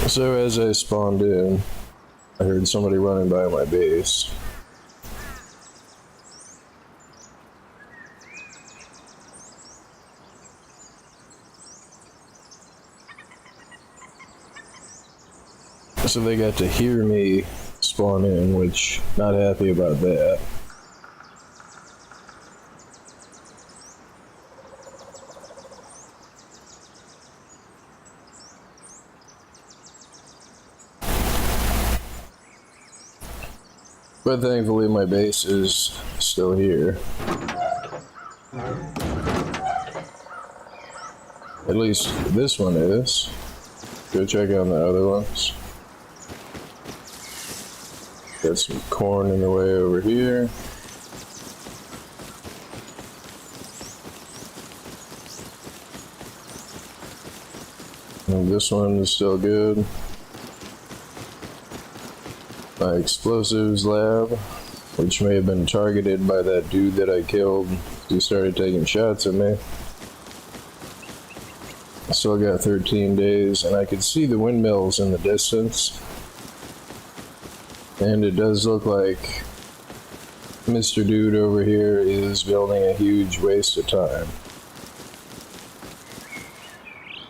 So as I spawned in, I heard somebody running by my base. So they got to hear me spawn in, which, not happy about that. But thankfully my base is still here. At least this one is. Go check out the other ones. Got some corn in the way over here. And this one is still good. My explosives lab, which may have been targeted by that dude that I killed. He started taking shots at me. I still got 13 days, and I could see the windmills in the distance. And it does look like Mr. Dude over here is building a huge waste of time.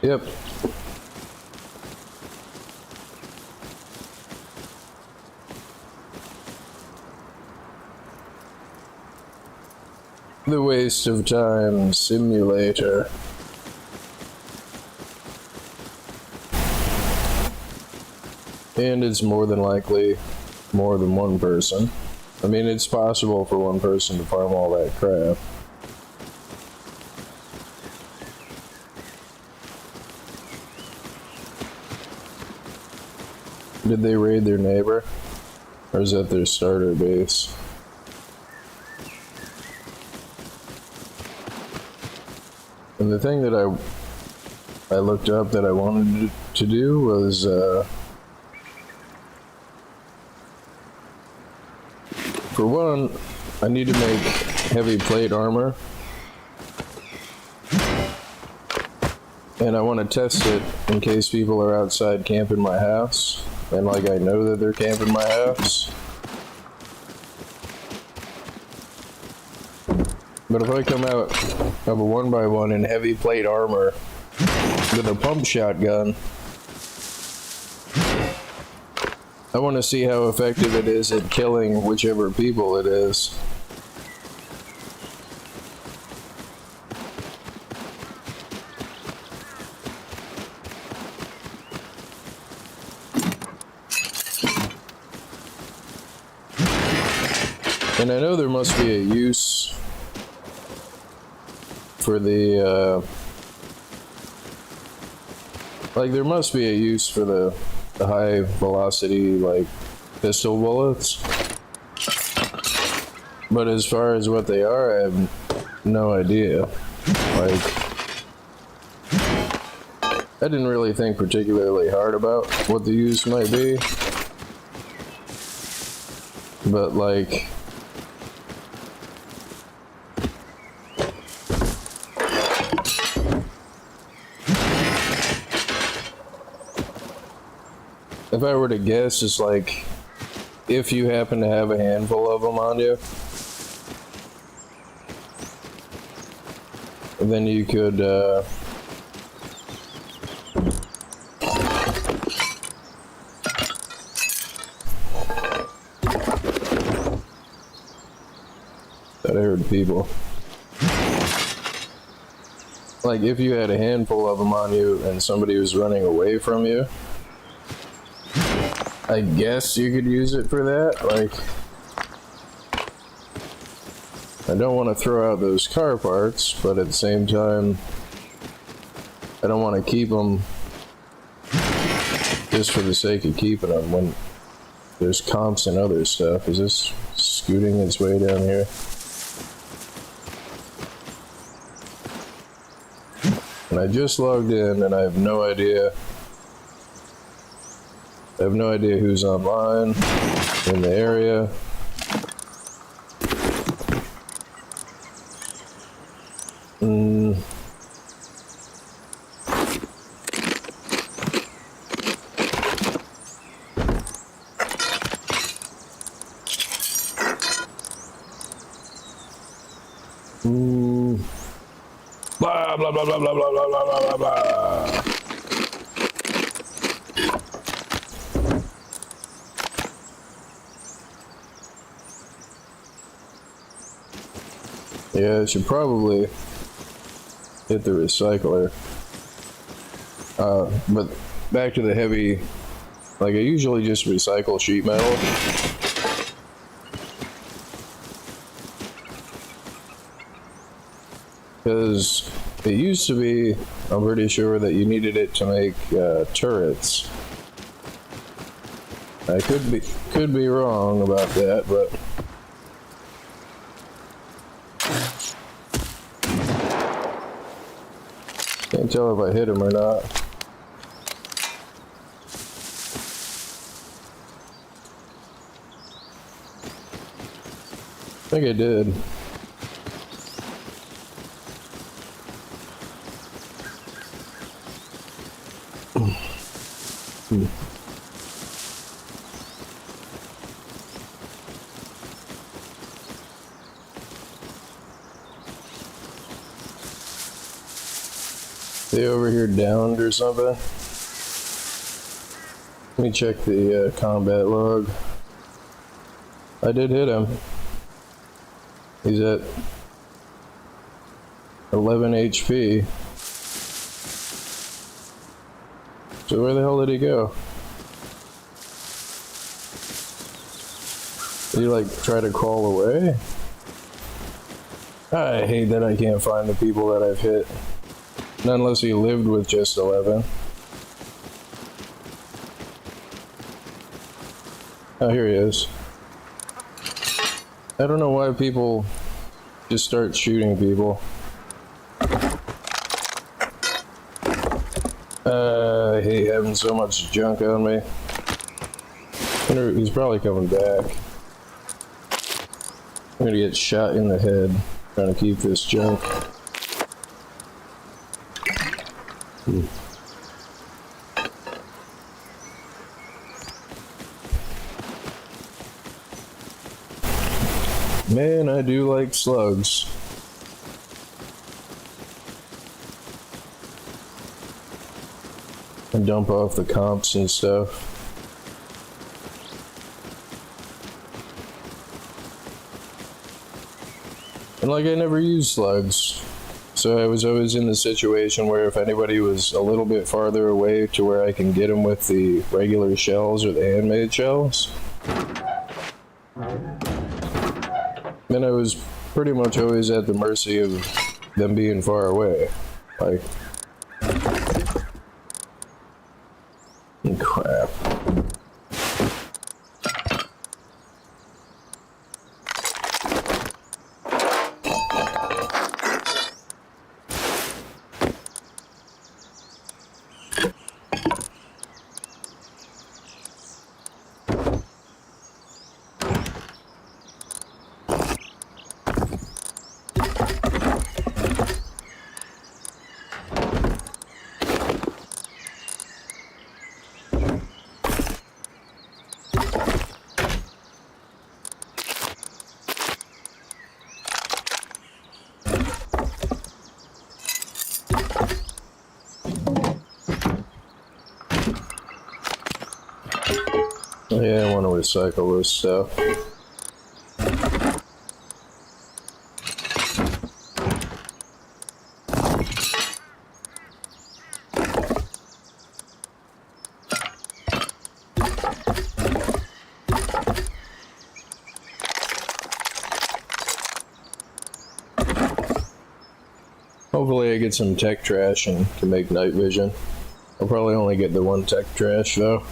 Yep. The waste of time simulator. And it's more than likely more than one person. I mean, it's possible for one person to farm all that crap. Did they raid their neighbor? Or is that their starter base? And the thing that I looked up that I wanted to do was for one, I need to make heavy plate armor, and I want to test it in case people are outside camping my house, and like I know that they're camping my house. But if I come out of a 1x1 in heavy plate armor with a pump shotgun, I want to see how effective it is at killing whichever people it is. And I know there must be a use for the, like there must be a use for the high velocity, like, pistol bullets. But as far as what they are, I have no idea. Like, I didn't really think particularly hard about what the use might be. But, like, if I were to guess, it's like, if you happen to have a handful of them on you, then you could, thought I heard people. Like, if you had a handful of them on you and somebody was running away from you, I guess you could use it for that. Like, I don't want to throw out those car parts, but at the same time, I don't want to keep them just for the sake of keeping them when there's comps and other stuff. Is this scooting its way down here? And I just logged in and I have no idea. I have no idea who's online in the area. Blah blah blah blah blah blah blah blah blah blah. Yeah, I should probably hit the recycler. But back to the heavy, like I usually just recycle sheet metal. Because it used to be, I'm pretty sure that you needed it to make turrets. I could be wrong about that, but can't tell if I hit him or not. I think I did. They over here downed or something? Let me check the combat log. I did hit him. He's at 11 HP. So where the hell did he go? Did he like try to crawl away? I hate that I can't find the people that I've hit. Not unless he lived with just 11. Oh, here he is. I don't know why people just start shooting people. I hate having so much junk on me. He's probably coming back. I'm gonna get shot in the head trying to keep this junk. Man, I do like slugs. And dump off the comps and stuff. And like, I never used slugs. So I was always in the situation where if anybody was a little bit farther away to where I can get them with the regular shells or the handmade shells, then I was pretty much always at the mercy of them being far away. Like, crap. Yeah, I want to recycle this stuff. Hopefully I get some tech trash and can make night vision. I'll probably only get the one tech trash though.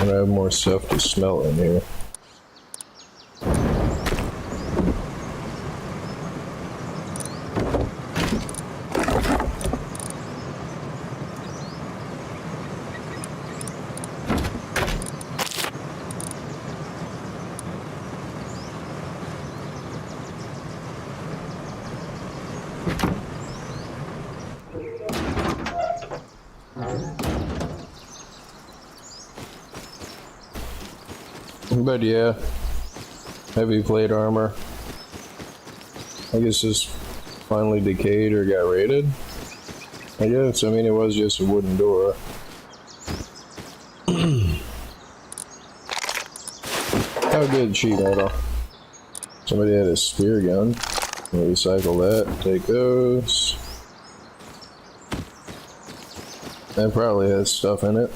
And I have more stuff to smell in here. But yeah, heavy plate armor. I guess this finally decayed or got raided. I guess, I mean, it was just a wooden door. Oh, good, sheet metal. Somebody had a spear gun. Recycle that, take those. That probably has stuff in it.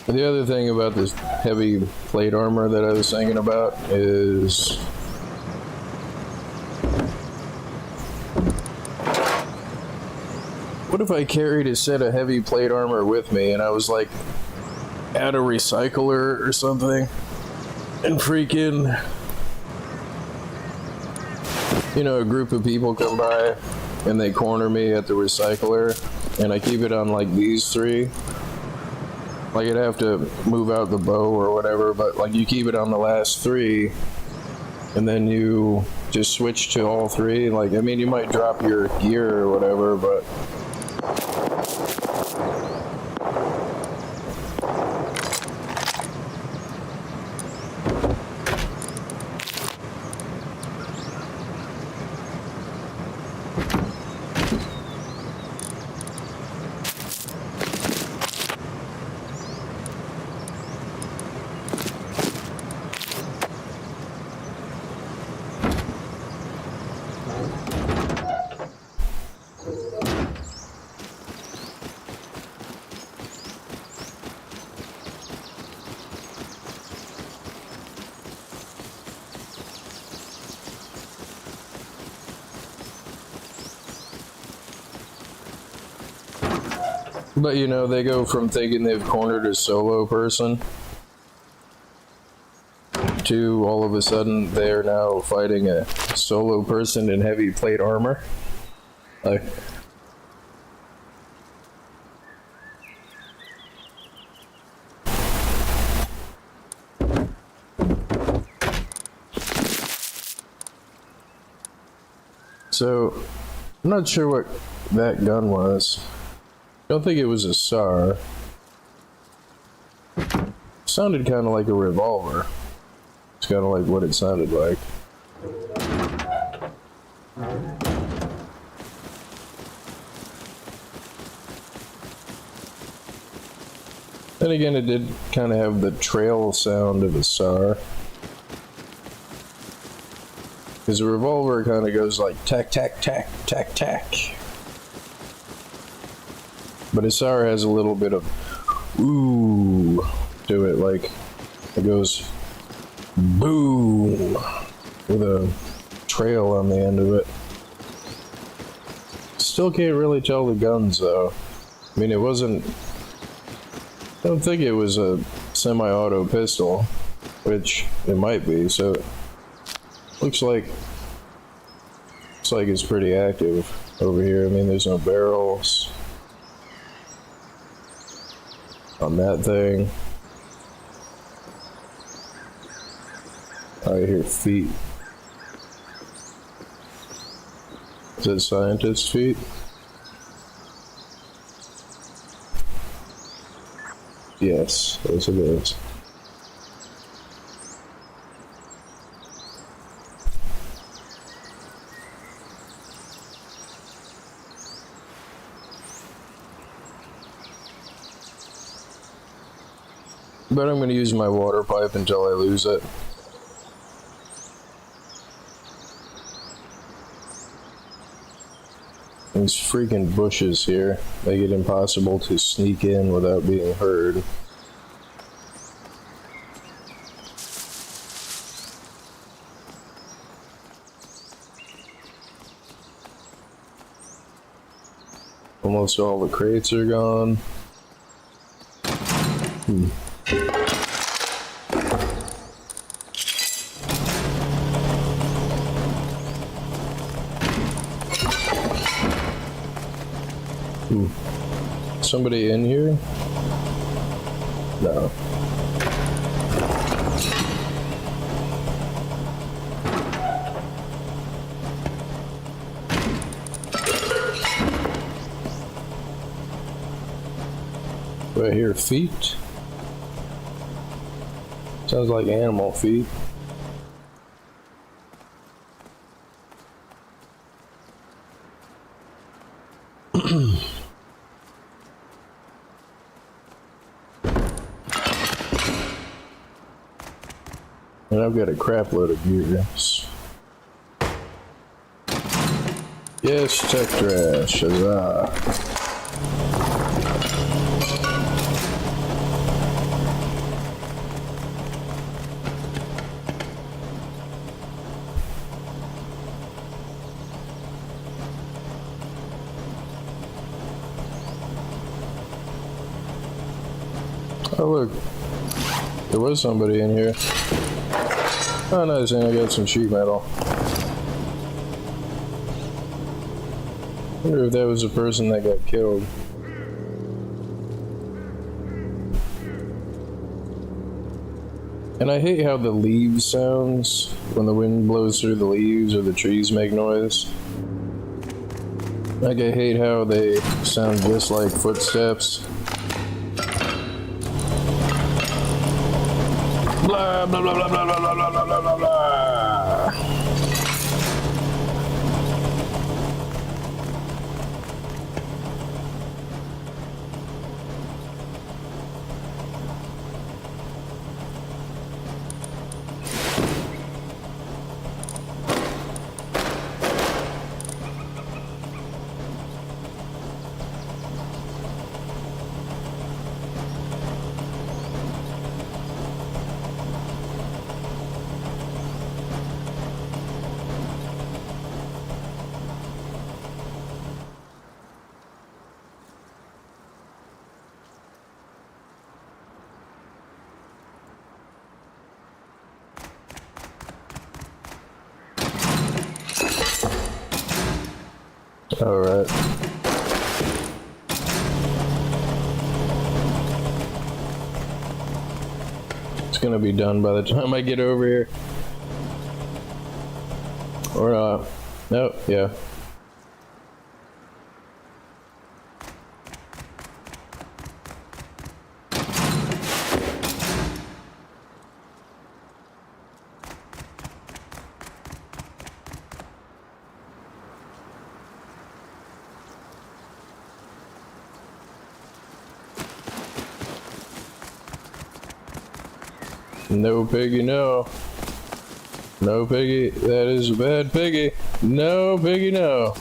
The other thing about this heavy plate armor that I was thinking about is what if I carried a set of heavy plate armor with me and I was like at a recycler or something and freaking, you know, a group of people come by and they corner me at the recycler and I keep it on like these three. Like, I'd have to move out the bow or whatever, but like you keep it on the last three and then you just switch to all three. Like, I mean, you might drop your gear or whatever, but you know, they go from thinking they've cornered a solo person to all of a sudden they're now fighting a solo person in heavy plate armor. Like, so I'm not sure what that gun was. I don't think it was a SAR. Sounded kind of like a revolver. It's kind of like what it sounded like. Then again, it did kind of have the trail sound of a SAR. Because a revolver kind of goes like tack, tack, tack, tack, tack. But a SAR has a little bit of ooh to it, like it goes boom with a trail on the end of it. Still can't really tell the guns though. I mean, it wasn't, I don't think it was a semi-auto pistol, which it might be, so it looks like it's pretty active over here. I mean, there's no barrels on that thing. I hear feet. Is it scientist's feet? Yes, yes it is. But I'm going to use my water pipe until I lose it. These freaking bushes here make it impossible to sneak in without being heard. Almost all the crates are gone. Somebody in here? No. Do I hear feet? Sounds like animal feet. And I've got a crap load of gear. Yes, tech trash, huzzah. Oh look, there was somebody in here. Oh nice, and I got some sheet metal. Wonder if that was the person that got killed. And I hate how the leaves sounds when the wind blows through the leaves or the trees make noise. Like I hate how they sound just like footsteps. Blah blah blah blah blah blah blah blah blah blah. Alright. It's gonna be done by the time I get over here. Or nope, yeah. No piggy, no. No piggy, that is a bad piggy. No piggy, no.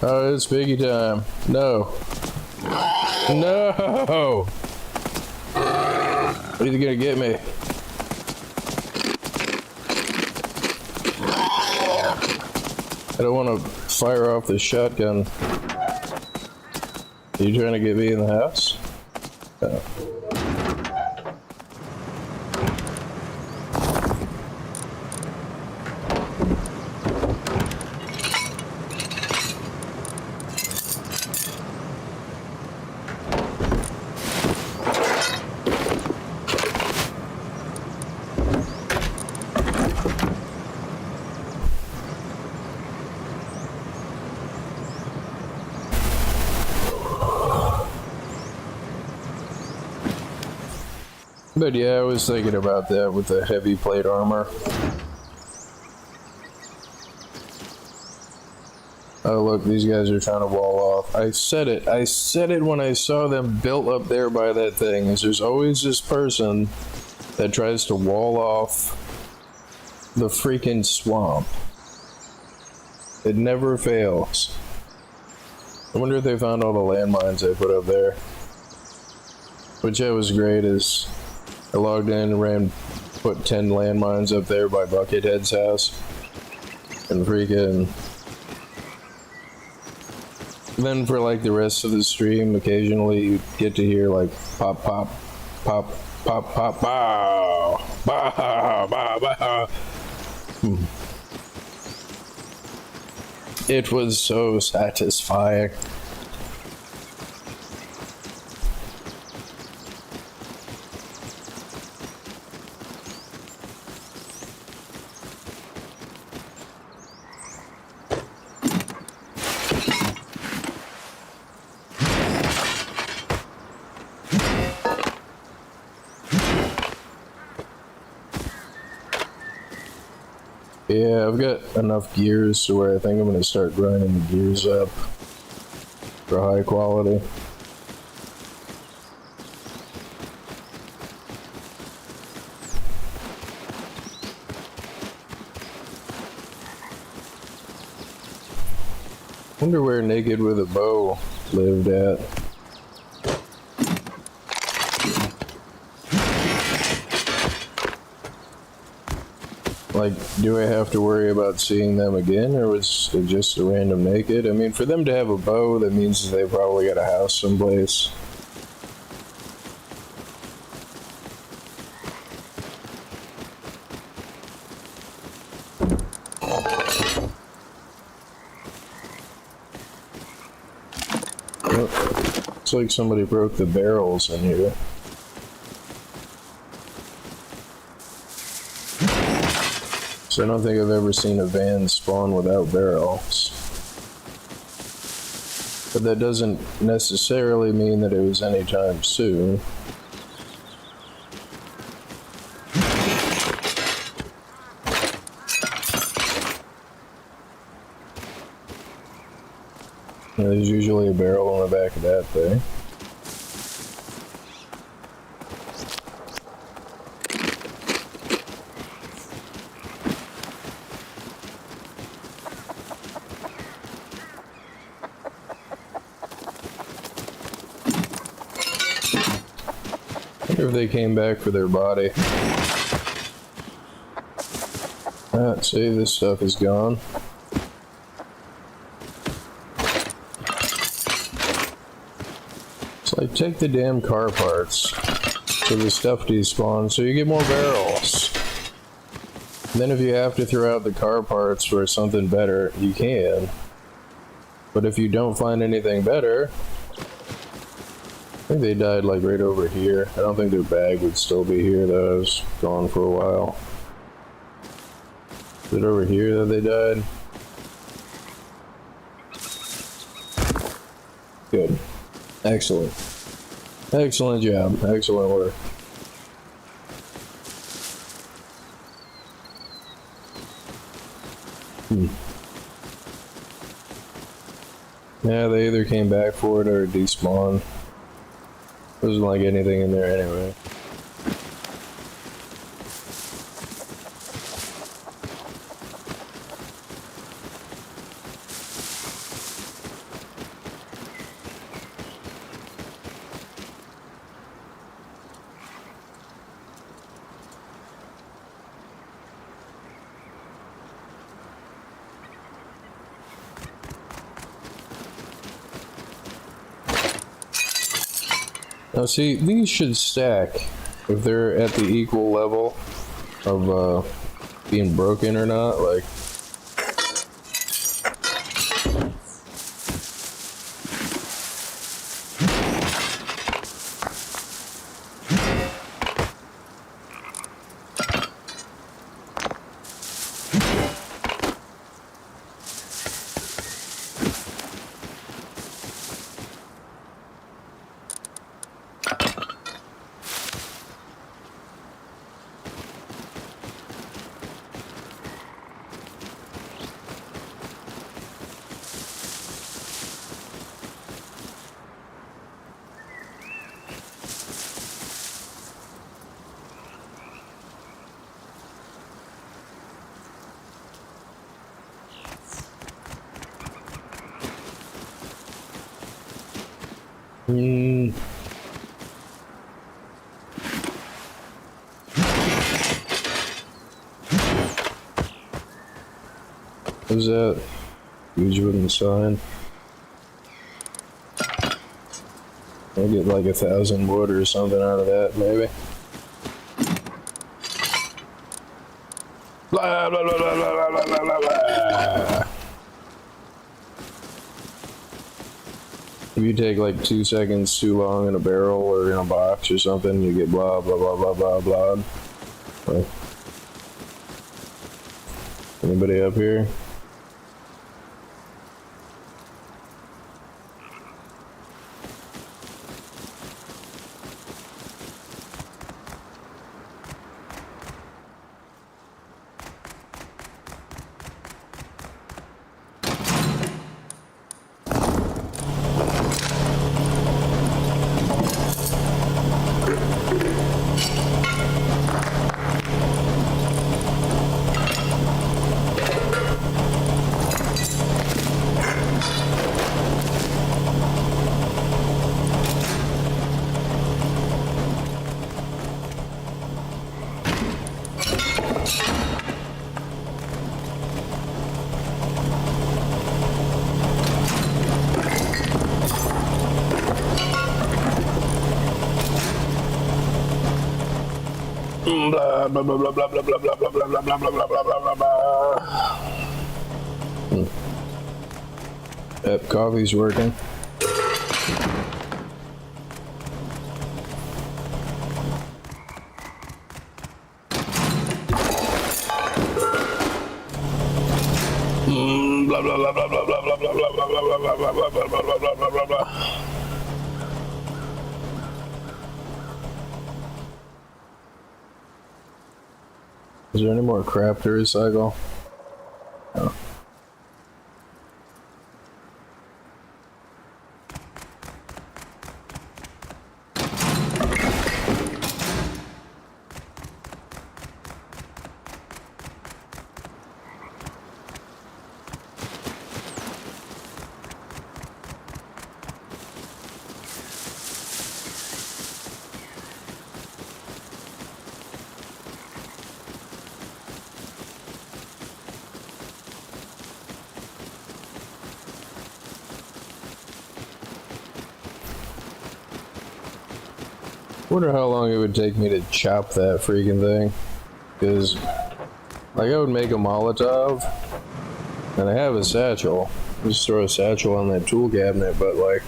Oh, it's piggy time. No. No! He's gonna get me. I don't want to fire off the shotgun. Are you trying to get me in the house? Oh. But yeah, I was thinking about that with the heavy plate armor. Oh look, these guys are trying to wall off. I said it when I saw them built up there by that thing, is there's always this person that tries to wall off the freaking swamp. It never fails. I wonder if they found all the landmines I put up there. Which that was great, is I logged in and put 10 landmines up there by Buckethead's house. And freaking... Then for like the rest of the stream, occasionally you get to hear like pop, pop, pop, pop, pop, bow, bow, bow, bow. It was so satisfying. Yeah, I've got enough gears to where I think I'm gonna start grinding the gears up for high quality. Wonder where Naked with a Bow lived at. Like, do I have to worry about seeing them again, or was it just a random Naked? I mean, for them to have a bow, that means they probably got a house someplace. Oh, looks like somebody broke the barrels in here. So I don't think I've ever seen a van spawn without barrels. But that doesn't necessarily mean that it was anytime soon. There's usually a barrel on the back of that thing. I wonder if they came back for their body. See, this stuff is gone. It's like, take the damn car parts so the stuff despawns so you get more barrels. And then if you have to throw out the car parts for something better, you can. But if you don't find anything better, I think they died like right over here. I don't think their bag would still be here though. It was gone for a while. Is it over here that they died? Good. Excellent. Excellent job. Excellent work. Yeah, they either came back for it or despawned. There wasn't like anything in there anyway. Now see, these should stack if they're at the equal level of being broken or not, like. What was that? Huge wooden sign. I'll get like 1,000 wood or something out of that, maybe. Blah, blah, blah, blah, blah, blah, blah, blah, blah. If you take like 2 seconds too long in a barrel or in a box or something, you get blah, blah, blah, blah, blah, blah. Like, anybody up here? Blah blah blah blah blah blah blah blah blah blah blah blah blah blah blah blah. Yep, coffee's working. Blah blah blah blah blah blah blah blah blah blah blah blah blah blah blah blah blah blah. Is there any more crap to recycle? No. Wonder how long it would take me to chop that freaking thing, because like I would make a Molotov and I have a satchel, just throw a satchel on that tool cabinet, but like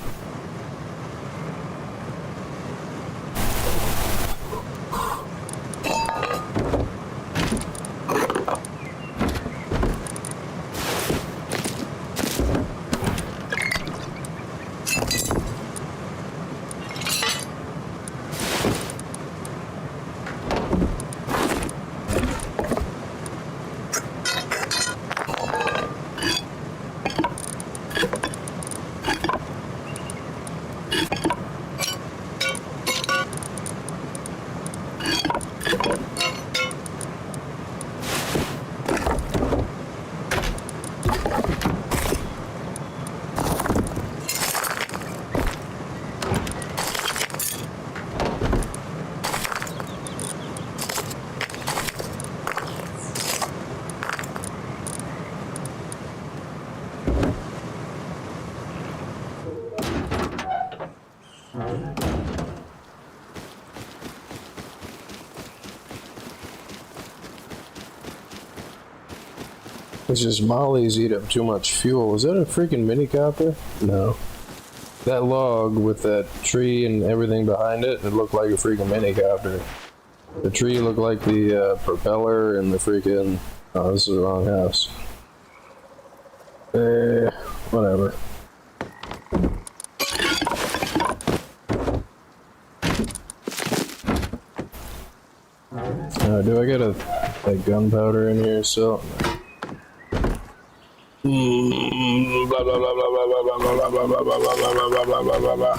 it's just mollies eat up too much fuel. Is that a freaking minicopter? No. That log with that tree and everything behind it, it looked like a freaking minicopter. The tree looked like the propeller and the freaking... Oh, this is the wrong house. Whatever. Do I get a gunpowder in here still? Blah blah blah blah blah blah blah blah blah blah blah blah blah blah blah blah.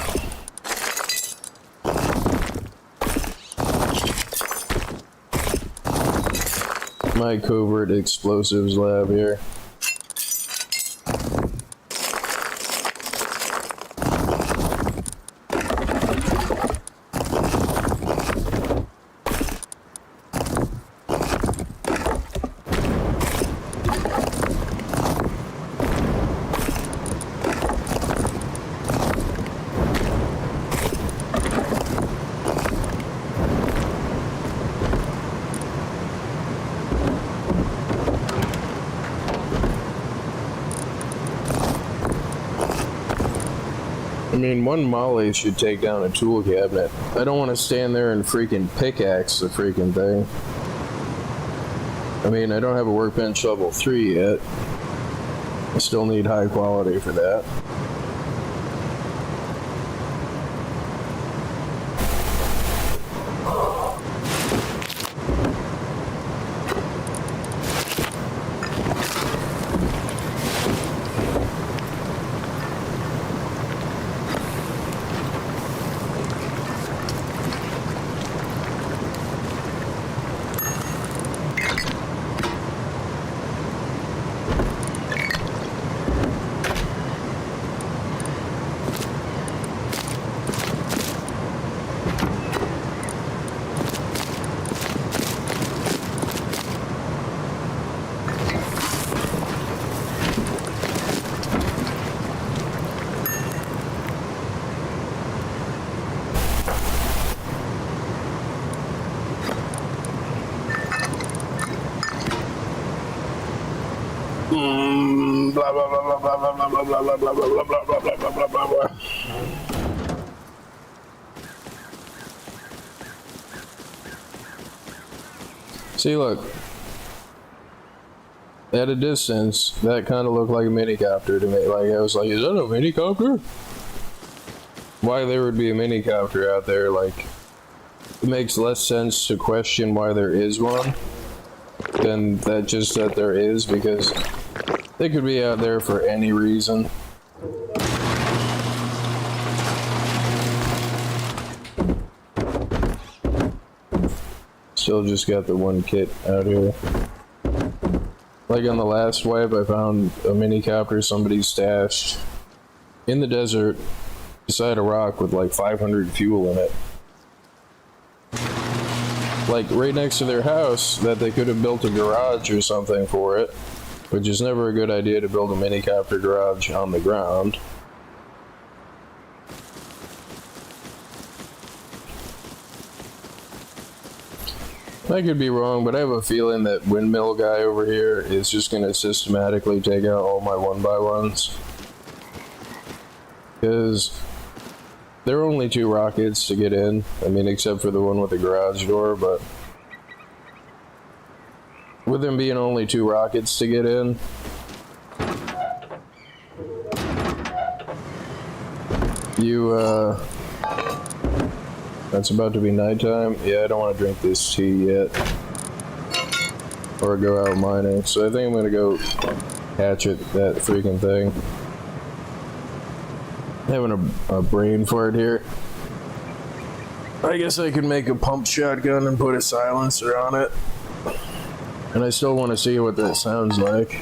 My covert explosives lab here. I mean, one molly should take down a tool cabinet. I don't want to stand there and freaking pickaxe the freaking thing. I mean, I don't have a workbench level 3 yet. I still need high quality for that. Blah blah blah blah blah blah blah blah blah blah blah blah blah blah blah blah blah. See, look. At a distance, that kind of looked like a minicopter to me. Like, I was like, is that a minicopter? Why there would be a minicopter out there, like, it makes less sense to question why there is one than that there is, because they could be out there for any reason. Still just got the one kit out here. Like on the last wipe, I found a minicopter somebody stashed in the desert beside a rock with like 500 fuel in it. Like right next to their house that they could have built a garage or something for it, which is never a good idea to build a minicopter garage on the ground. I could be wrong, but I have a feeling that windmill guy over here is just going to systematically take out all my 1x1s. Because there are only 2 rockets to get in. I mean, except for the one with the garage door, but with them being only 2 rockets to get in, that's about to be nighttime. Yeah, I don't want to drink this tea yet. Or go out mining. So I think I'm gonna go hatchet that freaking thing. Having a brain fart here. I guess I could make a pump shotgun and put a silencer on it. And I still want to see what that sounds like.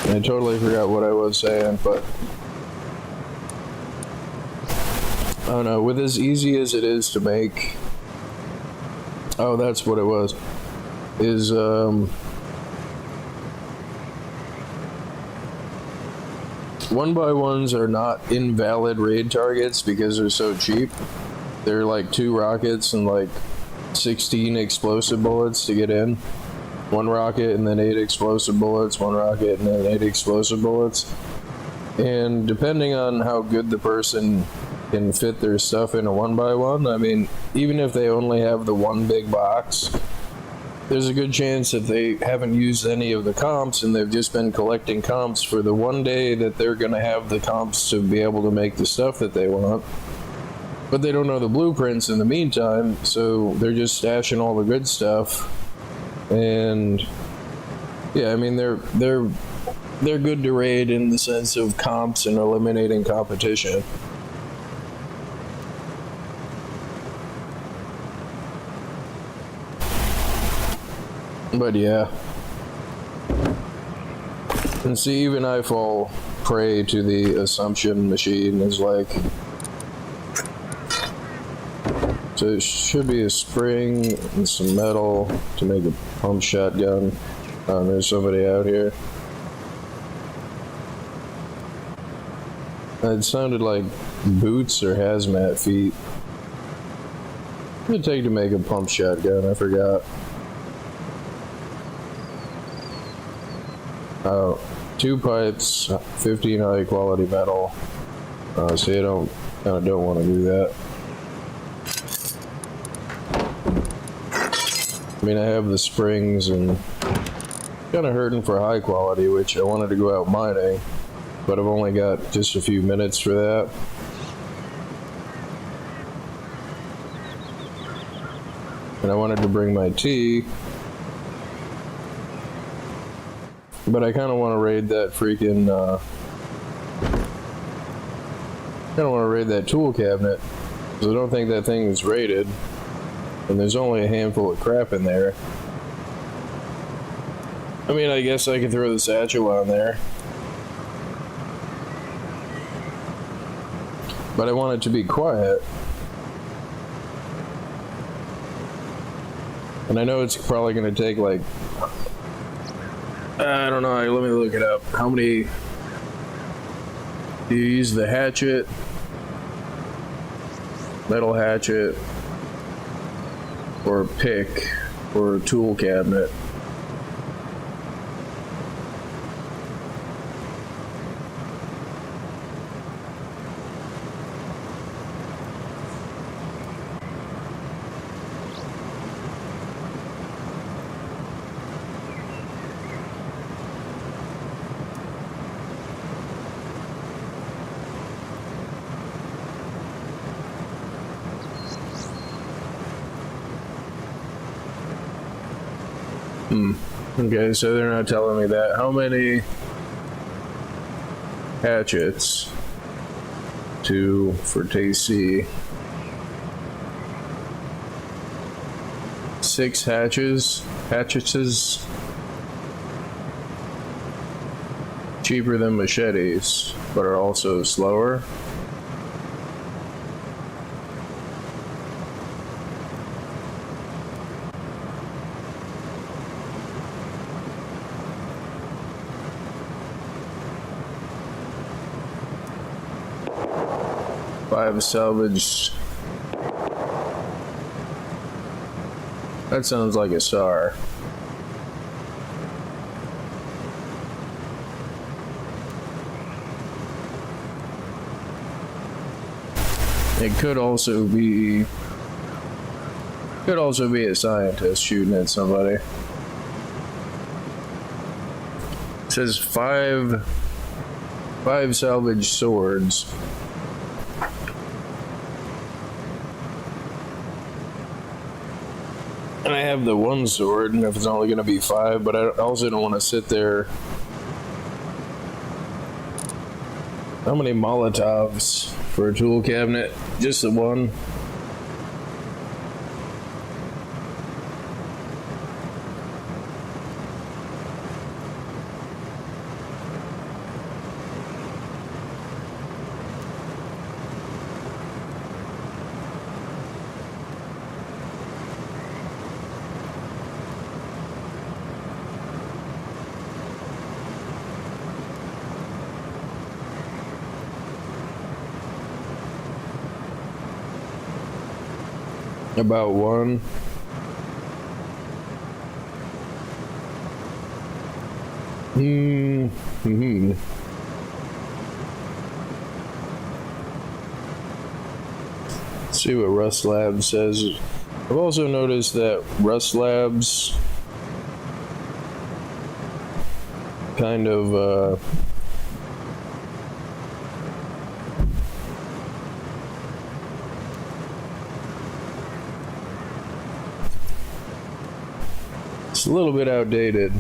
And I totally forgot what I was saying, but I don't know, with as easy as it is to make, oh, that's what it was, is, 1x1s are not invalid raid targets because they're so cheap. They're like 2 rockets and like 16 explosive bullets to get in. 1 rocket and then 8 explosive bullets, 1 rocket and then 8 explosive bullets. And depending on how good the person can fit their stuff in a 1x1. I mean, even if they only have the 1 big box, there's a good chance that they haven't used any of the comps and they've just been collecting comps for the one day that they're going to have the comps to be able to make the stuff that they want. But they don't know the blueprints in the meantime, so they're just stashing all the good stuff. And yeah, I mean, they're good to raid in the sense of comps and eliminating competition. But yeah. And see, even I fall prey to the assumption machine is like, so it should be a spring and some metal to make a pump shotgun. There's somebody out here. It sounded like boots or hazmat feet. What did it take to make a pump shotgun? I forgot. Oh, 2 pipes, 15 high quality metal. So you don't want to do that. I mean, I have the springs and kind of hurting for high quality, which I wanted to go out mining, but I've only got just a few minutes for that. And I wanted to bring my tea, but I kind of want to raid that freaking, kind of want to raid that tool cabinet, because I don't think that thing is raided, and there's only a handful of crap in there. I mean, I guess I could throw the satchel on there, but I want it to be quiet. And I know it's probably going to take like, I don't know, let me look it up. How many do you use? The hatchet, metal hatchet, or pick, or tool cabinet? Okay, so they're not telling me that. How many hatchets? 2 for TC. 6 hatchets. Cheaper than machetes, but are also slower. Five salvaged. That sounds like a SAR. It could also be a scientist shooting at somebody. It says five salvaged swords. And I have the one sword, and if it's only going to be 5, but I also don't want to sit there. How many Molotovs for a tool cabinet? Just the one? About one. Let's see what Rust Labs says. I've also noticed that Rust Labs kind of it's a little bit outdated.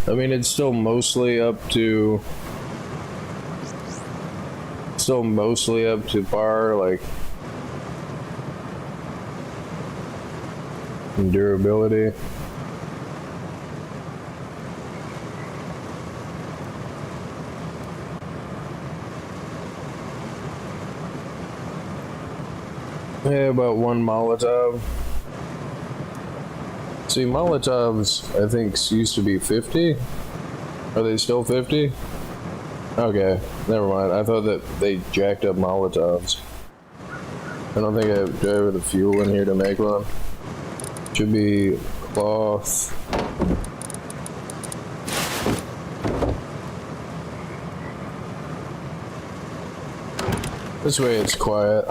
I mean, it's still mostly up to par, like in durability. Yeah, about one Molotov. See, Molotovs, I think, used to be 50. Are they still 50? Okay, never mind. I thought that they jacked up Molotovs. I don't think I have the fuel in here to make one. Should be cloth. This way it's quiet.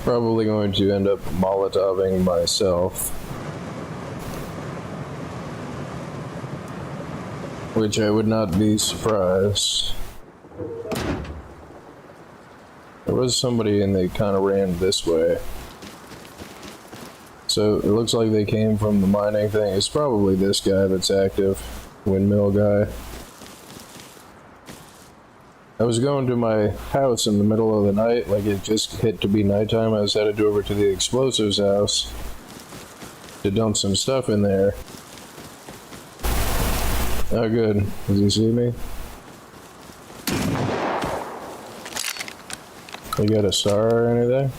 Probably going to end up Molotoving myself, which I would not be surprised. There was somebody and they kind of ran this way, so it looks like they came from the mining thing. It's probably this guy that's active, windmill guy. I was going to my house in the middle of the night, like it just hit to be nighttime. I was headed over to the explosives house to dump some stuff in there. Oh good, does he see me? You got a star or anything?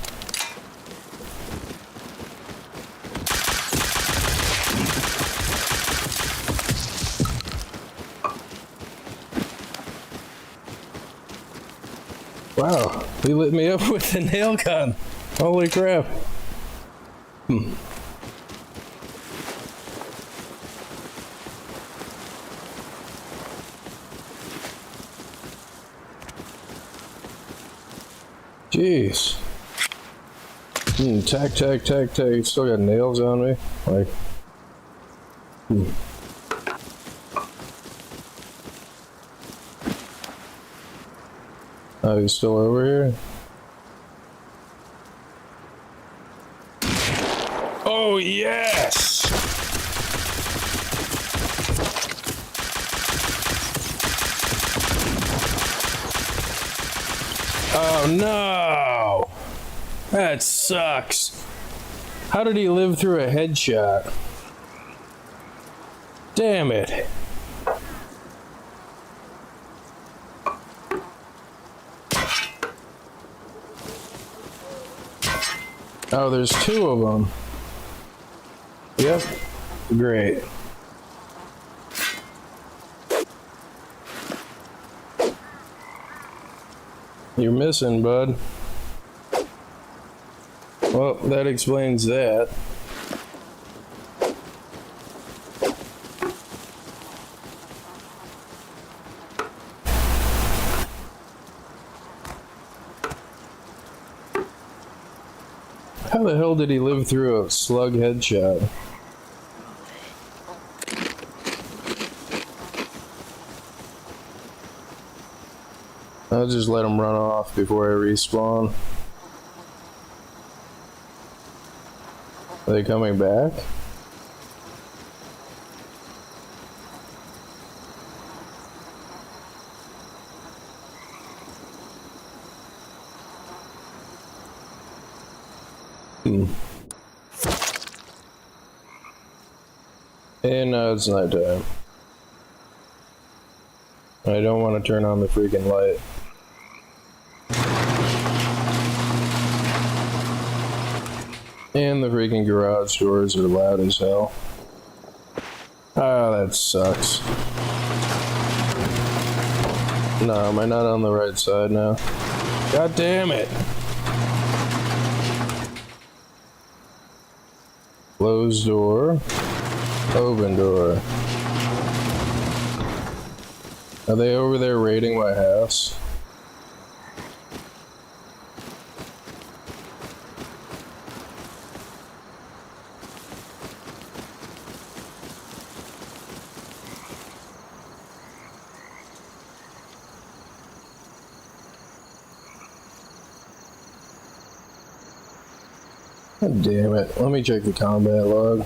Wow, he lit me up with the nail gun. Holy crap. Jeez. Tack. Still got nails on me. Like, Oh, he's still over here? Oh, yes! Oh, no! That sucks. How did he live through a headshot? Damn it. Oh, there's two of them. Yep. Great. You're missing, bud. Well, that explains that. How the hell did he live through a slug headshot? I'll just let him run off before I respawn. Are they coming back? And now it's nighttime. I don't want to turn on the freaking light. And the freaking garage doors are loud as hell. Ah, that sucks. No, am I not on the right side now? God damn it! Closed door. Open door. Are they over there raiding my house? God damn it. Let me check the combat log.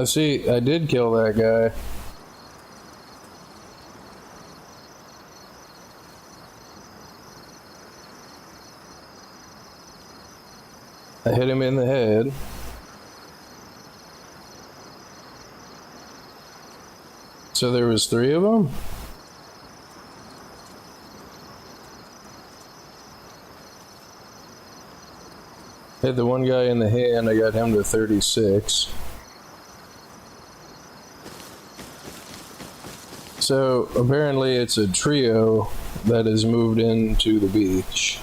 See, I did kill that guy. I hit him in the head. So there was 3 of them? Hit the one guy in the hand, I got him to 36. So apparently it's a trio that has moved into the beach.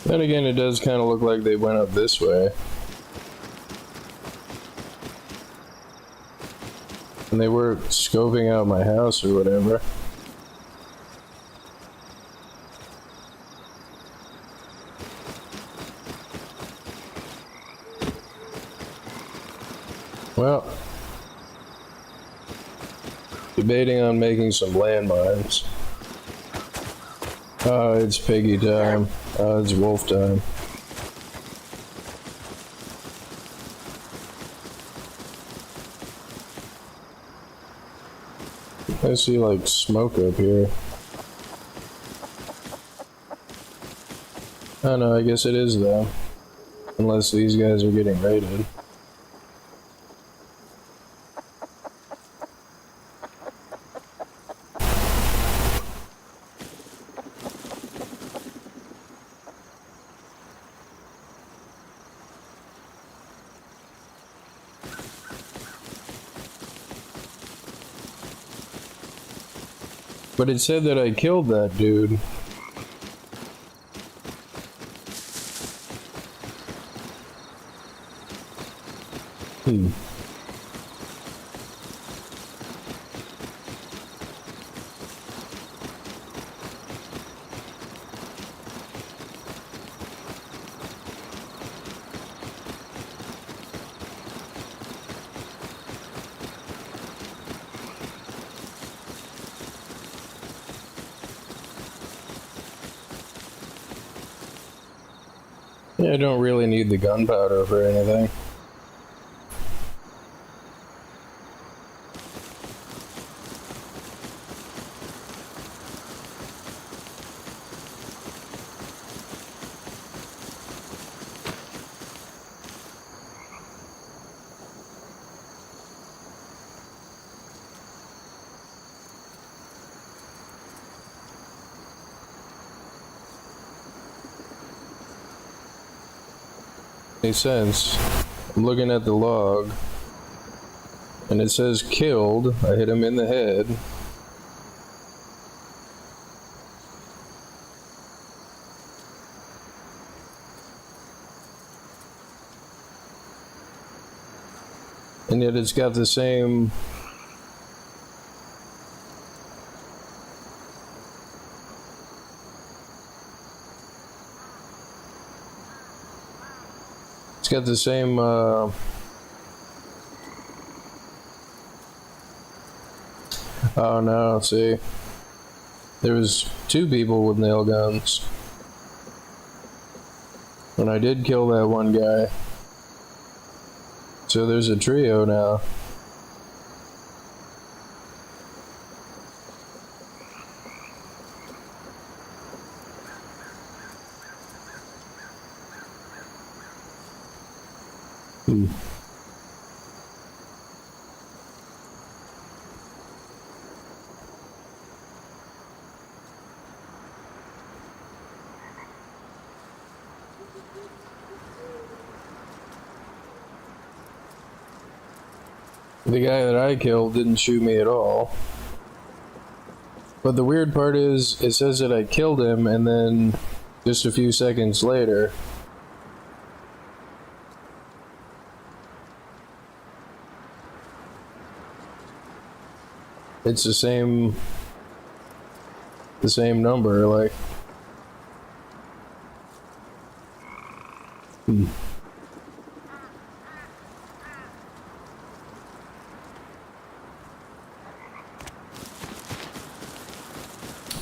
Then again, it does kind of look like they went up this way. And they were scoping out my house or whatever. Well, debating on making some landmines. Oh, it's piggy time. Oh, it's wolf time. I see like smoke up here. Oh no, I guess it is though. Unless these guys are getting raided. But it said that I killed that dude. Yeah, I don't really need the gunpowder for anything. Makes sense. I'm looking at the log, and it says killed. I hit him in the head. And yet it's got the same... It's got the same, oh no, see. There was 2 people with nail guns. And I did kill that one guy. So there's a trio now. The guy that I killed didn't shoot me at all. But the weird part is, it says that I killed him, and then just a few seconds later, it's the same number, like.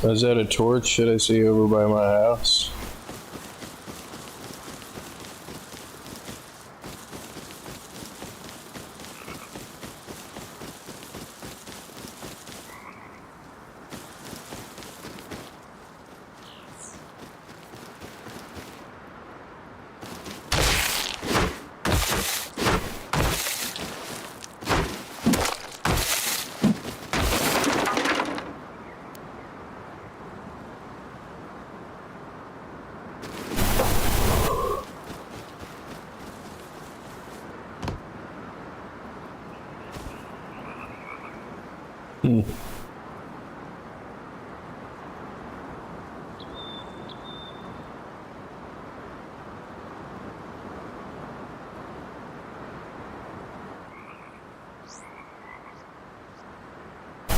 Is that a torch? Should I see over by my house?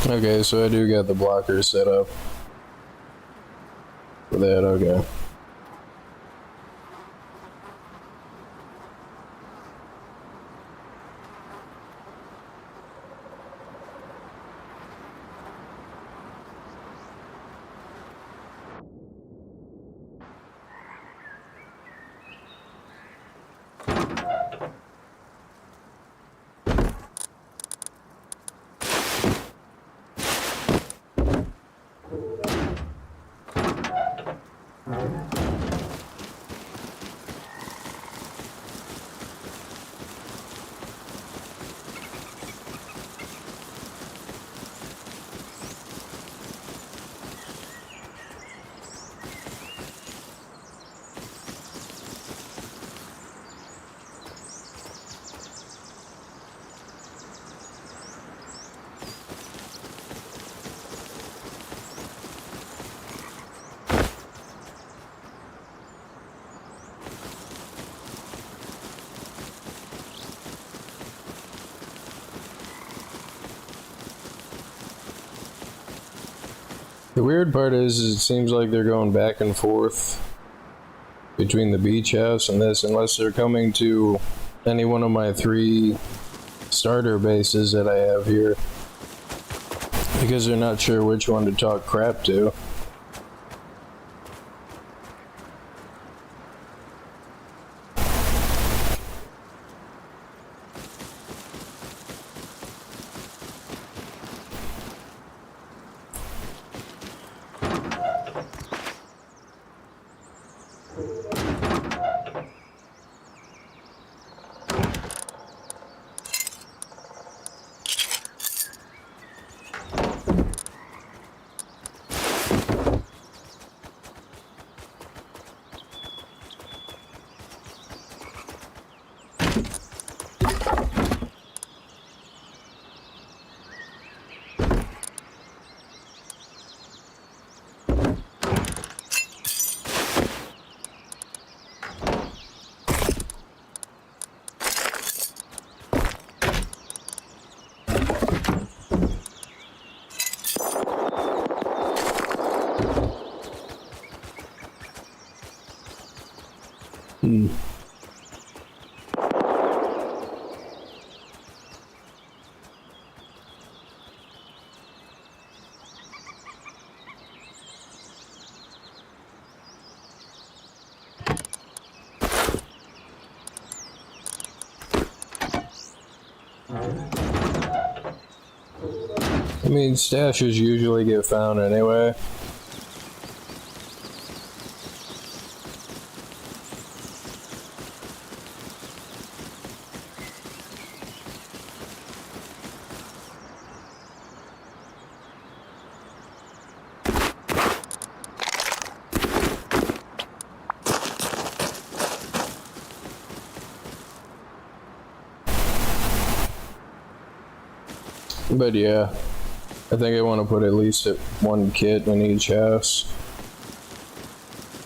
Okay, so I do got the blockers set up for that, okay. The weird part is it seems like they're going back and forth between the beach house and this, unless they're coming to any one of my 3 starter bases that I have here, because they're not sure which one to talk crap to. I mean, stashes usually get found anyway. But yeah, I think I want to put at least 1 kit in each house.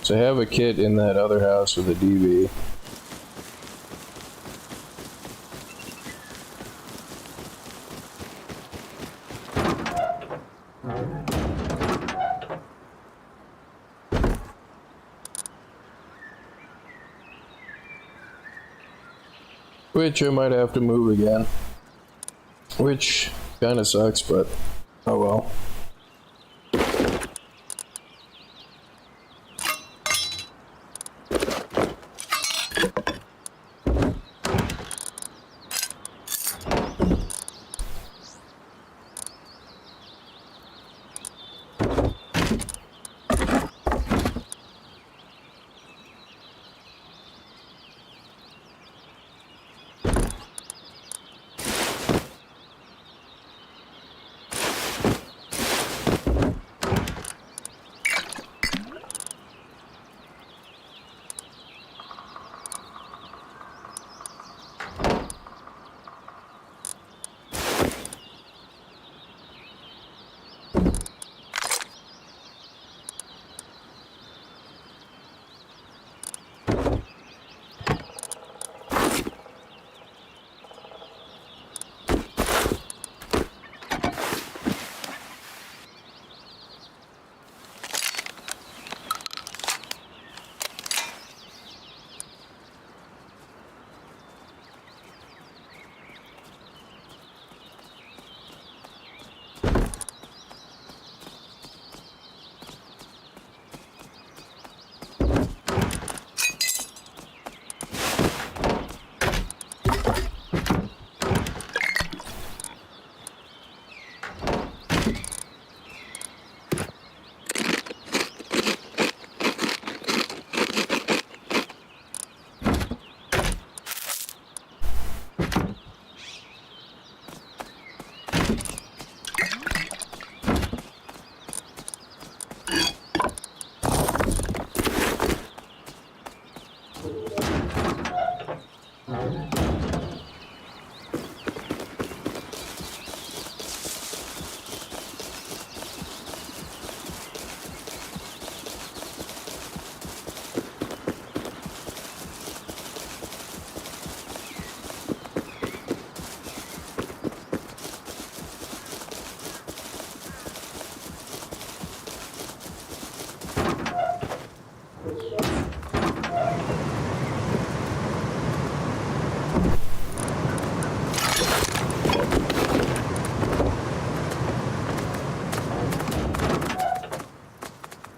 So I have a kit in that other house with a DV. Which I might have to move again. Which kinda sucks, but oh well.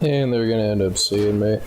And they're gonna end up seeing me.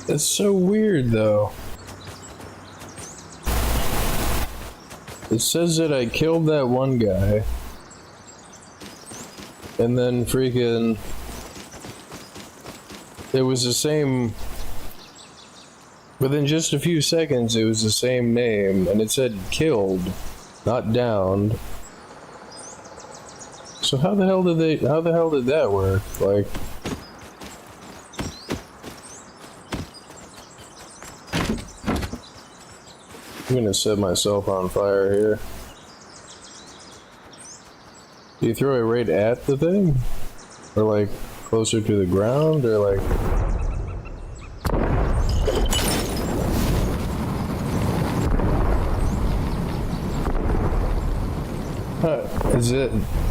It's so weird, though. It says that I killed that one guy, and then freaking... it was the same... within just a few seconds, it was the same name, and it said killed. not downed. So how the hell did that work? Like, I'm gonna set myself on fire here. Do you throw it right at the thing? Or like closer to the ground, or like...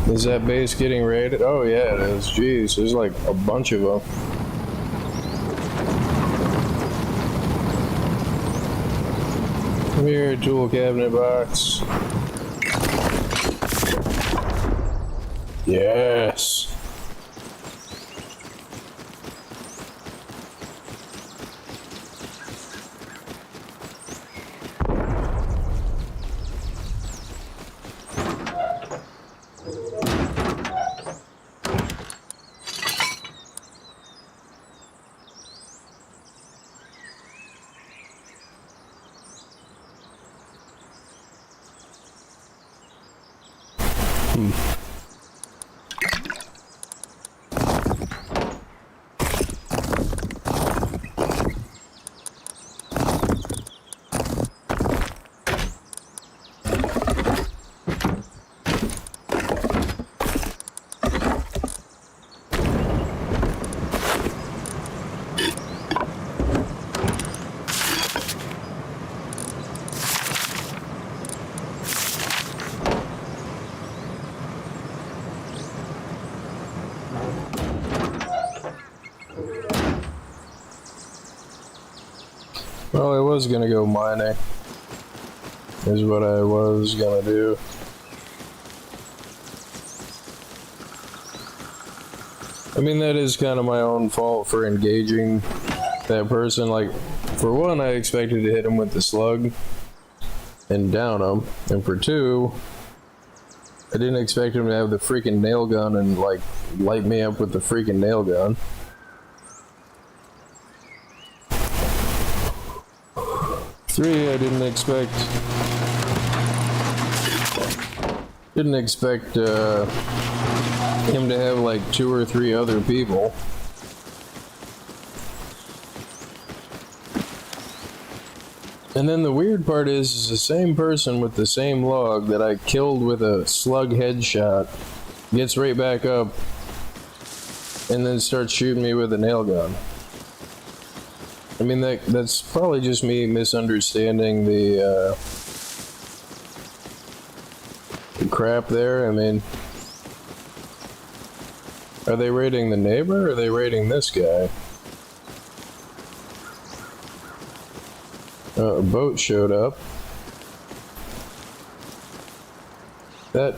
Is that base getting raided? Oh yeah, it is. Jeez, there's like a bunch of them. Come here, tool cabinet box. Yes. Well, I was gonna go mining, is what I was gonna do. I mean, that is kind of my own fault for engaging that person. Like, for one, I expected to hit him with the slug and down him, and for two, I didn't expect him to have the freaking nail gun and, like, light me up with the freaking nail gun. Three, I didn't expect him to have like 2 or 3 other people. And then the weird part is the same person with the same log that I killed with a slug headshot gets right back up and then starts shooting me with a nail gun. I mean, that's probably just me misunderstanding the crap there. I mean, are they raiding the neighbor or are they raiding this guy? A boat showed up. That,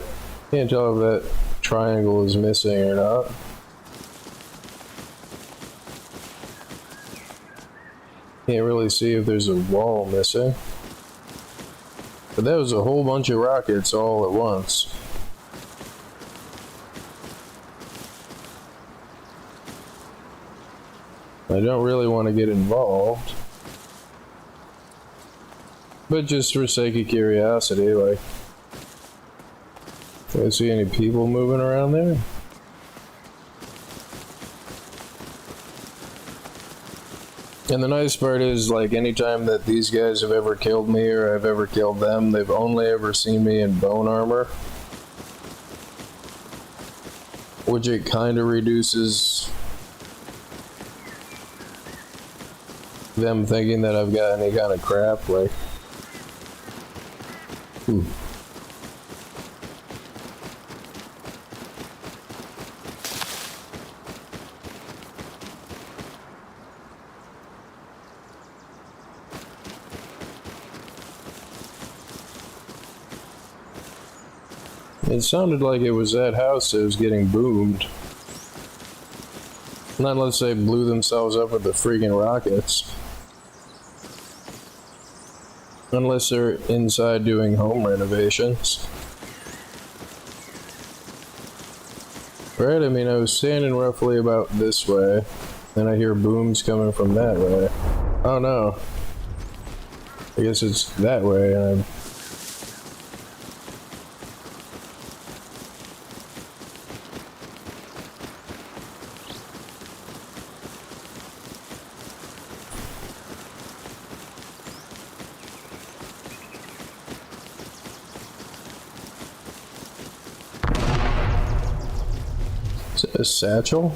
can't tell if that triangle is missing or not. Can't really see if there's a wall missing. But that was a whole bunch of rockets all at once. I don't really want to get involved. But just for sake of curiosity, like... Do I see any people moving around there? And the nice part is, like, anytime that these guys have ever killed me or I've ever killed them, they've only ever seen me in bone armor. Which it kind of reduces them thinking that I've got any kind of crap, like... It sounded like it was that house that was getting boomed. Not unless they blew themselves up with the freaking rockets. Unless they're inside doing home renovations. Right, I mean, I was standing roughly about this way, and I hear booms coming from that way. Oh no. I guess it's that way, and Is it a satchel?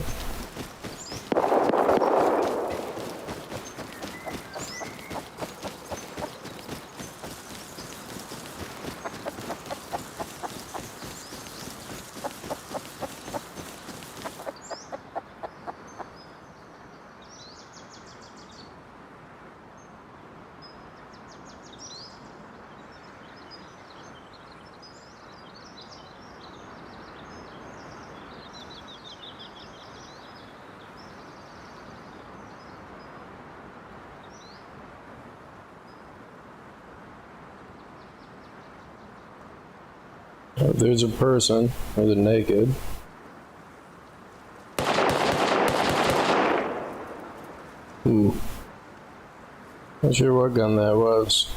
Oh, there's a person. They're naked. Ooh. Not sure what gun that was.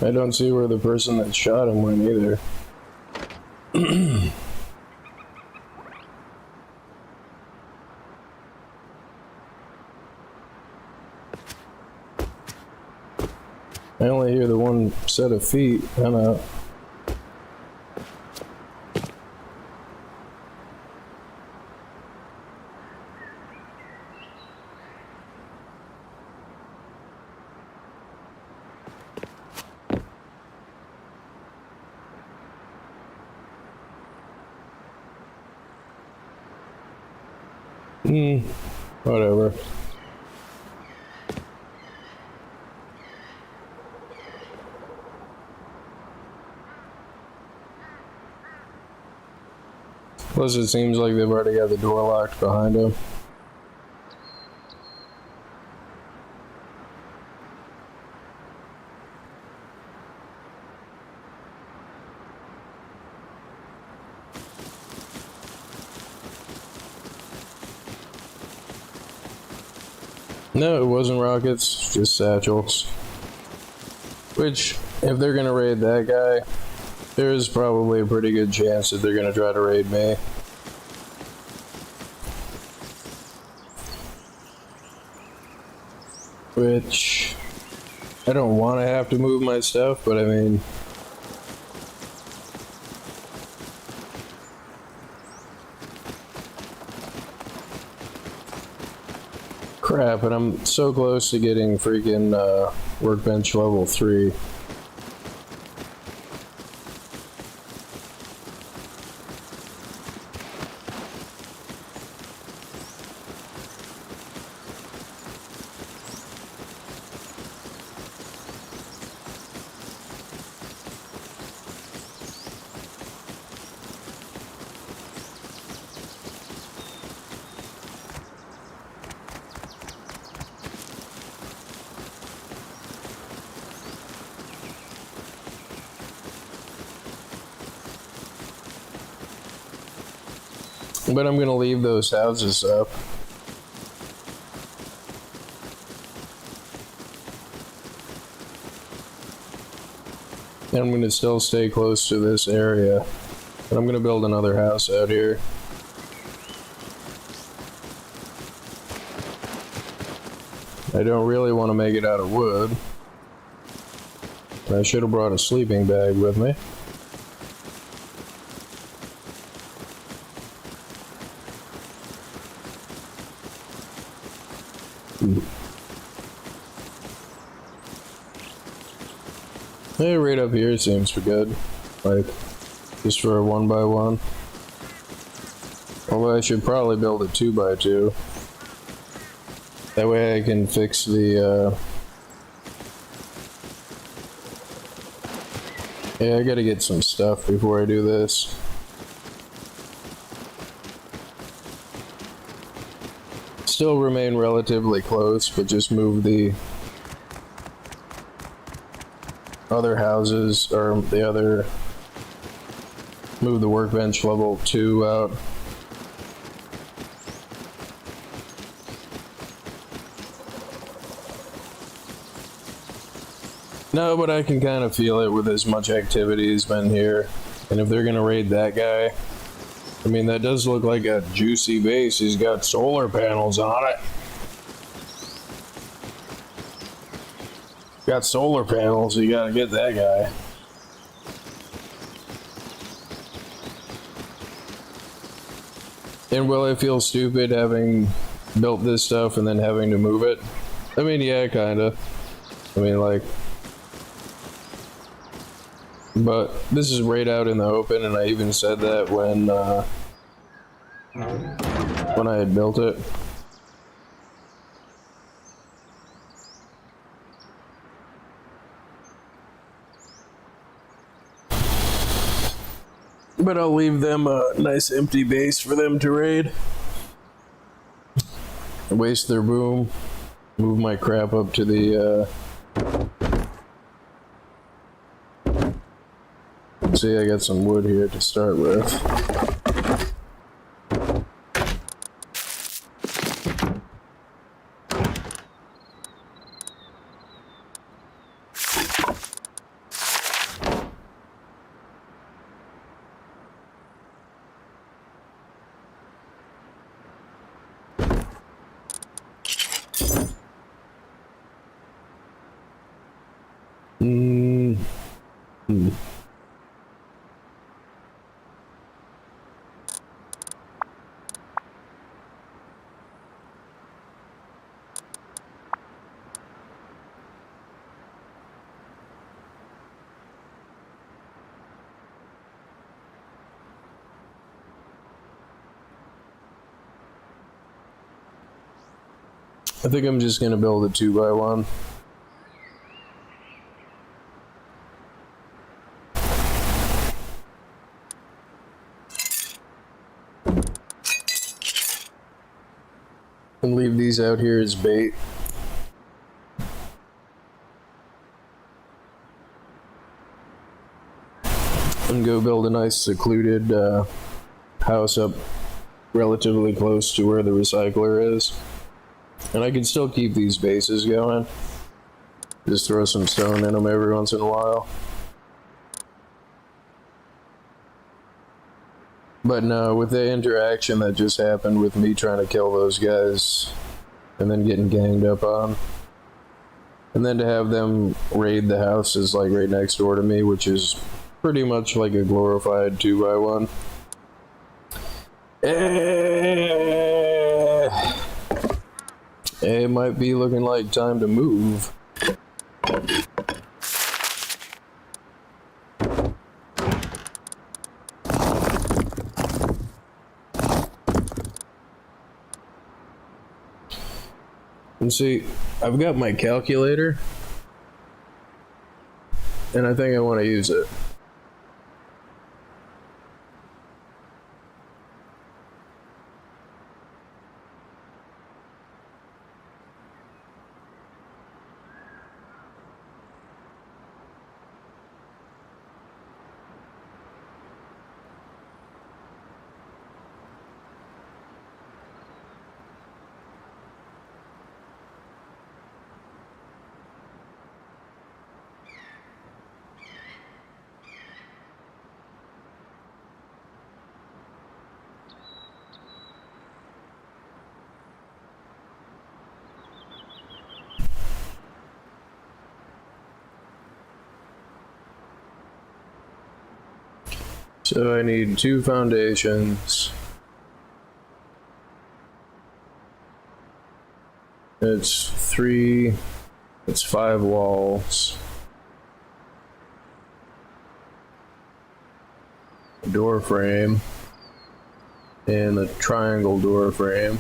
I don't see where the person that shot him went either. I only hear the one set of feet. I don't know. Whatever. Plus it seems like they've already got the door locked behind them. No, it wasn't rockets, just satchels. Which, if they're gonna raid that guy, there's probably a pretty good chance that they're gonna try to raid me. Which, I don't want to have to move my stuff, but I mean... Crap, and I'm so close to getting freaking workbench level 3. But I'm gonna leave those houses up. And I'm gonna still stay close to this area. But I'm gonna build another house out here. I don't really want to make it out of wood. I should have brought a sleeping bag with me. Hey, right up here seems good. Like, just for a 1x1. Although I should probably build a 2x2. That way I can fix the, Yeah, I gotta get some stuff before I do this. Still remain relatively close, but just move the other houses, or the other Move the workbench level 2 out. No, but I can kind of feel it with as much activity as been here. And if they're gonna raid that guy, I mean, that does look like a juicy base. He's got solar panels on it. Got solar panels, you gotta get that guy. And will I feel stupid having built this stuff and then having to move it? I mean, yeah, kinda. I mean, like... But this is right out in the open, and I even said that when I had built it. But I'll leave them a nice empty base for them to raid. Waste their boom. Move my crap up to the, See, I got some wood here to start with. I think I'm just gonna build a 2x1. And leave these out here as bait. And go build a nice secluded house up relatively close to where the recycler is. And I can still keep these bases going. Just throw some stone in them every once in a while. But no, with the interaction that just happened with me trying to kill those guys and then getting ganged up on, and then to have them raid the houses like right next door to me, which is pretty much like a glorified 2x1. It might be looking like time to move. And see, I've got my calculator, and I think I want to use it. So I need 2 foundations. It's 5 walls. A door frame. And a triangle door frame.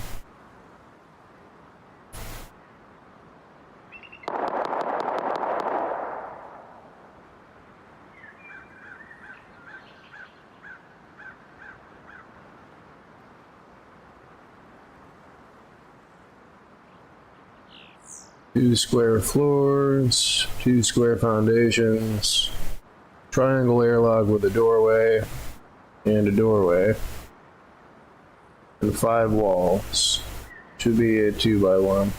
Two square floors, 2 square foundations, triangle airlock with a doorway, and a doorway and 5 walls. Should be a 2x1.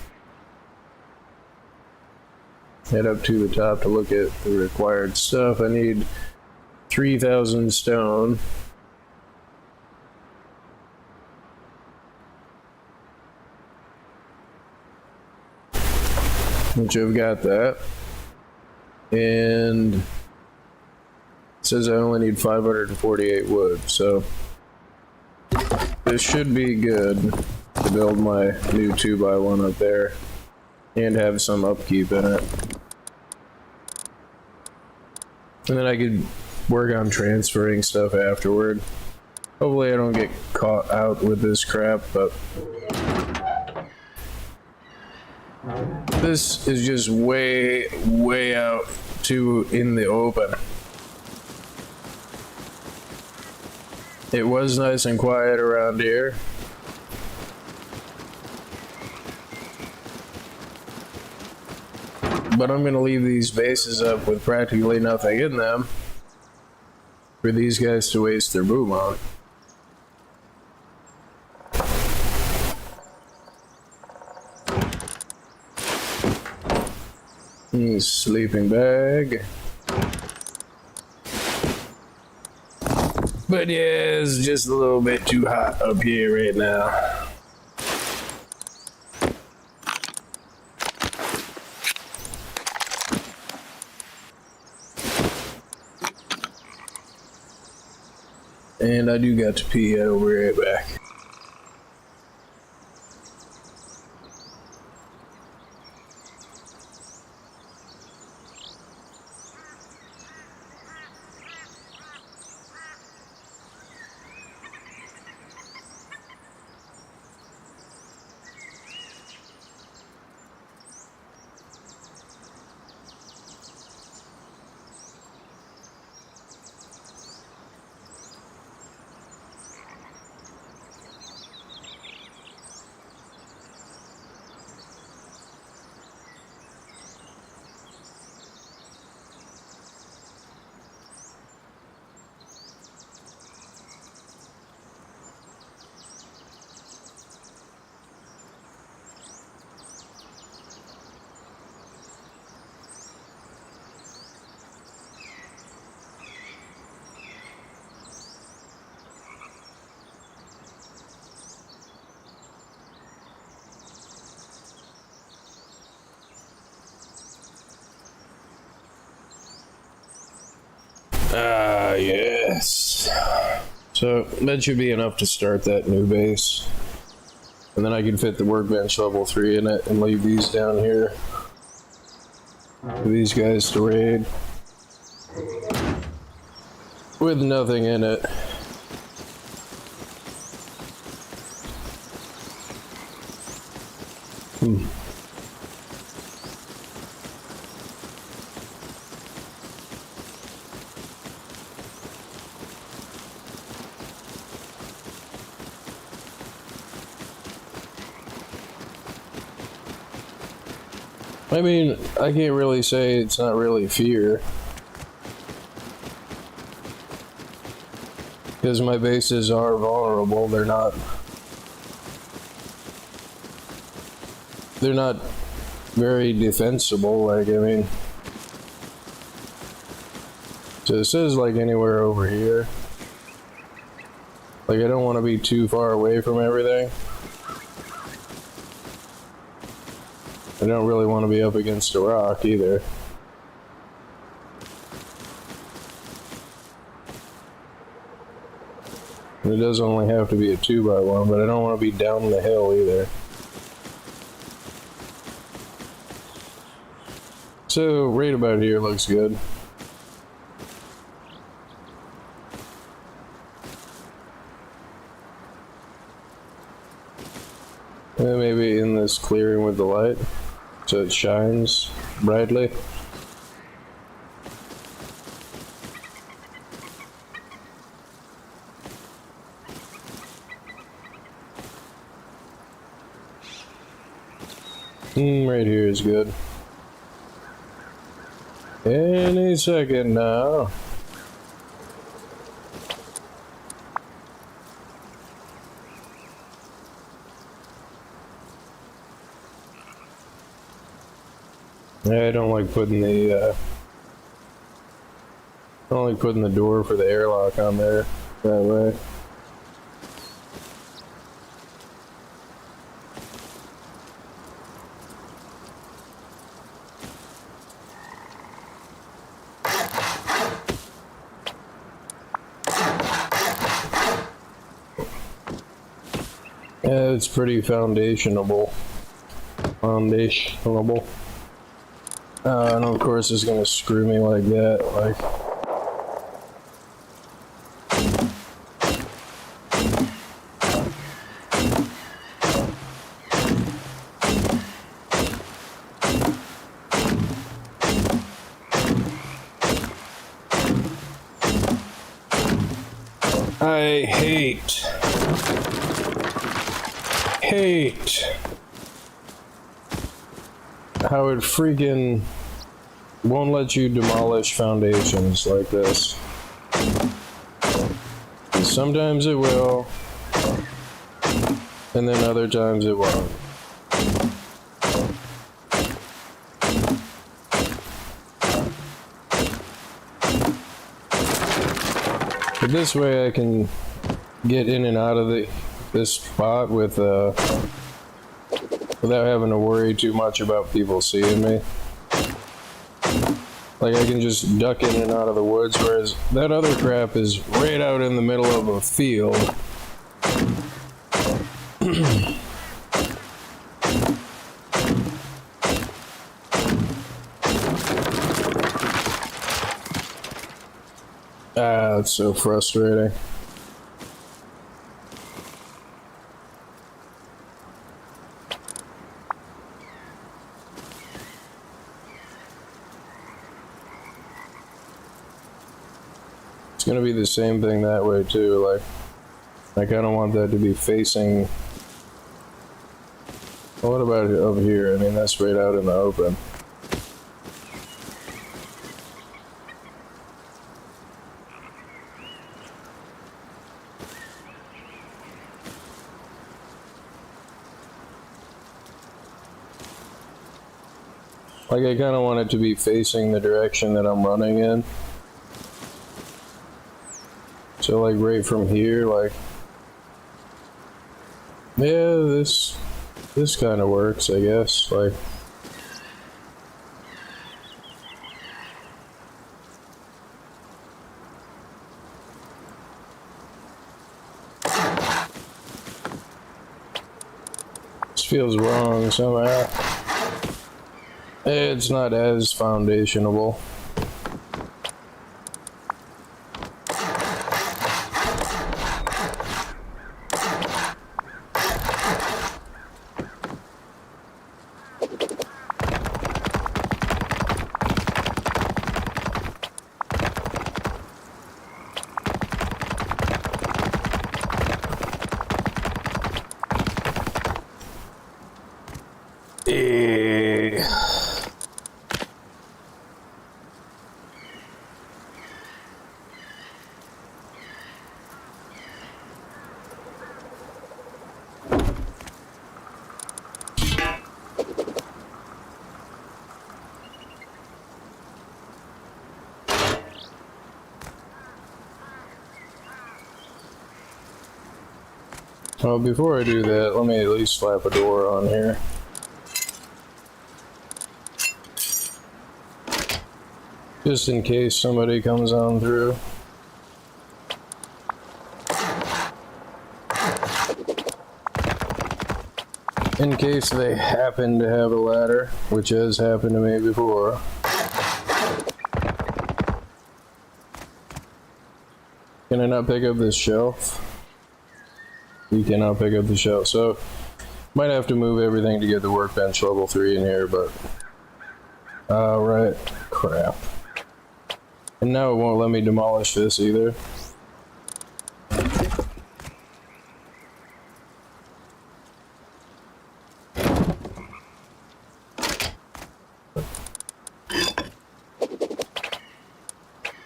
Head up to the top to look at the required stuff. I need 3,000 stone. Which I've got that. And it says I only need 548 wood, so this should be good to build my new 2x1 up there and have some upkeep in it. And then I could work on transferring stuff afterward. Hopefully I don't get caught out with this crap, but this is just way out too in the open. It was nice and quiet around here. But I'm gonna leave these bases up with practically nothing in them for these guys to waste their boom on. Sleeping bag. But yeah, it's just a little bit too hot up here right now. And I do got to pee. I'll be right back. Ah, yes. So that should be enough to start that new base. And then I can fit the workbench level 3 in it and leave these down here for these guys to raid with nothing in it. I mean, I can't really say it's not really fear, because my bases are vulnerable. They're not very defensible. Like, I mean, so it says like anywhere over here. Like, I don't want to be too far away from everything. I don't really want to be up against a rock either. And it does only have to be a 2x1, but I don't want to be down the hill either. So right about here looks good. And maybe in this clearing with the light, so it shines brightly. Right here is good. Any second now. Yeah, I don't like putting the door for the airlock on there that way. Yeah, it's pretty foundationable. And of course it's gonna screw me like that, like. I hate how it freaking won't let you demolish foundations like this. Sometimes it will, and then other times it won't. But this way I can get in and out of this spot with without having to worry too much about people seeing me. Like I can just duck in and out of the woods, whereas that other crap is right out in the middle of a field. Ah, it's so frustrating. It's gonna be the same thing that way too, like, I kinda want that to be facing... Well, what about over here? I mean, that's right out in the open. Like, I kinda want it to be facing the direction that I'm running in. So like right from here, like, yeah, this kind of works, I guess. Like, this feels wrong somehow. It's not as foundationable. Well, before I do that, let me at least slap a door on here. Just in case somebody comes on through. In case they happen to have a ladder, which has happened to me before. Can I not pick up this shelf? You cannot pick up the shelf, so might have to move everything to get the workbench level 3 in here, but right, crap. And now it won't let me demolish this either.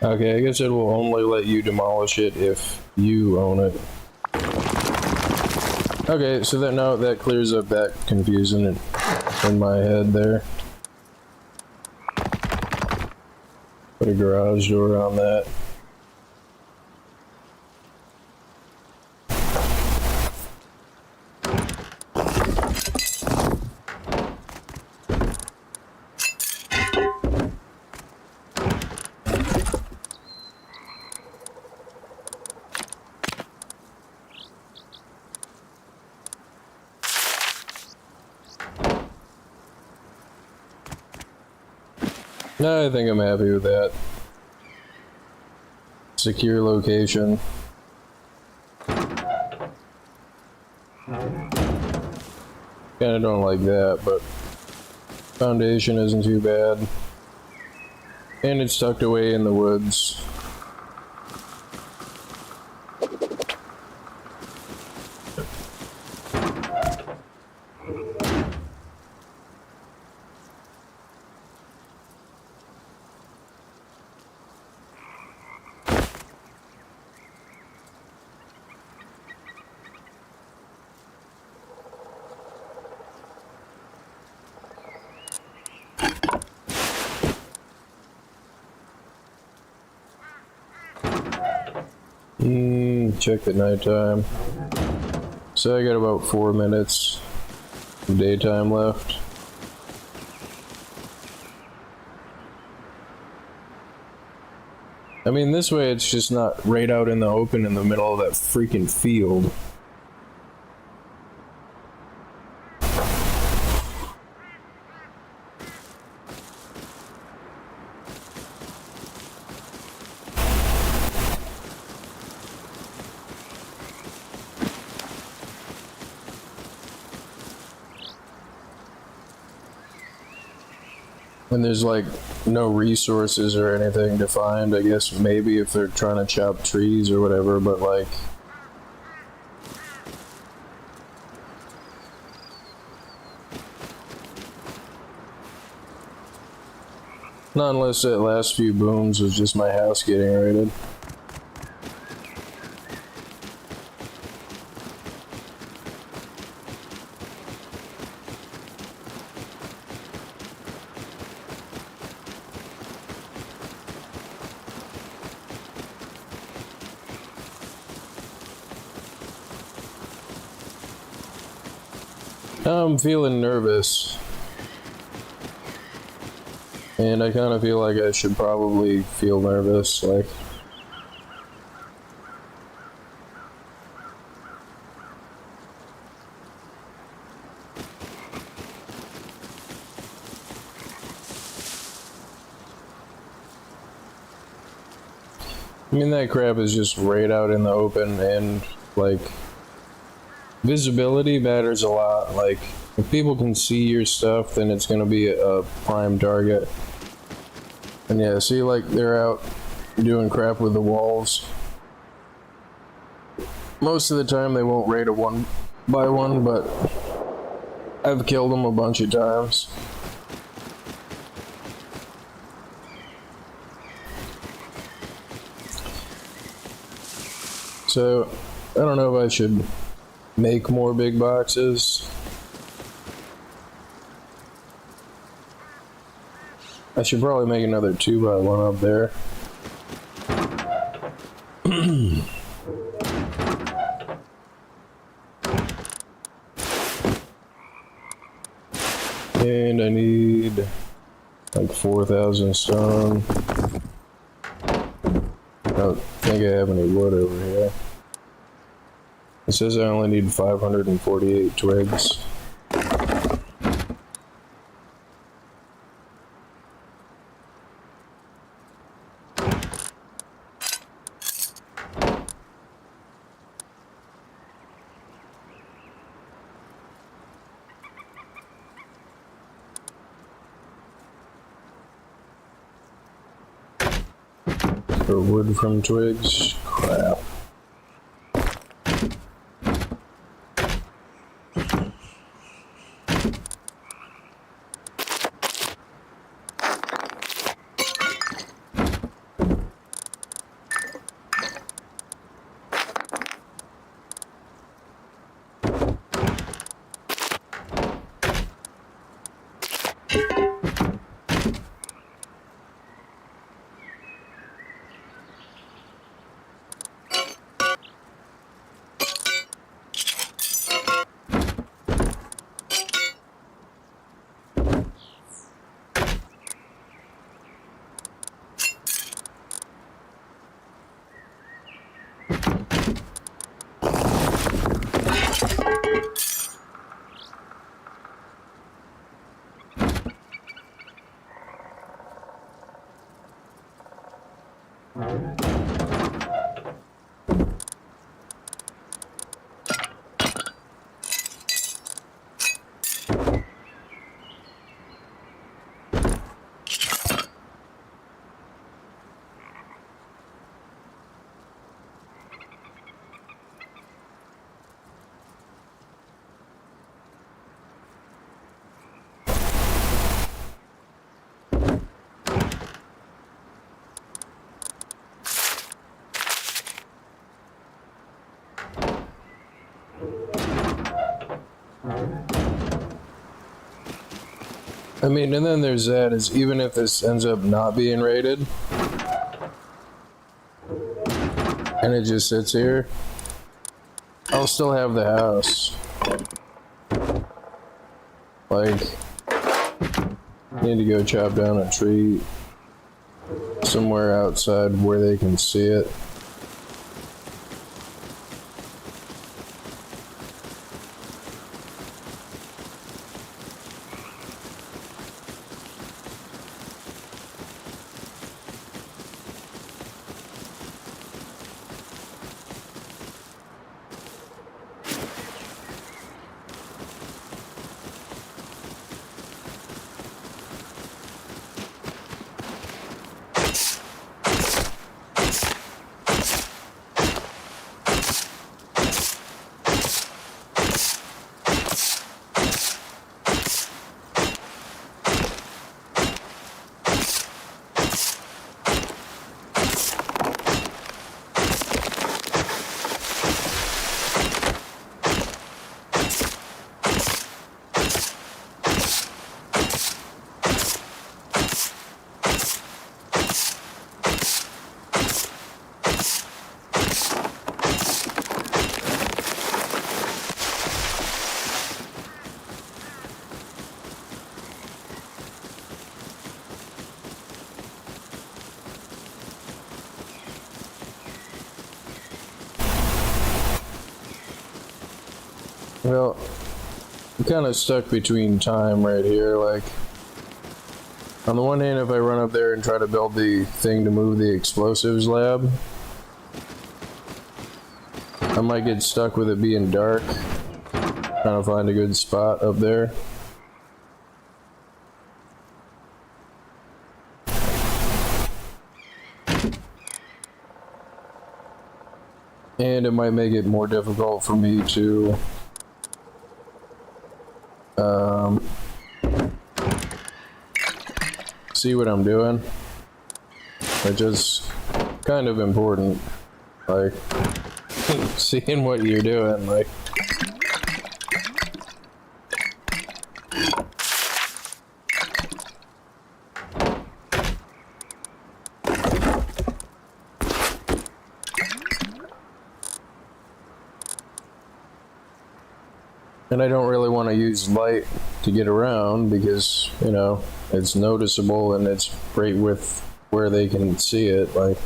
Okay, I guess it will only let you demolish it if you own it. Okay, so now that clears up that confusion in my head there. Put a garage door on that. No, I think I'm happy with that. Secure location. Kinda don't like that, but foundation isn't too bad. And it's tucked away in the woods. Check at nighttime. So I got about 4 minutes of daytime left. I mean, this way it's just not right out in the open in the middle of that freaking field. And there's like no resources or anything to find, I guess maybe if they're trying to chop trees or whatever, but like not unless that last few booms was just my house getting raided. I'm feeling nervous. And I kind of feel like I should probably feel nervous, like... I mean, that crap is just right out in the open, and, like... visibility matters a lot. Like, if people can see your stuff, then it's gonna be a prime target. And yeah, see, like, they're out doing crap with the walls. Most of the time they won't raid a one by one, but I've killed them a bunch of times. So, I don't know if I should make more big boxes. I should probably make another 2x1 up there. And I need like 4,000 stone. I don't think I have any wood over here. It says I only need 548 twigs. For wood from twigs? Crap. I mean, and then there's that, is even if this ends up not being rated, and it just sits here, I'll still have the house. Like, need to go chop down a tree somewhere outside where they can see it. Well, I'm kind of stuck between time right here. Like, on the one hand, if I run up there and try to build the thing to move the explosives lab, I might get stuck with it being dark, trying to find a good spot up there. And it might make it more difficult for me to see what I'm doing, which is kind of important, like seeing what you're doing, like. And I don't really want to use light to get around because, you know, it's noticeable and it's right with where they can see it. Like,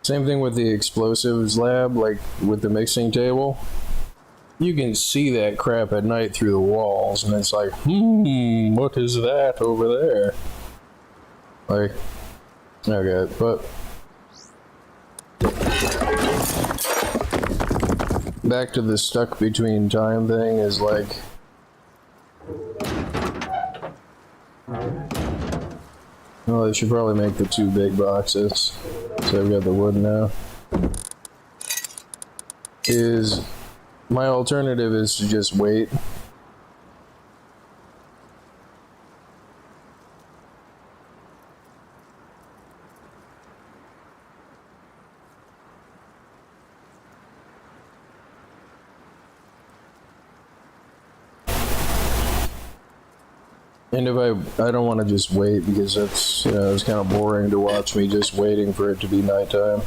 same thing with the explosives lab, like with the mixing table. You can see that crap at night through the walls, and it's like, what is that over there? Like, okay, but back to the stuck between time thing is like, well, I should probably make the 2 big boxes. So I've got the wood now. My alternative is to just wait. And if I don't want to just wait because that's, you know, it's kind of boring to watch me just waiting for it to be nighttime.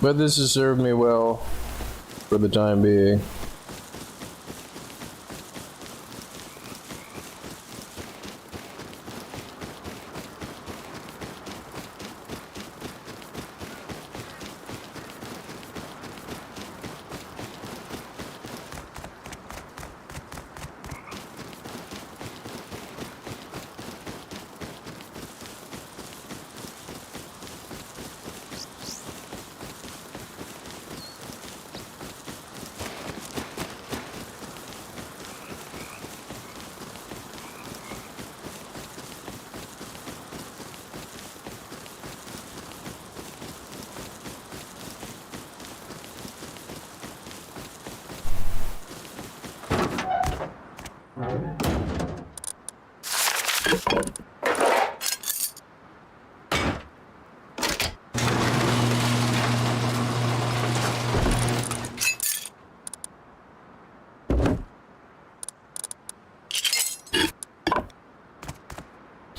But this has served me well for the time being.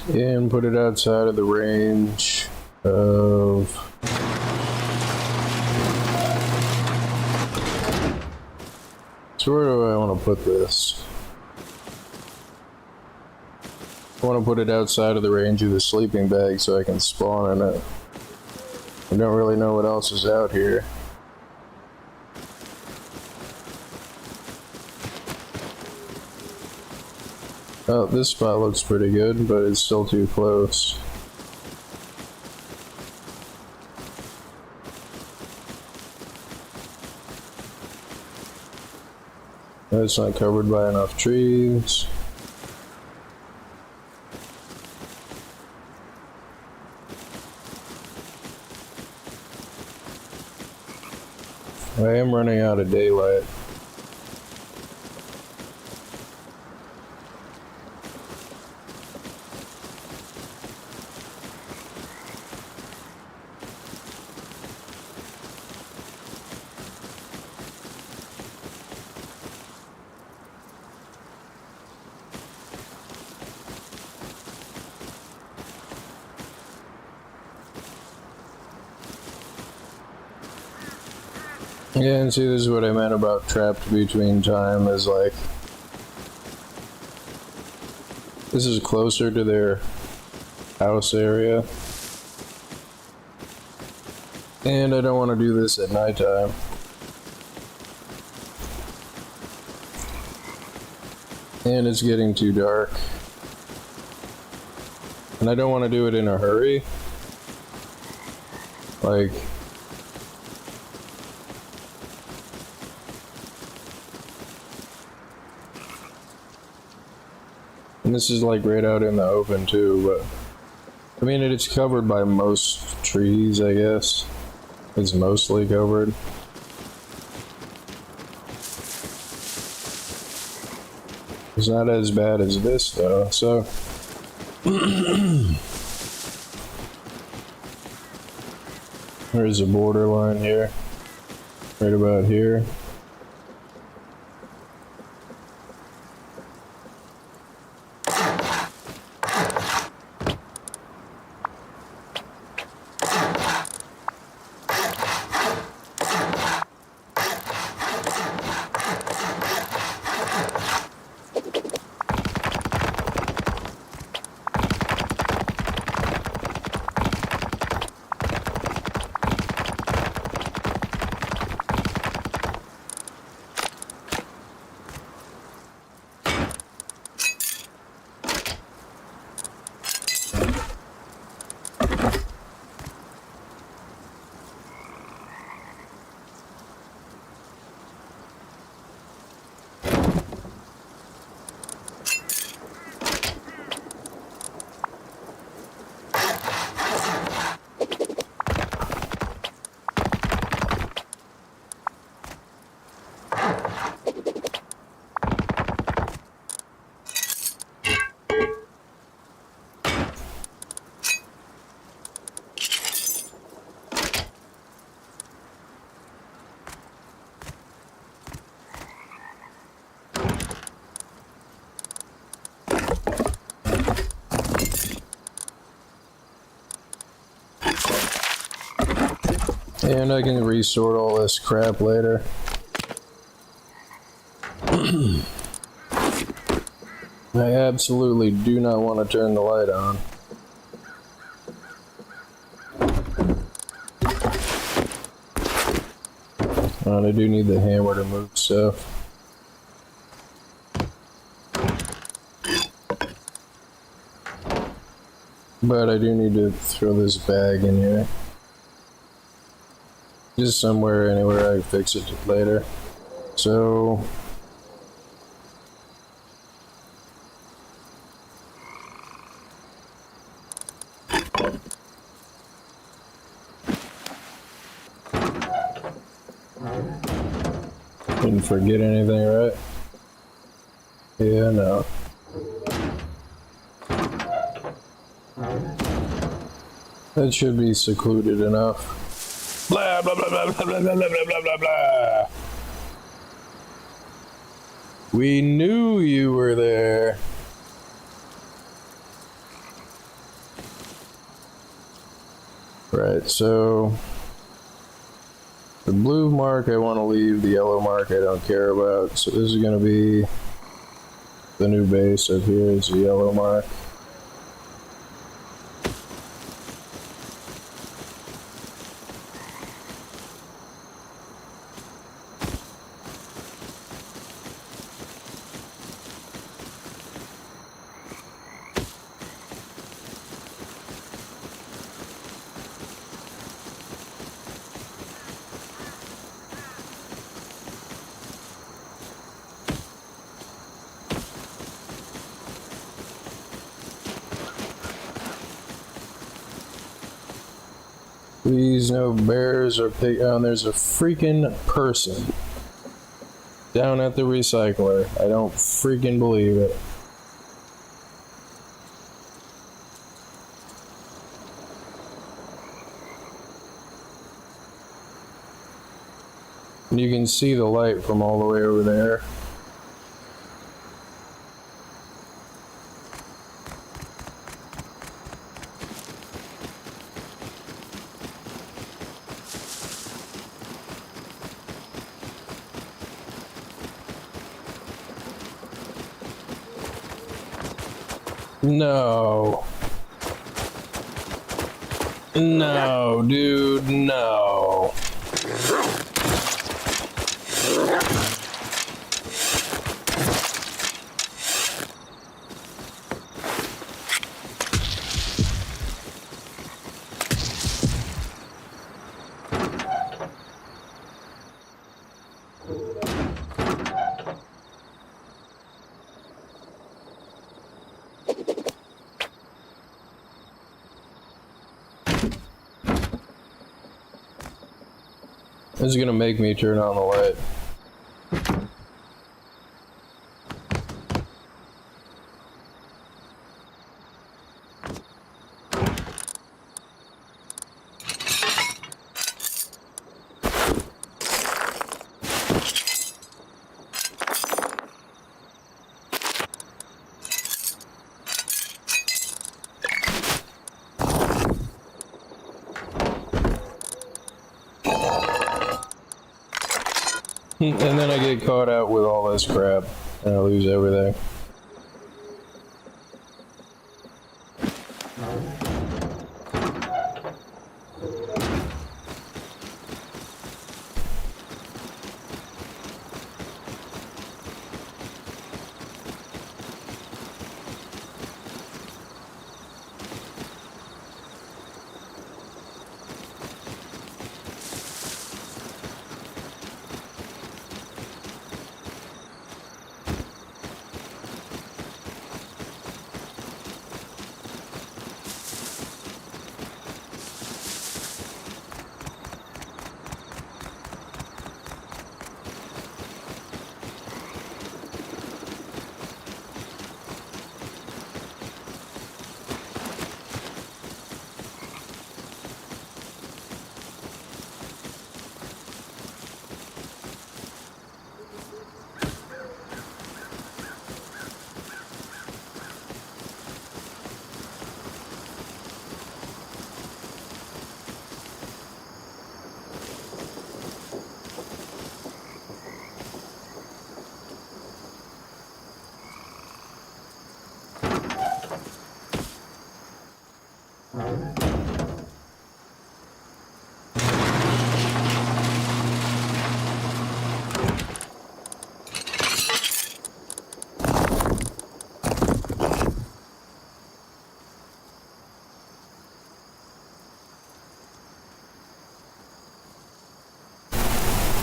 and put it outside of the range of... So where do I want to put this? I want to put it outside of the range of the sleeping bag so I can spawn in it. I don't really know what else is out here. Oh, this spot looks pretty good, but it's still too close. It's not covered by enough trees. I am running out of daylight. Yeah, and see, this is what I meant about trapped between time, is like, this is closer to their house area, and I don't want to do this at nighttime. And it's getting too dark, and I don't want to do it in a hurry. Like, and this is like right out in the open too, but I mean it's covered by most trees, I guess. It's mostly covered. It's not as bad as this though, so there's a borderline here, right about here. And I can resort all this crap later. I absolutely do not want to turn the light on. And I do need the hammer to move stuff. But I do need to throw this bag in here. Just somewhere, anywhere I fix it later. So didn't forget anything, right? Yeah, no. That should be secluded enough. Blah, blah, blah, blah, blah, blah, blah, blah, blah, blah, blah. We knew you were there. Alright, so the blue mark I want to leave, the yellow mark I don't care about. So this is going to be the new base up here is the yellow mark. Please, no bears or pig. Oh, and there's a freaking person down at the recycler. I don't freaking believe it. You can see the light from all the way over there. No. No, dude, no. This is gonna make me turn on the light. And then I get caught out with all this crap, and I lose everything.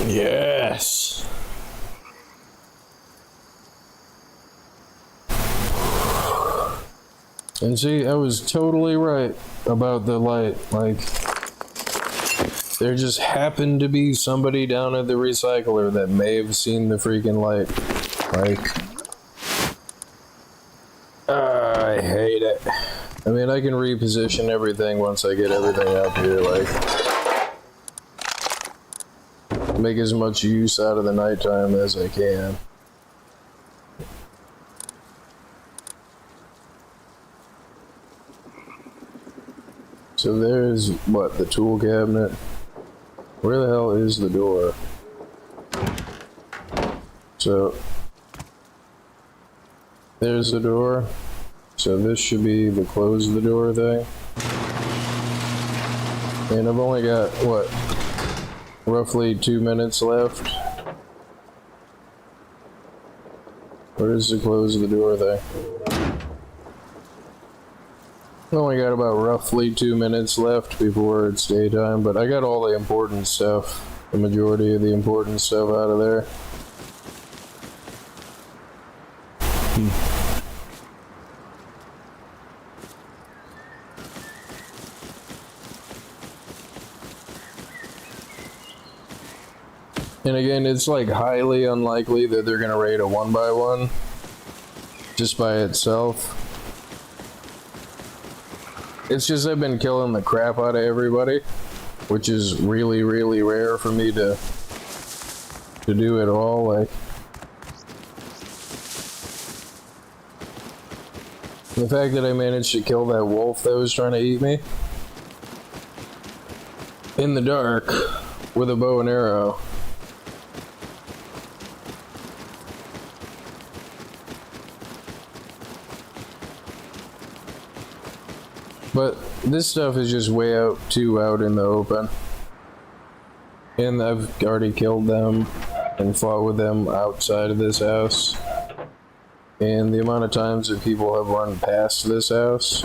Yes. And see, I was totally right about the light. Like, there just happened to be somebody down at the recycler that may have seen the freaking light. Like, I hate it. I mean, I can reposition everything once I get everything up here, like, make as much use out of the nighttime as I can. So there's, what, the tool cabinet? Where the hell is the door? So, there's the door. So this should be the close the door thing. And I've only got, what, roughly 2 minutes left. Where's the close the door thing? I've only got about roughly 2 minutes left before it's daytime, but I got all the important stuff, the majority of the important stuff out of there. And again, it's like highly unlikely that they're gonna raid a 1x1 just by itself. It's just I've been killing the crap out of everybody, which is really, really rare for me to do at all. Like, the fact that I managed to kill that wolf that was trying to eat me in the dark with a bow and arrow. But this stuff is just way too out in the open. And I've already killed them and fought with them outside of this house. And the amount of times that people have run past this house.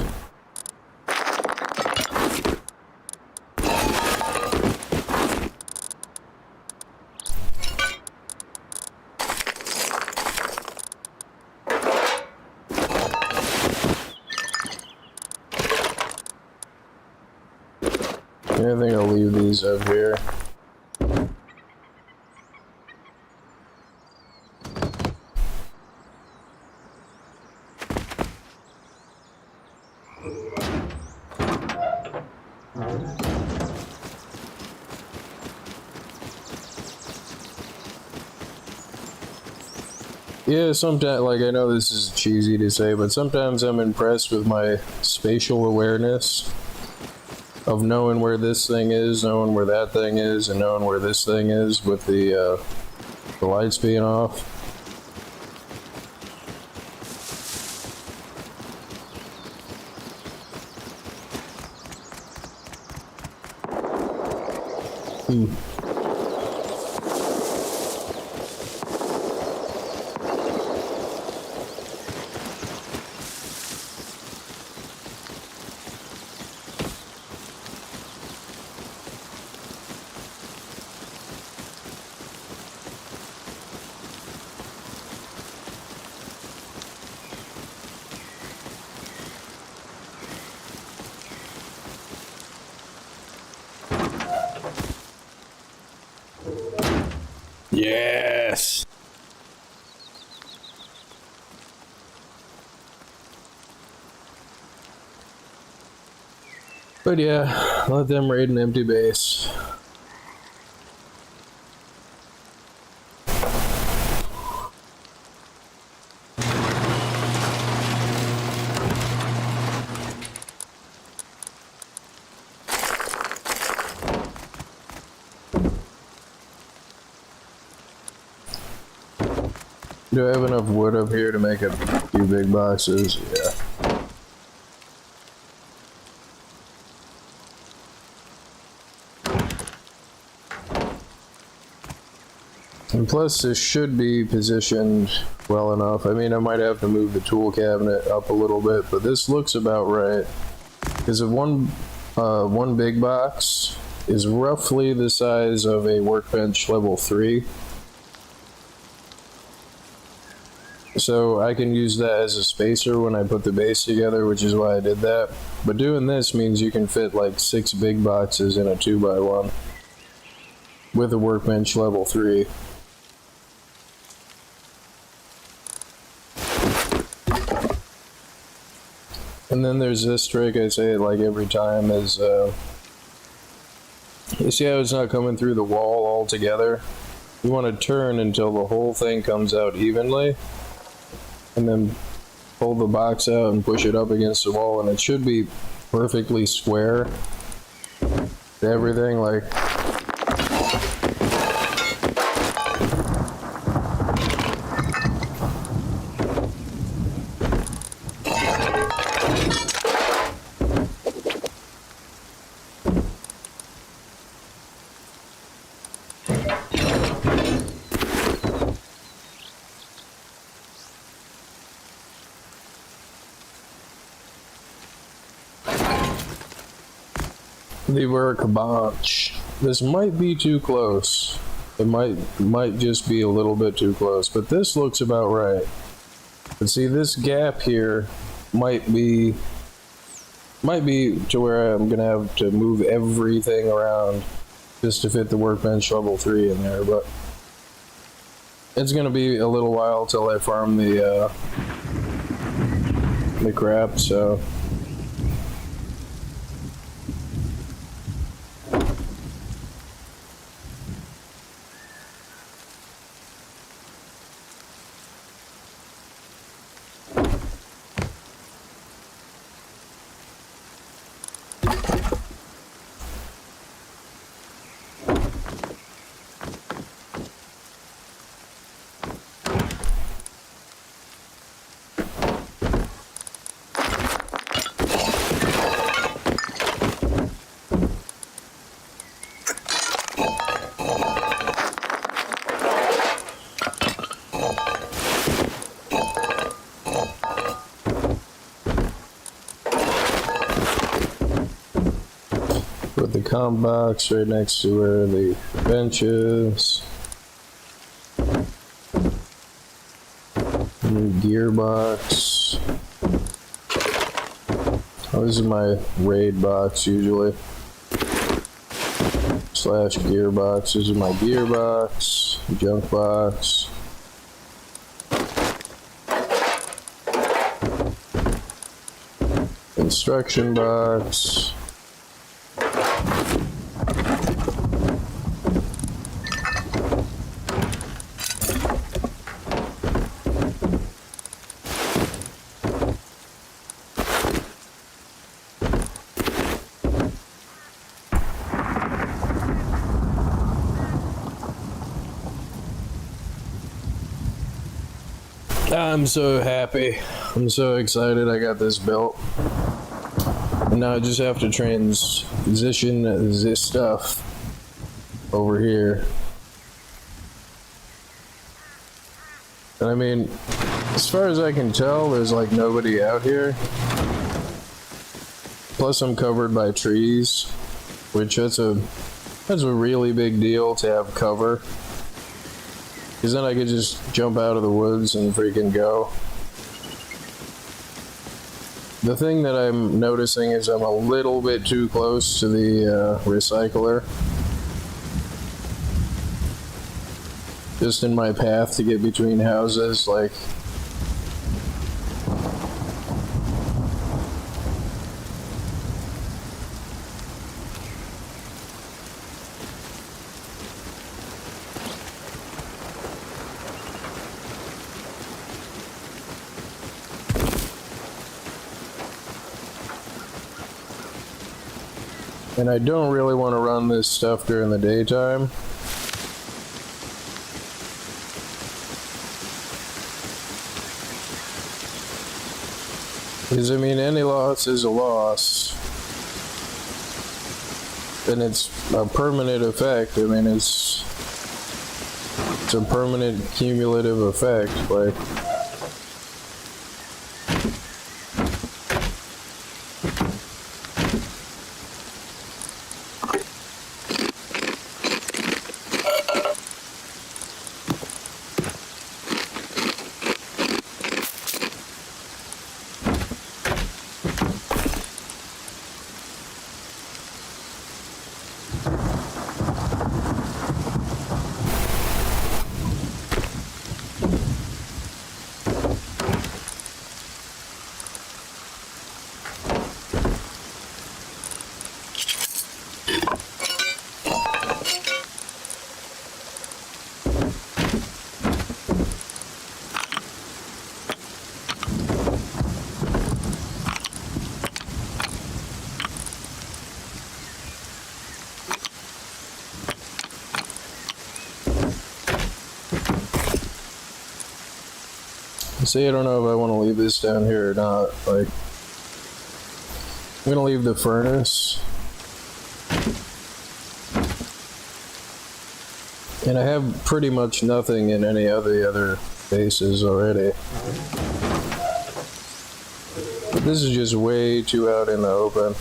I think I'll leave these up here. Yeah, sometimes, like, I know this is cheesy to say, but sometimes I'm impressed with my spatial awareness of knowing where this thing is, knowing where that thing is, and knowing where this thing is with the lights being off. Yes! But yeah, let them raid an empty base. Do I have enough wood up here to make a few big boxes? Yeah. And plus, this should be positioned well enough. I mean, I might have to move the tool cabinet up a little bit, but this looks about right. Because if one big box is roughly the size of a workbench level 3. So I can use that as a spacer when I put the base together, which is why I did that. But doing this means you can fit like 6 big boxes in a 2x1 with a workbench level 3. And then there's this trick, I say it like every time, is you see how it's not coming through the wall altogether? You want to turn until the whole thing comes out evenly, and then pull the box out and push it up against the wall, and it should be perfectly square to everything. Like, the workbench. This might be too close. It might just be a little bit too close, but this looks about right. But see, this gap here might be to where I'm gonna have to move everything around just to fit the workbench level 3 in there, but it's gonna be a little while till I farm the crap, so. Put the comp box right next to where the bench is. New gearbox. Oh, this is my raid box usually. Slash gearbox. This is my gearbox. Junk box. Instruction box. I'm so happy. I'm so excited I got this built. And now I just have to transition this stuff over here. And I mean, as far as I can tell, there's like nobody out here. Plus I'm covered by trees, which that's a really big deal to have cover. Because then I could just jump out of the woods and freaking go. The thing that I'm noticing is I'm a little bit too close to the recycler. Just in my path to get between houses, like... And I don't really want to run this stuff during the daytime. Because, I mean, any loss is a loss. And it's a permanent effect. I mean, it's a permanent cumulative effect. Like, See, I don't know if I want to leave this down here or not. Like, I'm gonna leave the furnace. And I have pretty much nothing in any of the other bases already. But this is just way too out in the open.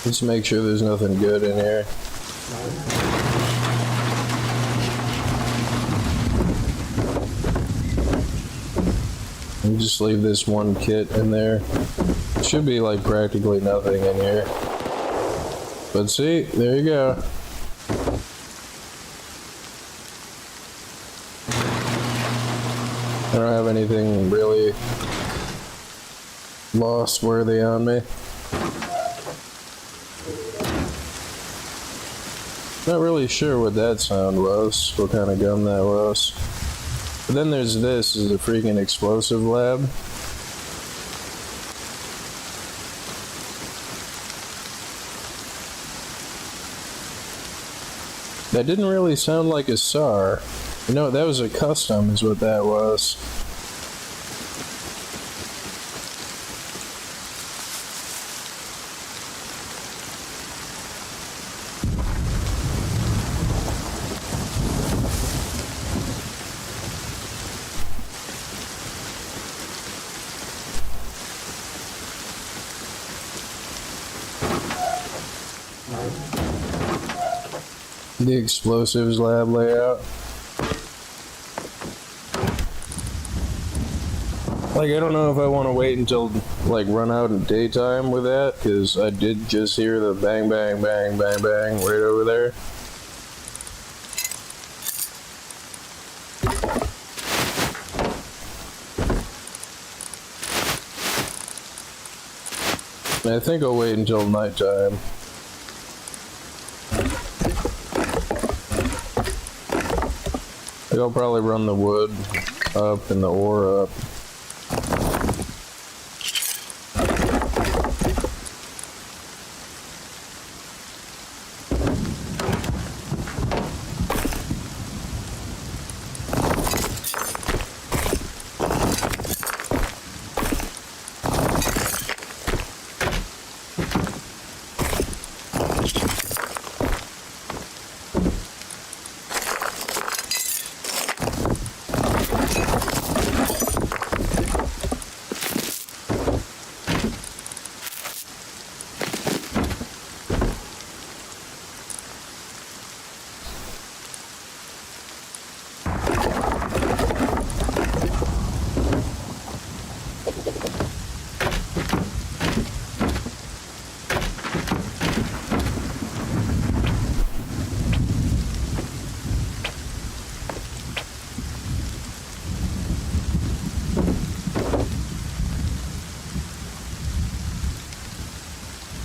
Just make sure there's nothing good in here. And just leave this one kit in there. Should be like practically nothing in here. But see, there you go. I don't have anything really lost worthy on me. Not really sure what that sound was, what kind of gun that was. But then there's this is a freaking explosive lab. That didn't really sound like a SAR. You know, that was a custom is what that was. The explosives lab layout. Like, I don't know if I want to wait until, like, run out in daytime with that, because I did just hear the bang, bang, bang, bang, bang right over there. And I think I'll wait until nighttime. I'll probably run the wood up and the ore up.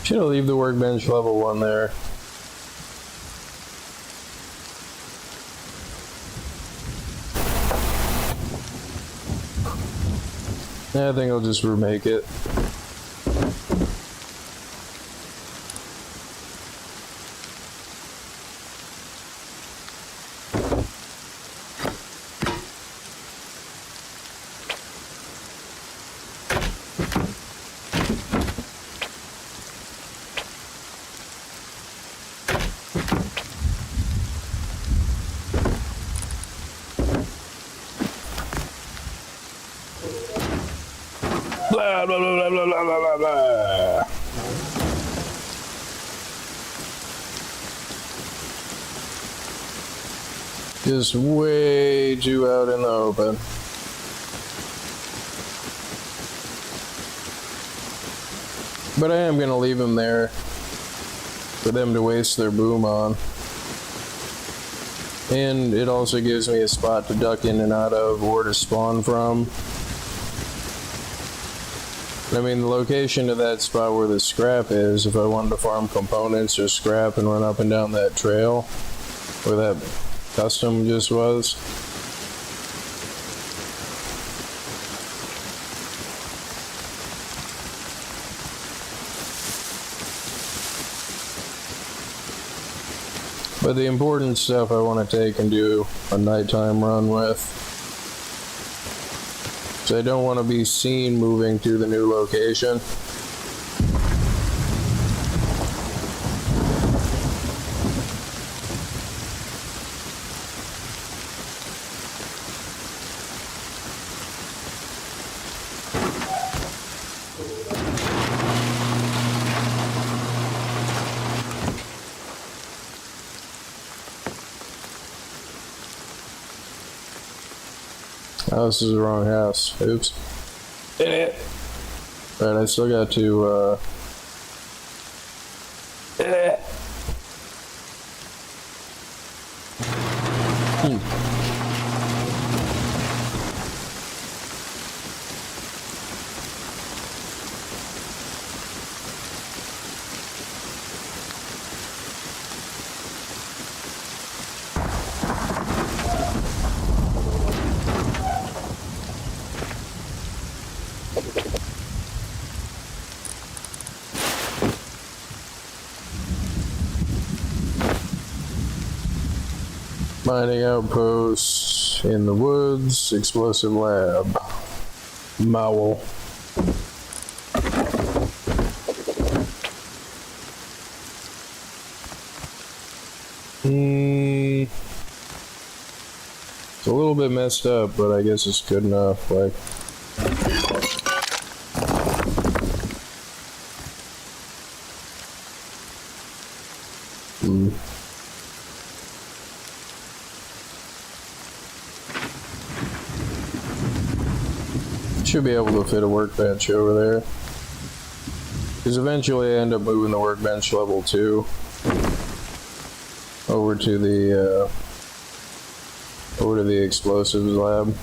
Should I leave the workbench level 1 there? Yeah, I think I'll just remake it. Blah, blah, blah, blah, blah, blah, blah, blah. Just way too out in the open. But I am going to leave them there for them to waste their boom on. And it also gives me a spot to duck in and out of or to spawn from. I mean, the location of that spot where the scrap is, if I wanted to farm components or scrap and run up and down that trail where that custom just was. But the important stuff I want to take and do a nighttime run with. So I don't want to be seen moving to the new location. Oh, this is the wrong house. Oops. Alright, I still got to, mining outpost in the woods, explosive lab. Mowel. It's a little bit messed up, but I guess it's good enough. Like, should be able to fit a workbench over there. Because eventually I end up moving the workbench level 2 over to the explosives lab.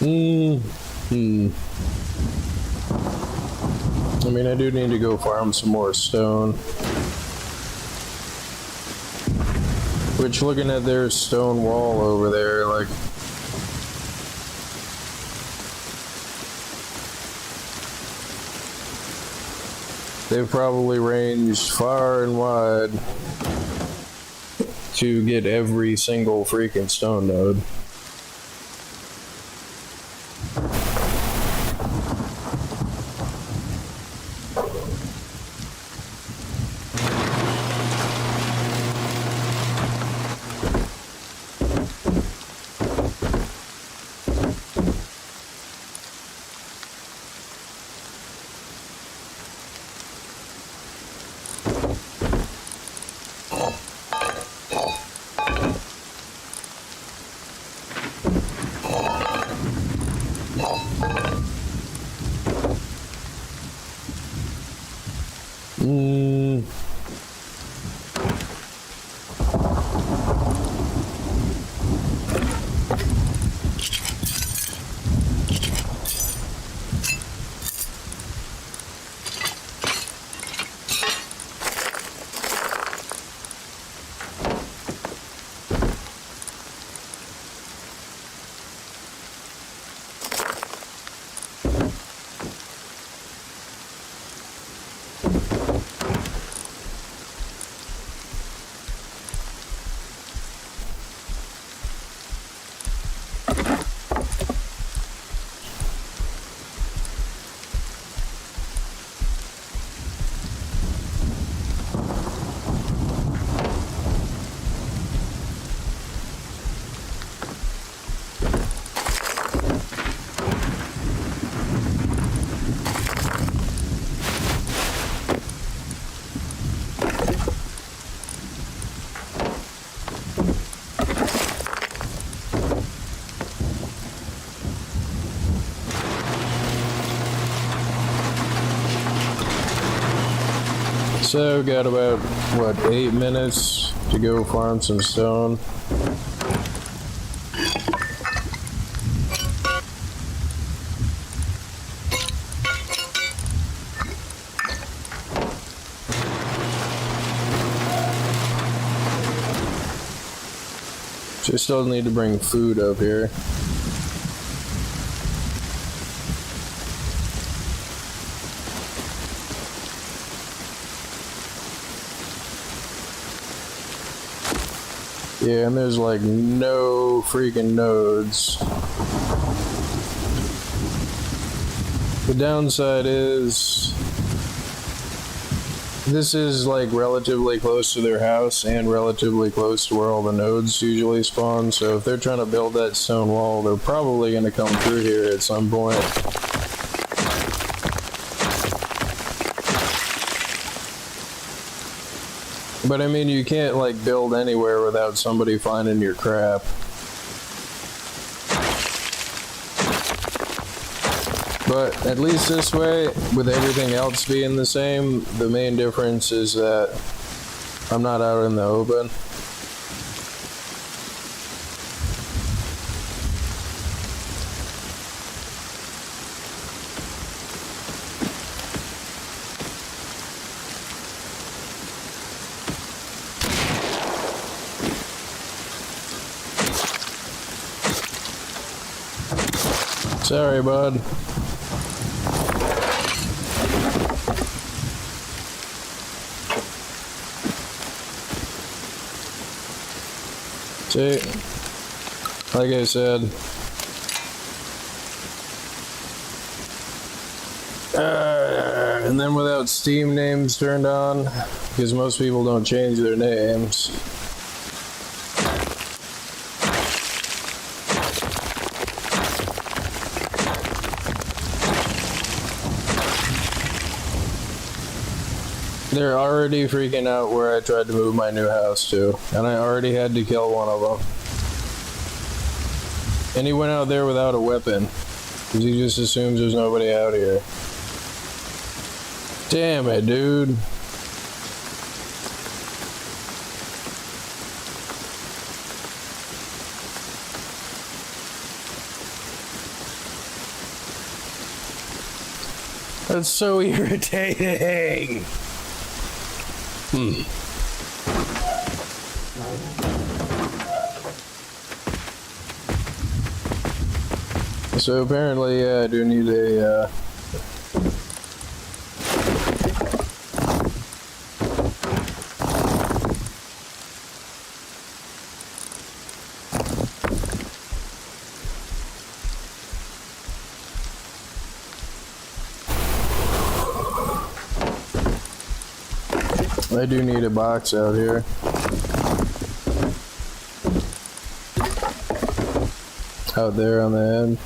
I mean, I do need to go farm some more stone. Which, looking at their stone wall over there, like, they've probably ranged far and wide to get every single freaking stone node. So got about, what, 8 minutes to go farm some stone. Just still need to bring food up here. Yeah, and there's like no freaking nodes. The downside is this is like relatively close to their house and relatively close to where all the nodes usually spawn, so if they're trying to build that stone wall, they're probably going to come through here at some point. But I mean, you can't like build anywhere without somebody finding your crap. But at least this way, with everything else being the same, the main difference is that I'm not out in the open. Sorry, bud. See, like I said, and then without Steam names turned on, because most people don't change their names. They're already freaking out where I tried to move my new house to, and I already had to kill one of them. And he went out there without a weapon, because he just assumes there's nobody out here. Damn it, dude. That's so irritating. So apparently, yeah, I do need a, I do need a box out here. Out there on the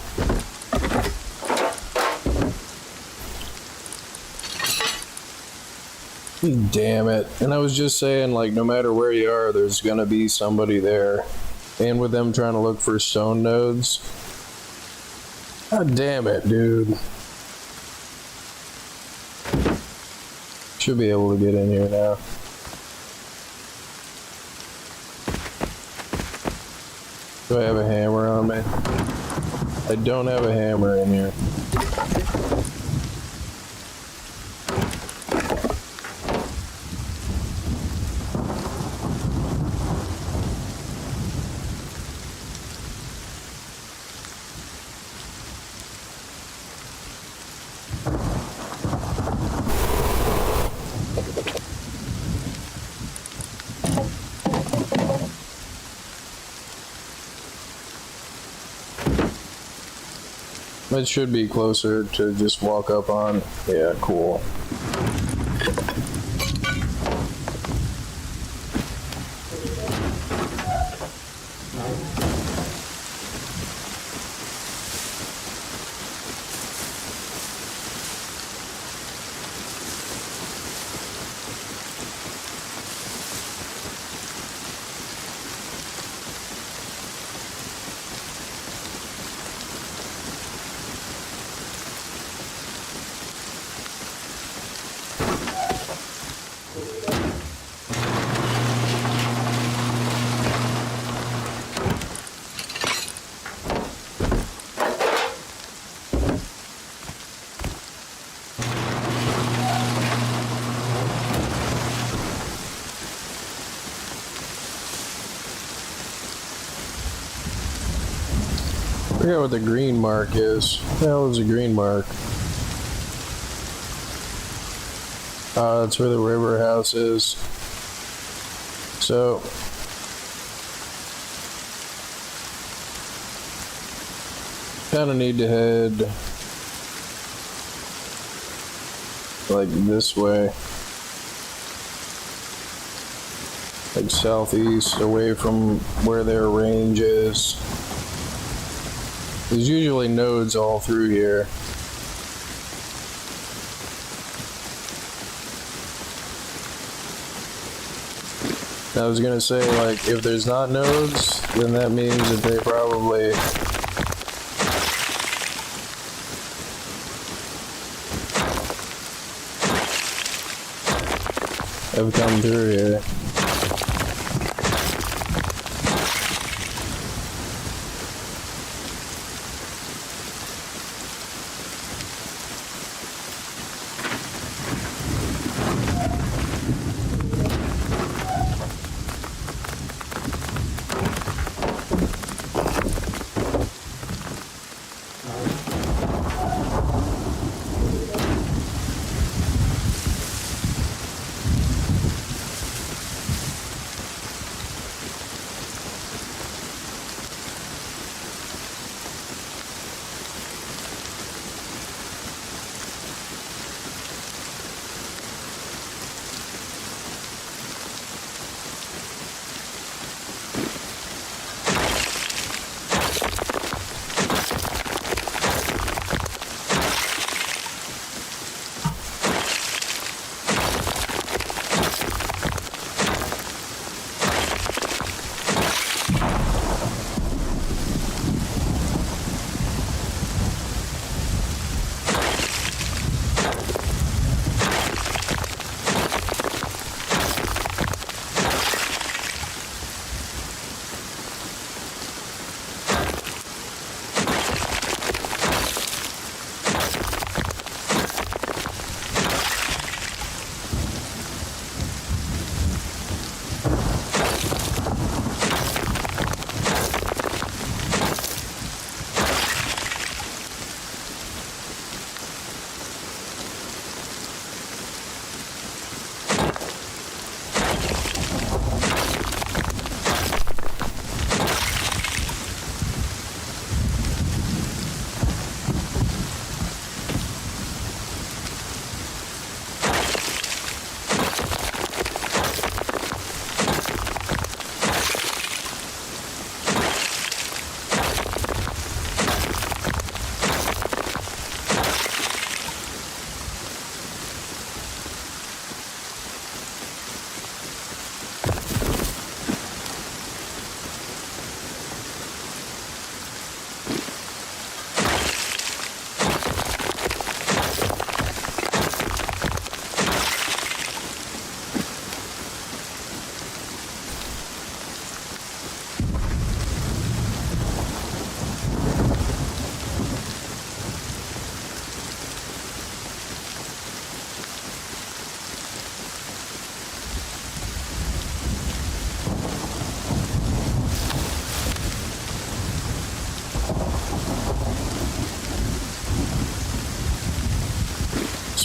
end. Damn it. And I was just saying, like, no matter where you are, there's gonna be somebody there. And with them trying to look for stone nodes. God damn it, dude. Should be able to get in here now. Do I have a hammer on me? I don't have a hammer in here. It should be closer to just walk up on. Yeah, cool. forget what the green mark is. What the hell is a green mark? That's where the river house is. So kind of need to head like this way, like southeast, away from where their range is. There's usually nodes all through here. I was gonna say, like, if there's not nodes, then that means that they probably have come through here.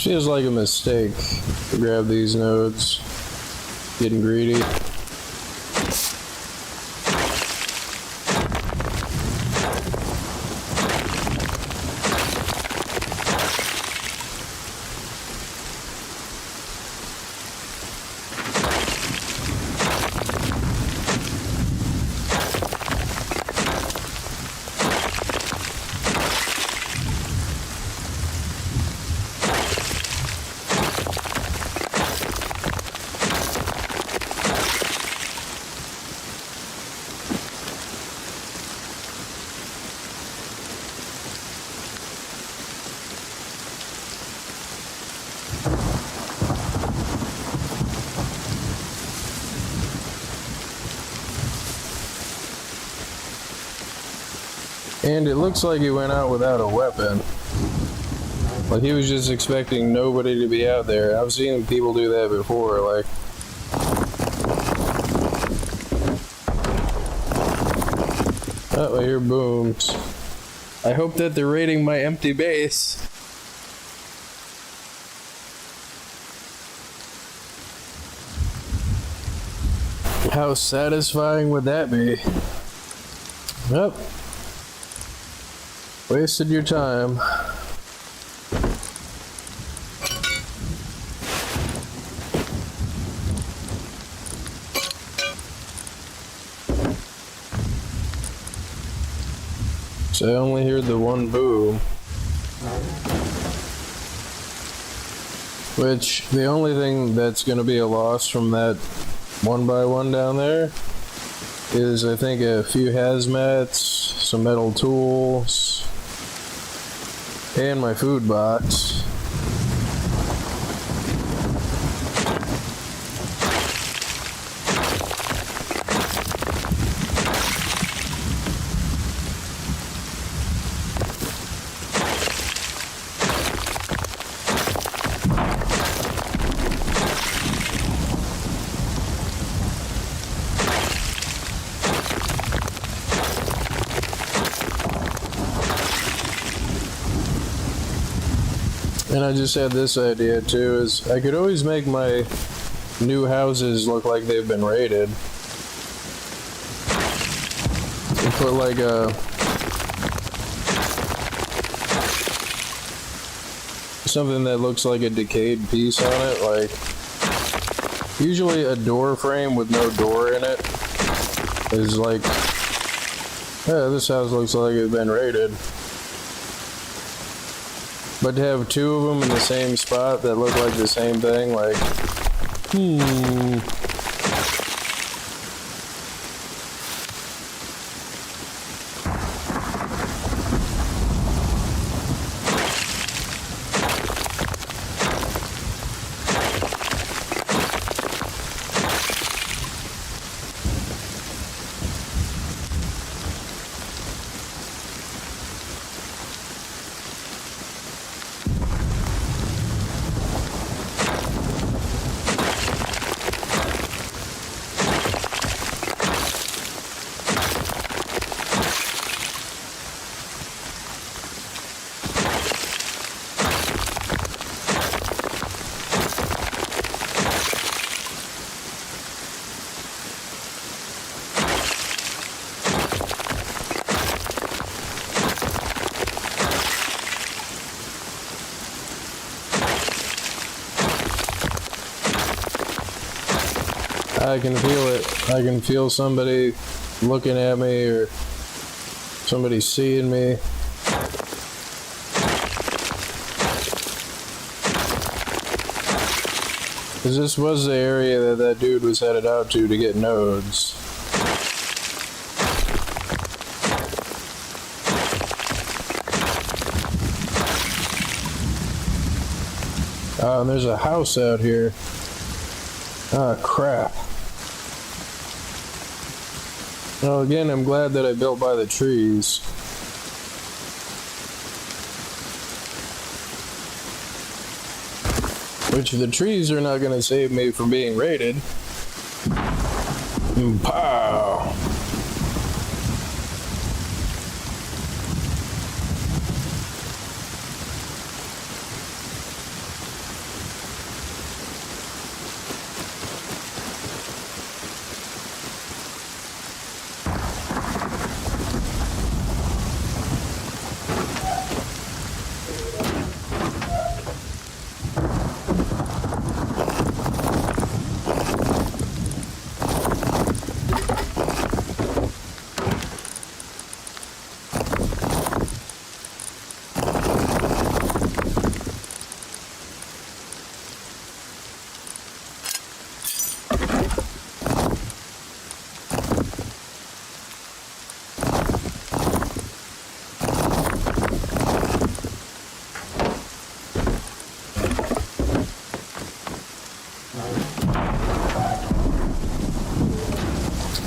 Feels like a mistake to grab these nodes. Getting greedy. And it looks like he went out without a weapon. Like he was just expecting nobody to be out there. I've seen people do that before, like. Oh, I hear booms. I hope that they're raiding my empty base. How satisfying would that be? Yep. Wasted your time. So I only heard the one boom. Which, the only thing that's gonna be a loss from that 1x1 down there is, I think, a few hazmats, some metal tools, and my food box. And I just had this idea too, is I could always make my new houses look like they've been raided. And put like something that looks like a decayed piece on it, like usually a door frame with no door in it is like, yeah, this house looks like it's been raided. But to have two of them in the same spot that look like the same thing, like, I can feel it. I can feel somebody looking at me or somebody seeing me. Because this was the area that that dude was headed out to get nodes. Oh, and there's a house out here. Ah, crap. Well, again, I'm glad that I built by the trees. Which the trees are not going to save me from being raided. Pow!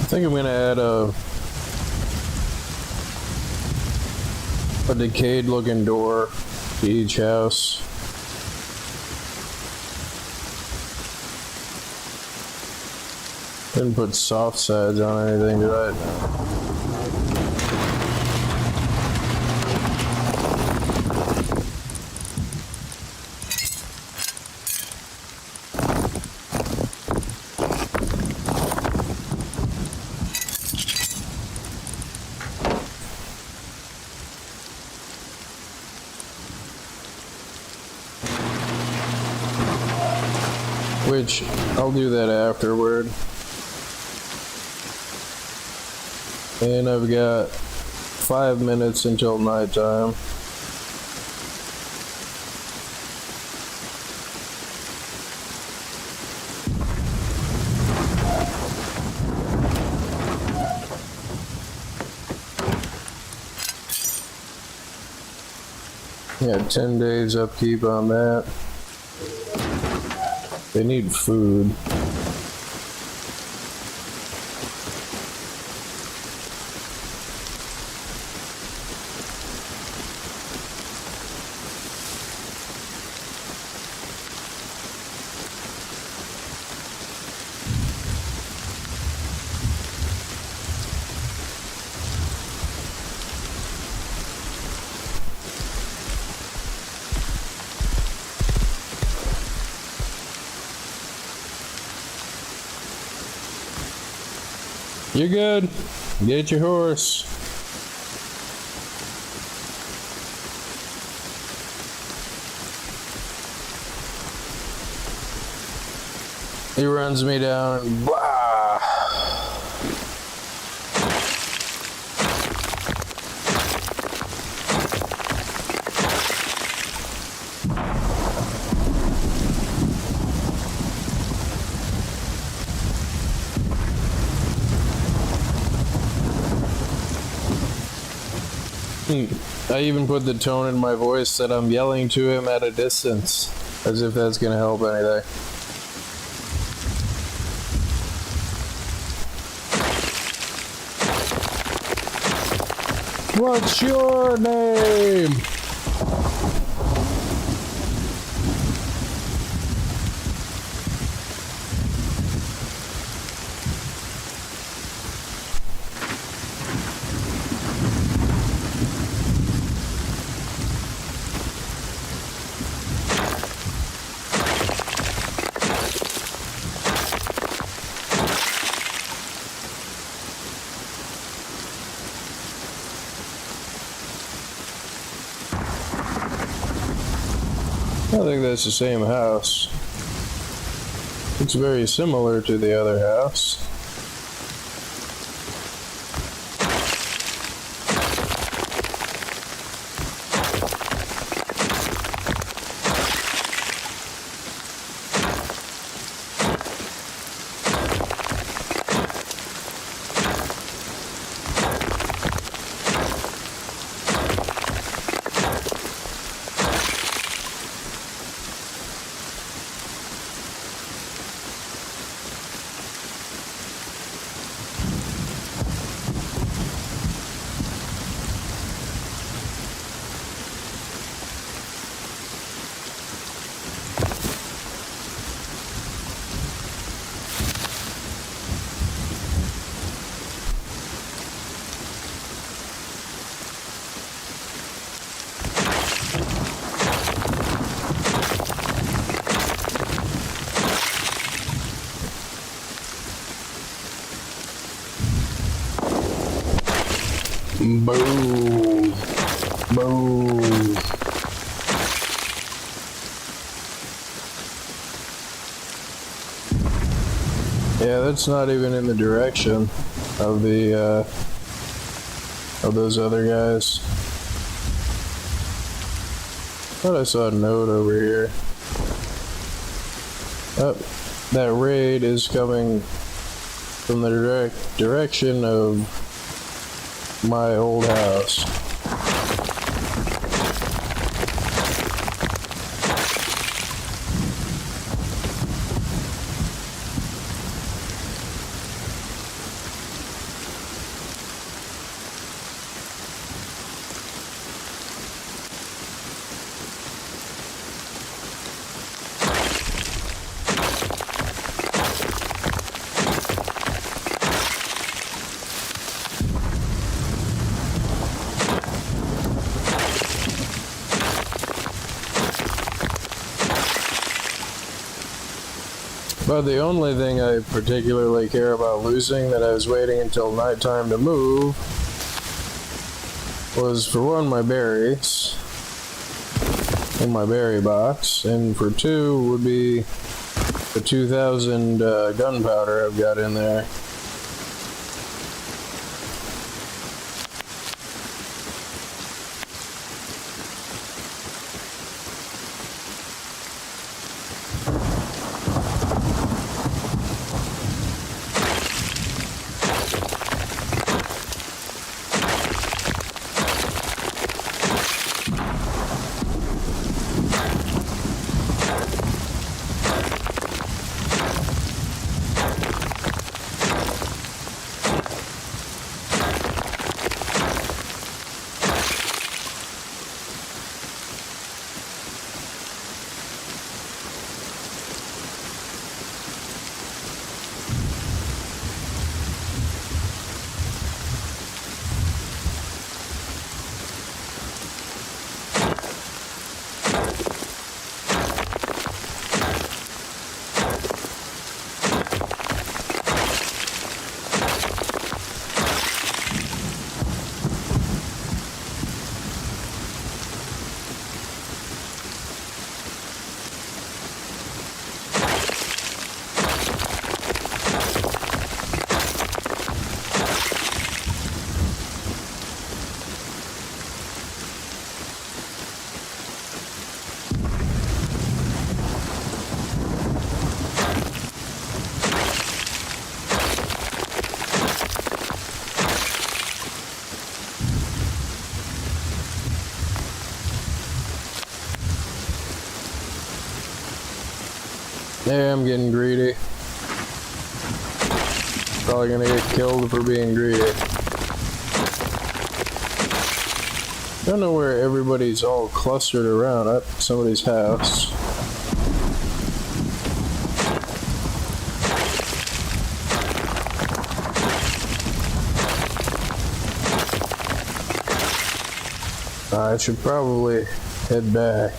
I think I'm gonna add a decayed looking door to each house. Didn't put soft sides on anything, did I? which I'll do that afterward. And I've got 5 minutes until nighttime. Yeah, 10 days upkeep on that. They need food. You're good. Get your horse. He runs me down and blah. I even put the tone in my voice that I'm yelling to him at a distance, as if that's gonna help anything. What's your name? I think that's the same house. It's very similar to the other house. Boom. Boom. Yeah, that's not even in the direction of the of those other guys. Thought I saw a note over here. Oh, that raid is coming from the direction of my old house. But the only thing I particularly care about losing that I was waiting until nighttime to move was, for one, my berries in my berry box, and for two would be the 2000 gunpowder I've got in there. Yeah, I'm getting greedy. Probably gonna get killed for being greedy. Don't know where everybody's all clustered around at somebody's house. I should probably head back.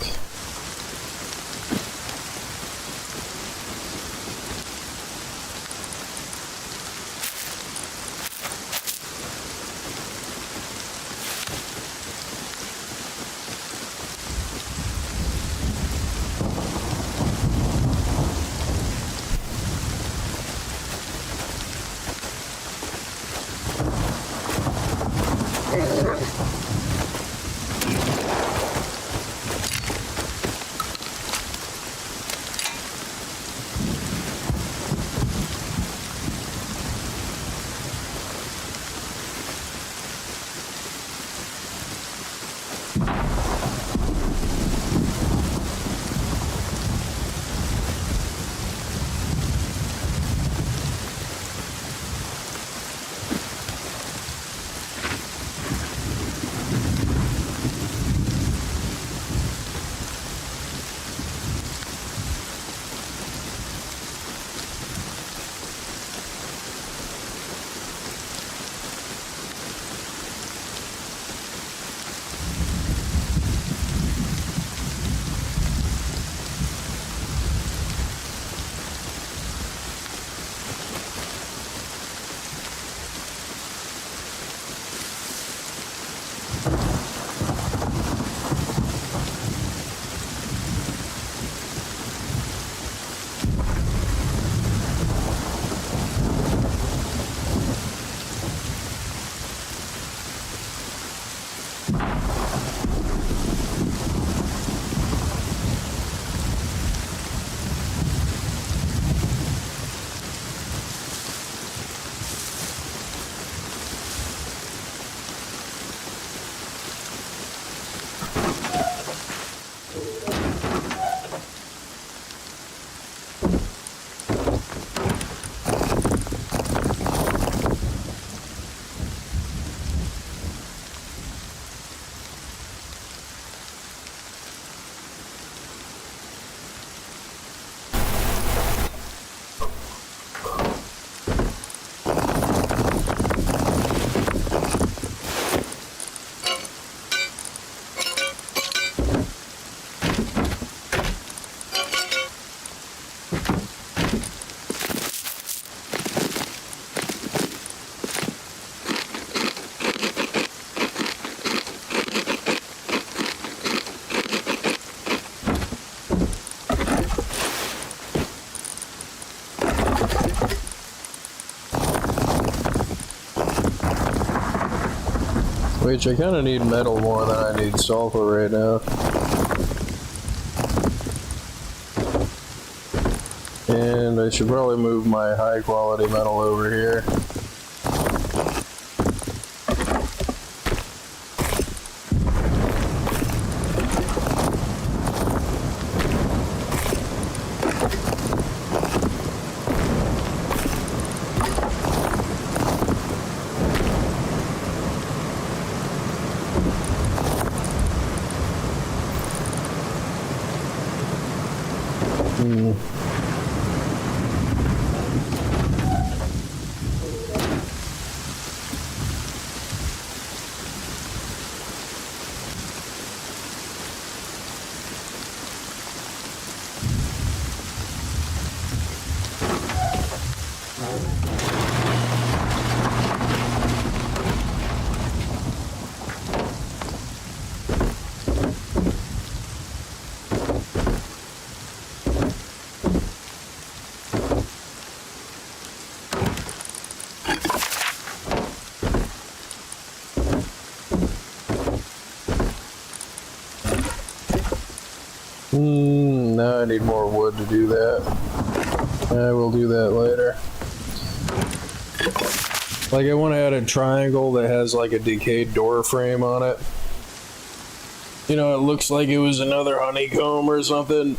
Which I kind of need metal more than I need sulfur right now. And I should probably move my high quality metal over here. Now I need more wood to do that. I will do that later. Like, I want to add a triangle that has like a decayed door frame on it. You know, it looks like it was another honeycomb or something,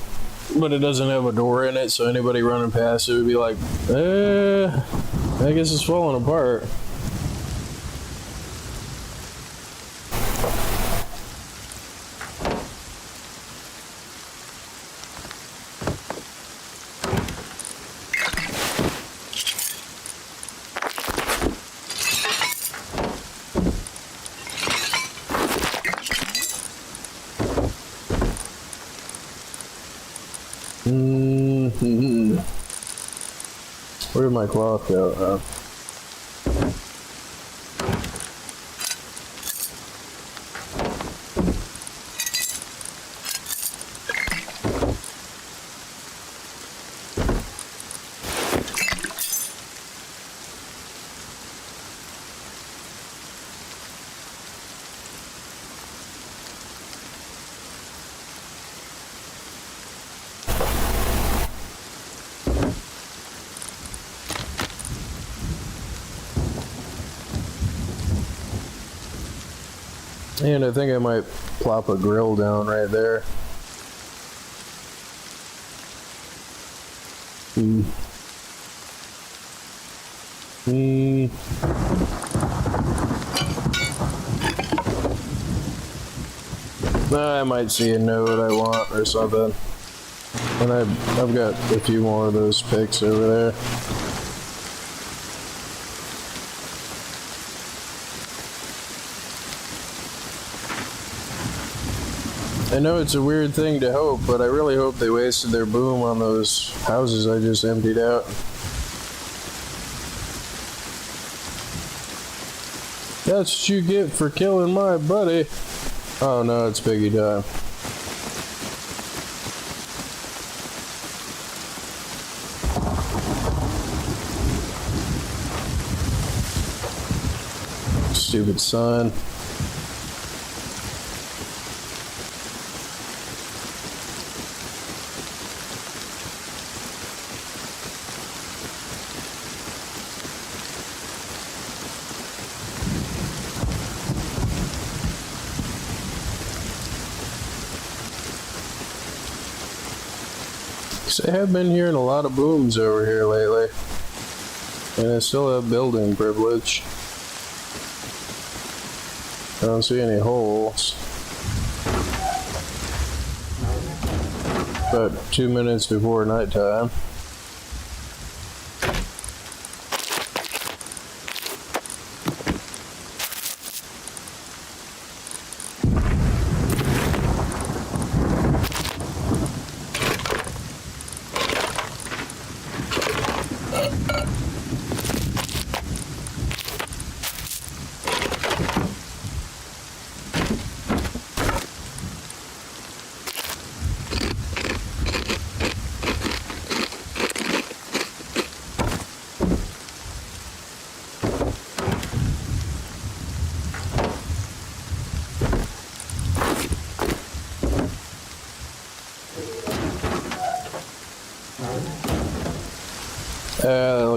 but it doesn't have a door in it, so anybody running past it would be like, I guess it's falling apart. Where did my cloth go? And I think I might plop a grill down right there. I might see a node I want or something. And I've got a few more of those picks over there. I know it's a weird thing to hope, but I really hope they wasted their boom on those houses I just emptied out. That's what you get for killing my buddy. Oh no, it's piggy time. Stupid son. I have been hearing a lot of booms over here lately, and I still have building privilege. I don't see any holes. About 2 minutes before nighttime.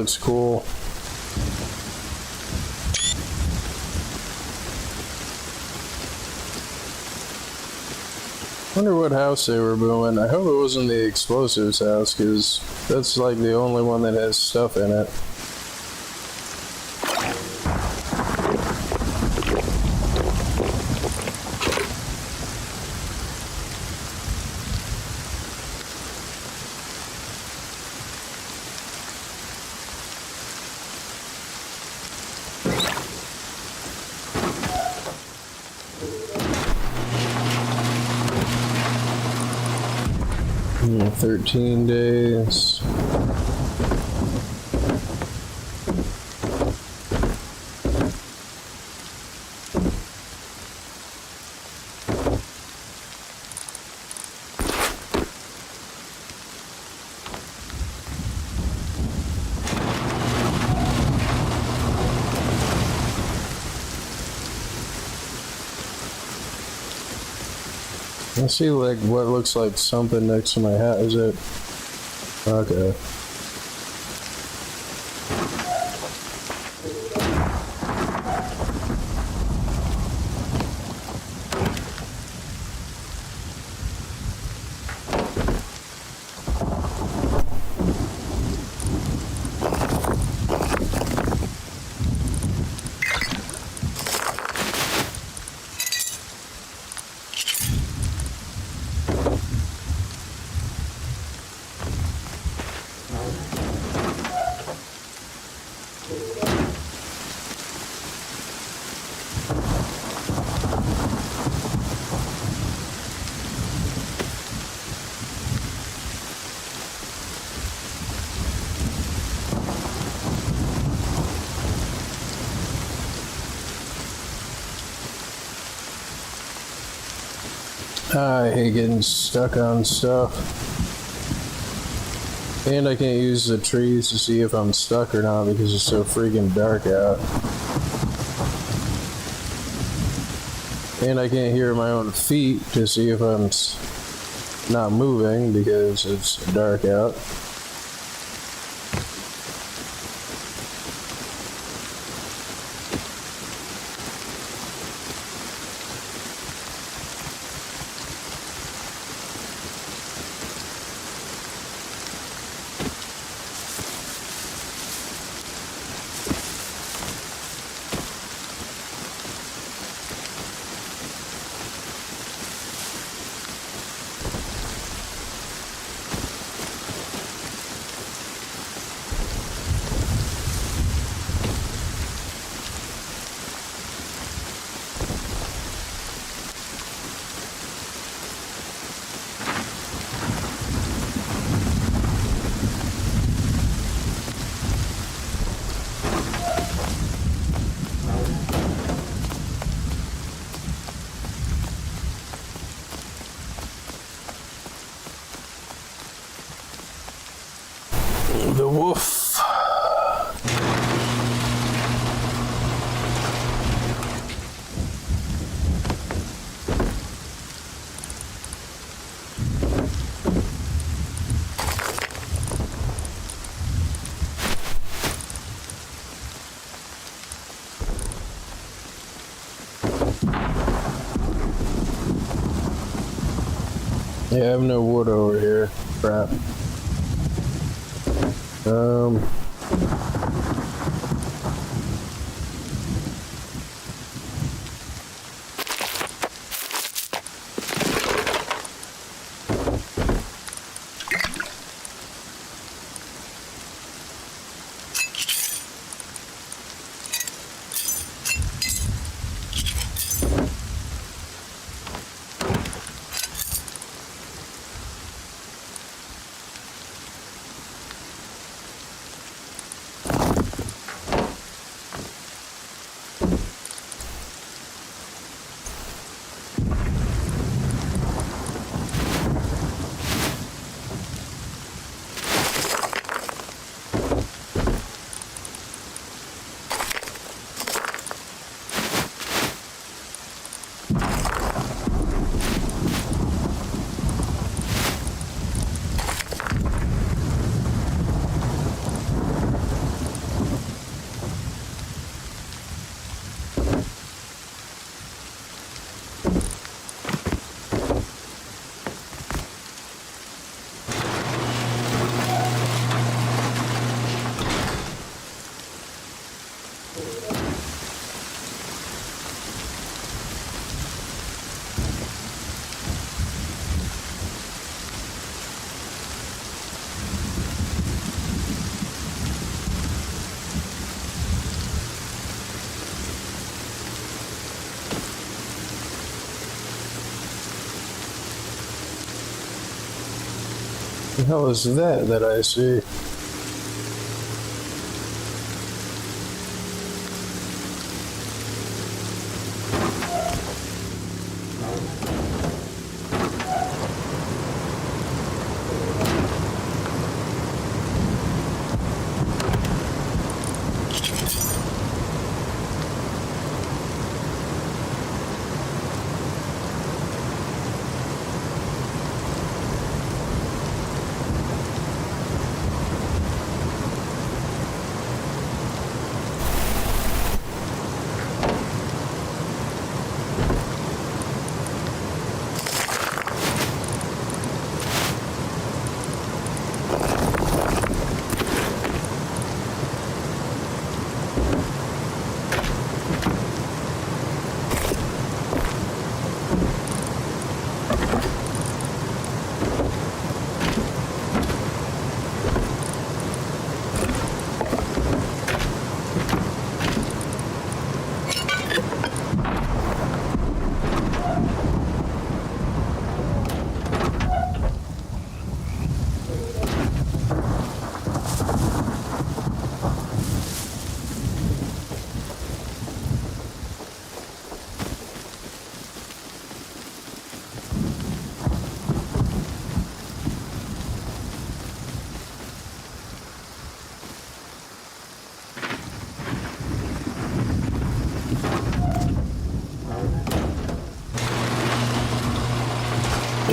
looks cool. Wonder what house they were booming. I hope it wasn't the explosives house, because that's like the only one that has stuff in it. Hmm, 13 days. I see like what looks like something next to my hat. Is it? Okay. I hate getting stuck on stuff. And I can't use the trees to see if I'm stuck or not because it's so freaking dark out. And I can't hear my own feet to see if I'm not moving because it's dark out. The wolf. Yeah, I have no wood over here. Crap. The hell is that I see?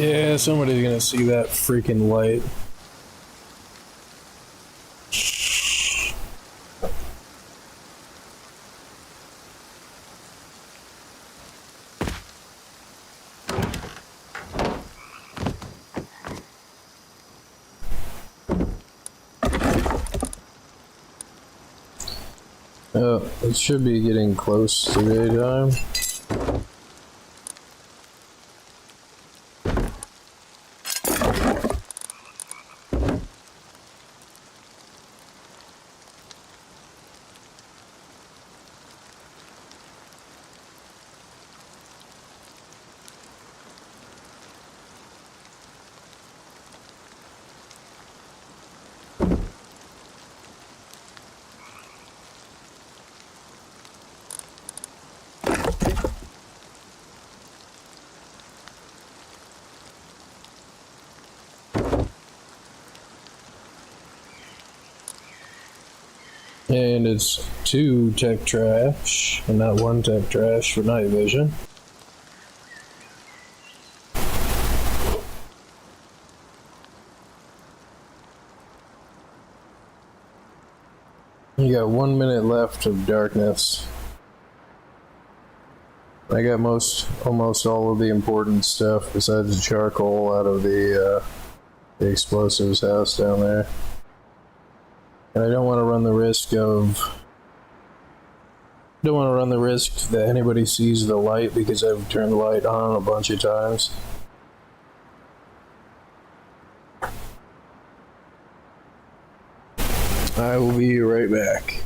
Yeah, somebody's gonna see that freaking light. Oh, it should be getting close to daytime. And it's 2 tech trash, and not 1 tech trash for night vision. You got 1 minute left of darkness. I got almost all of the important stuff besides the charcoal out of the explosives house down there. And I don't want to run the risk that anybody sees the light because I've turned the light on a bunch of times. I will be right back.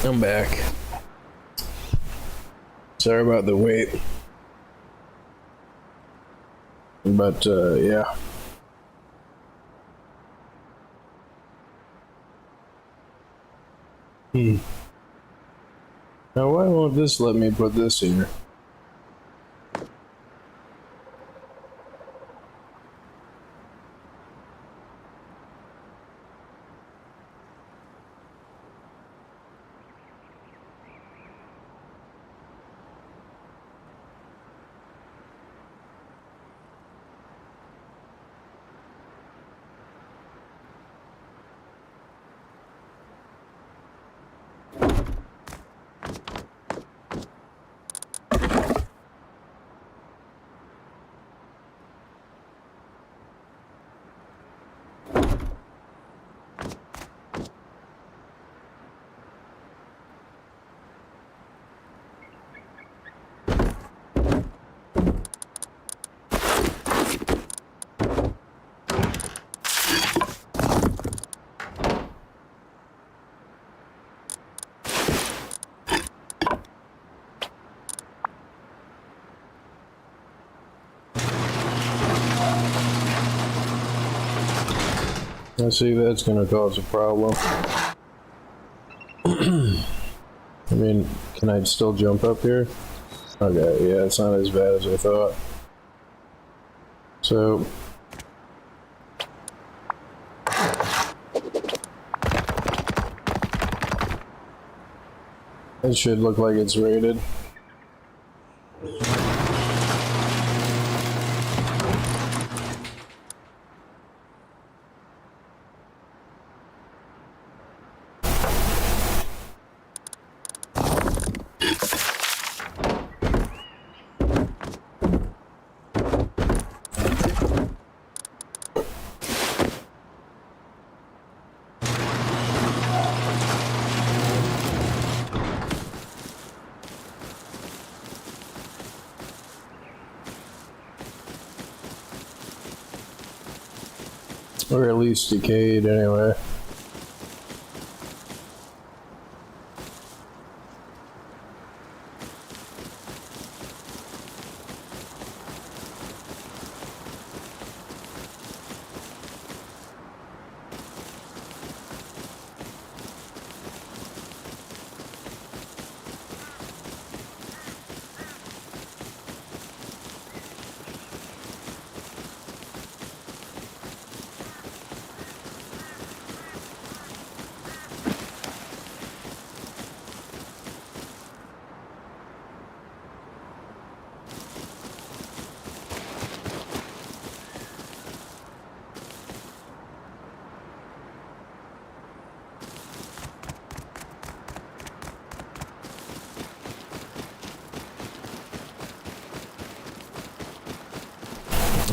I'm back. Sorry about the wait. But, yeah. Now, why won't this let me put this here? I see that's gonna cause a problem. I mean, can I still jump up here? Okay, yeah, it's not as bad as I thought. So... it should look like it's rated. Or at least decayed, anyway.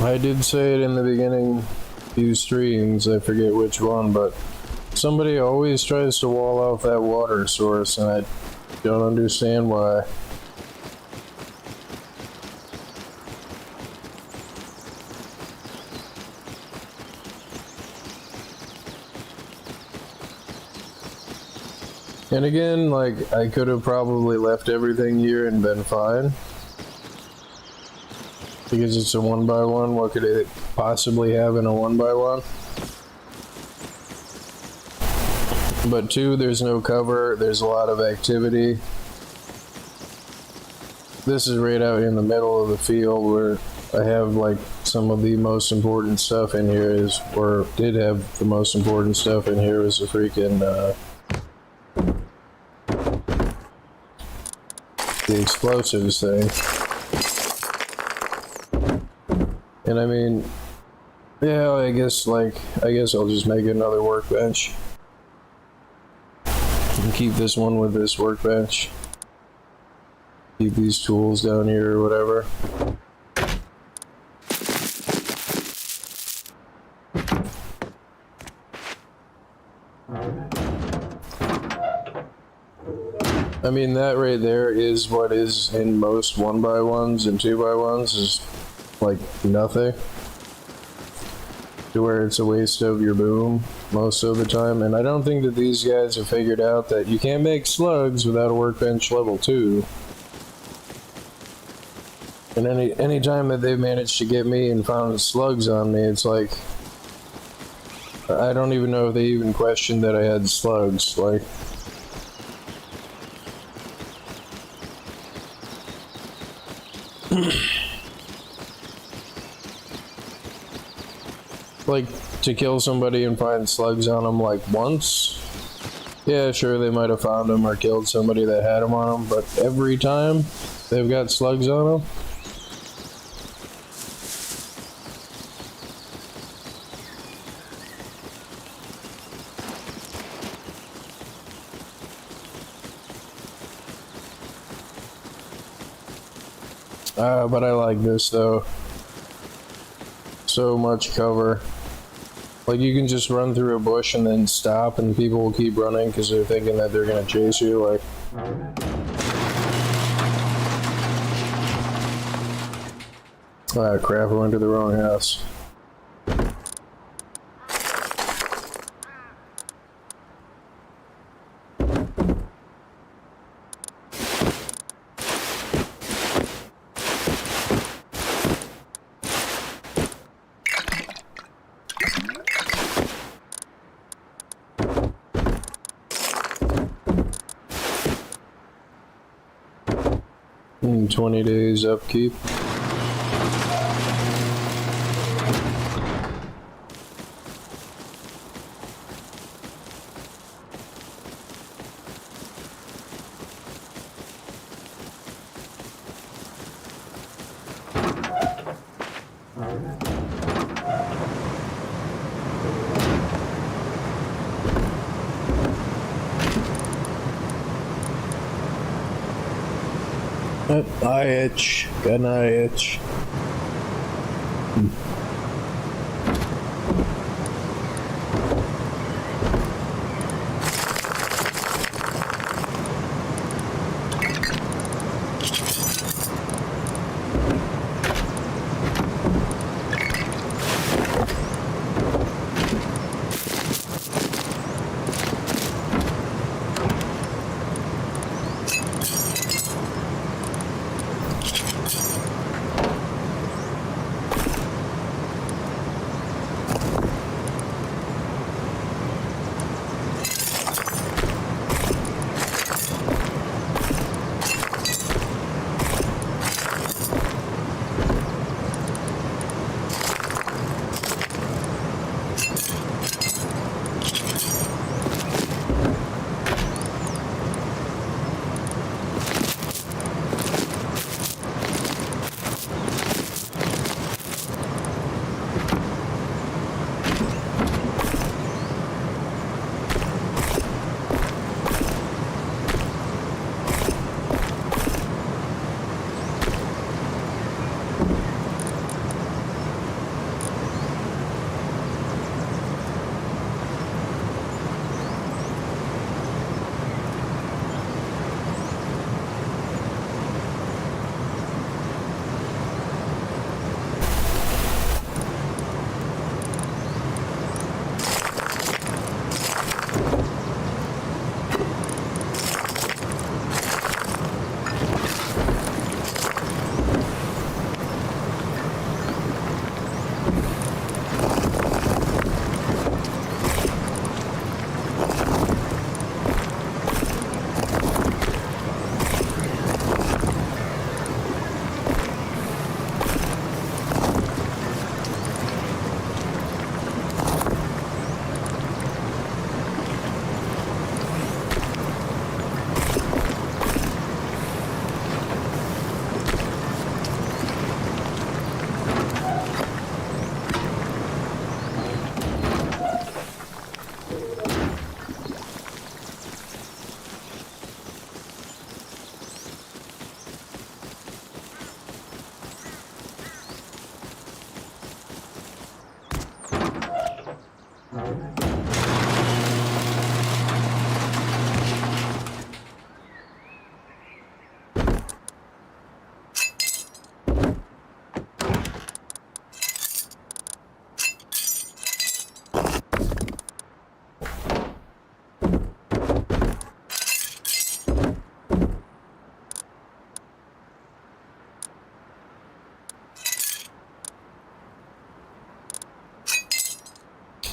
I did say it in the beginning, few streams, I forget which one, but somebody always tries to wall off that water source, and I don't understand why. And again, like, I could have probably left everything here and been fine. Because it's a 1x1, what could it possibly have in a 1x1? But 2, there's no cover, there's a lot of activity. This is right out in the middle of the field where I have like some of the most important stuff in here is, or did have the most important stuff in here is a freaking, the explosives thing. And I mean, yeah, I guess I'll just make another workbench. And keep this one with this workbench. Keep these tools down here or whatever. I mean, that right there is what is in most 1x1s and 2x1s is like nothing. to where it's a waste of your boom most of the time. And I don't think that these guys have figured out that you can't make slugs without a workbench level 2. And any time that they've managed to get me and found slugs on me, it's like, I don't even know if they even questioned that I had slugs. Like, like, to kill somebody and find slugs on them, like, once, yeah, sure, they might have found them or killed somebody that had them on them, but every time they've got slugs on them, but I like this though. So much cover. Like, you can just run through a bush and then stop and people will keep running because they're thinking that they're gonna chase you. Like, ah, crap, I went to the wrong house. In 20 days upkeep. I itch. Got an eye itch.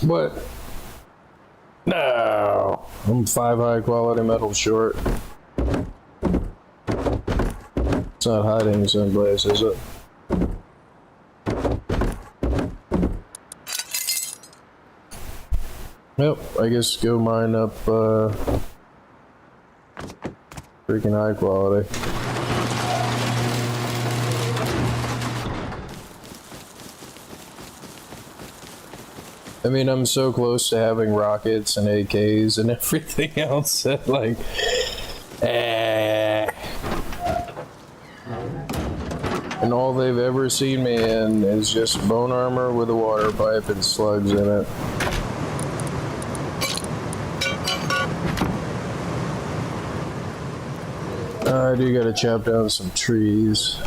What? No, I'm 5 high quality metal short. It's not hiding someplace, is it? Yep, I guess go mine up freaking high quality. I mean, I'm so close to having rockets and AKs and everything else that, like, and all they've ever seen me in is just bone armor with a water pipe and slugs in it. I do gotta chop down some trees.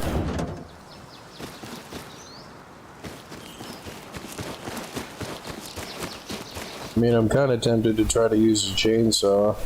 I mean, I'm kind of tempted to try to use a chainsaw.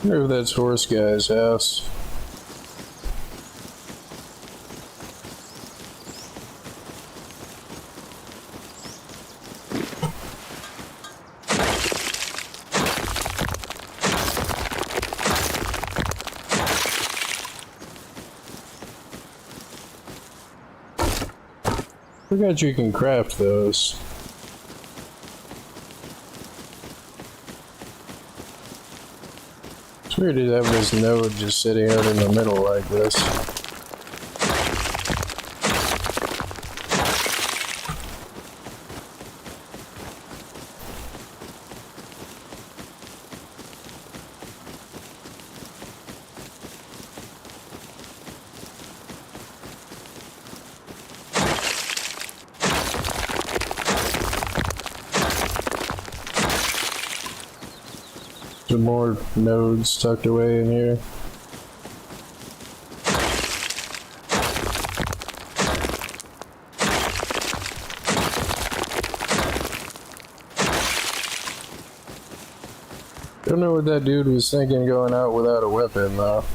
I wonder if that's Horse Guy's house. Forgot you can craft those. It's weird to have this node just sitting out in the middle like this. Some more nodes tucked away in here. Don't know what that dude was thinking going out without a weapon though.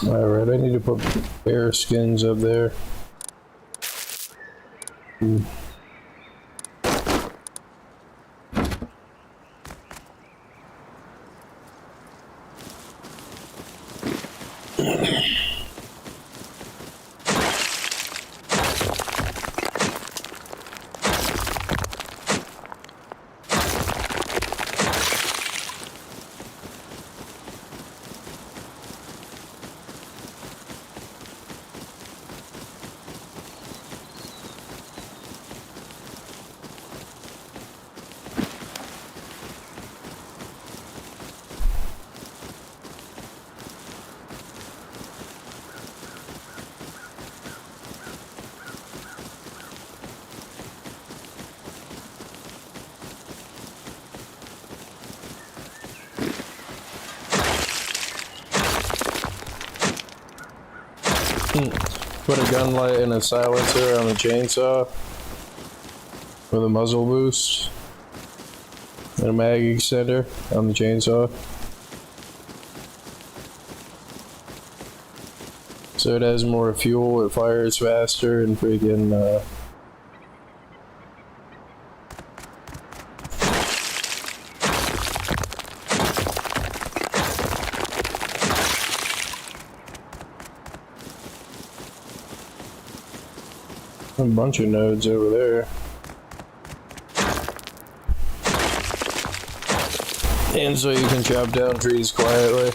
Alright, I need to put bear skins up there. Put a gun light and a silencer on the chainsaw with a muzzle boost and a mag extender on the chainsaw. So it has more fuel, it fires faster, and freaking, a bunch of nodes over there. And so you can chop down trees quietly.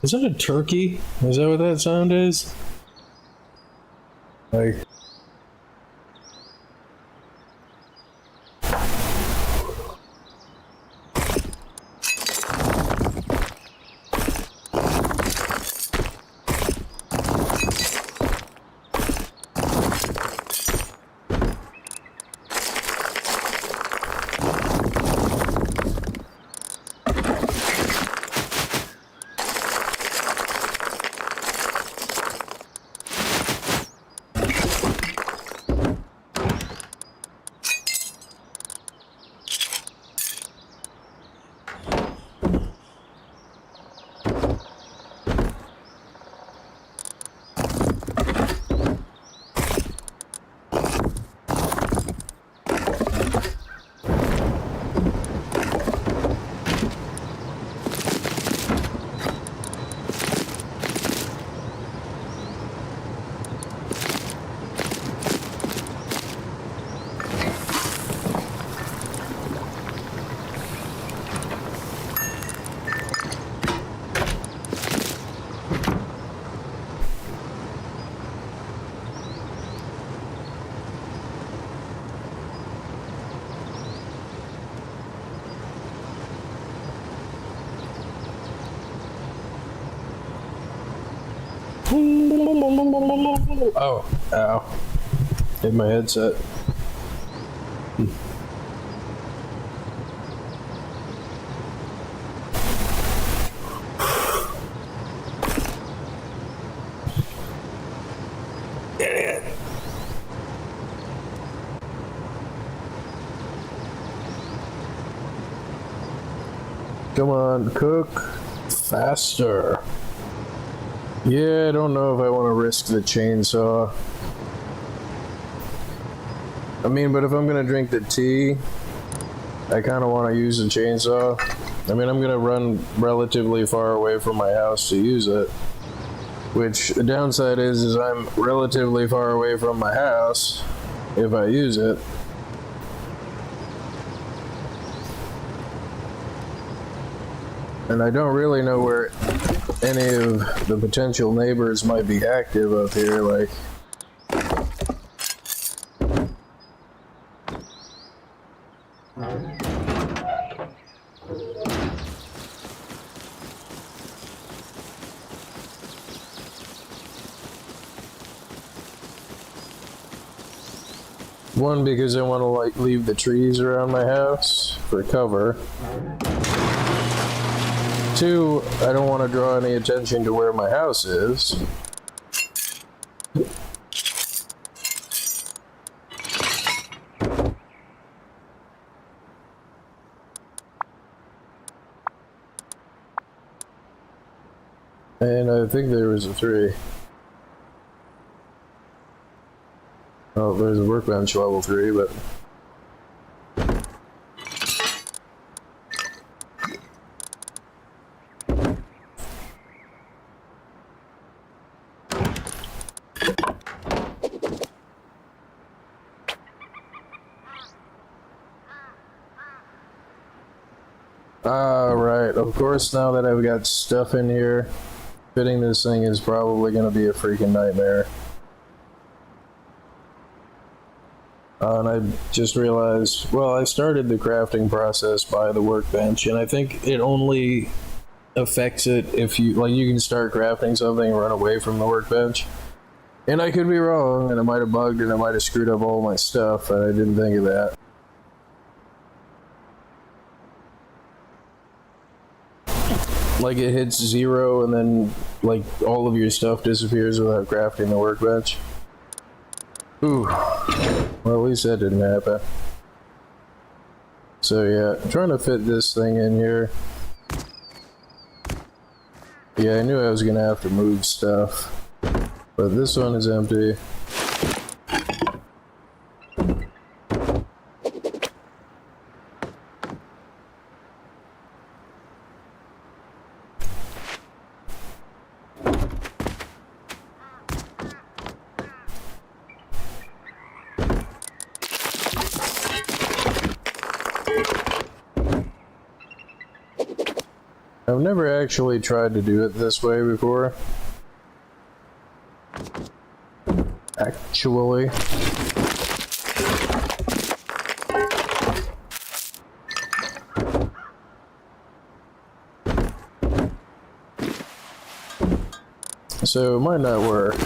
Is that a turkey? Is that what that sound is? Like... Oh, ow. Hit my headset. Idiot. Come on, cook faster. Yeah, I don't know if I want to risk the chainsaw. I mean, but if I'm gonna drink the tea, I kind of want to use the chainsaw. I mean, I'm gonna run relatively far away from my house to use it. Which, the downside is I'm relatively far away from my house if I use it. And I don't really know where any of the potential neighbors might be active up here, like... One, because I want to like leave the trees around my house for cover. Two, I don't want to draw any attention to where my house is. And I think there was a 3. Oh, there's a workbench level 3, but... Right. Of course, now that I've got stuff in here, fitting this thing is probably going to be a freaking nightmare. And I just realized, well, I started the crafting process by the workbench, and I think it only affects it if you, like, you can start crafting something and run away from the workbench. And I could be wrong, and it might have bugged, and I might have screwed up all my stuff, and I didn't think of that. Like, it hits 0, and then, like, all of your stuff disappears without crafting the workbench. Ooh. Well, at least that didn't happen. So yeah, I'm trying to fit this thing in here. Yeah, I knew I was gonna have to move stuff. But this one is empty. I've never actually tried to do it this way before. Actually. So it might not work.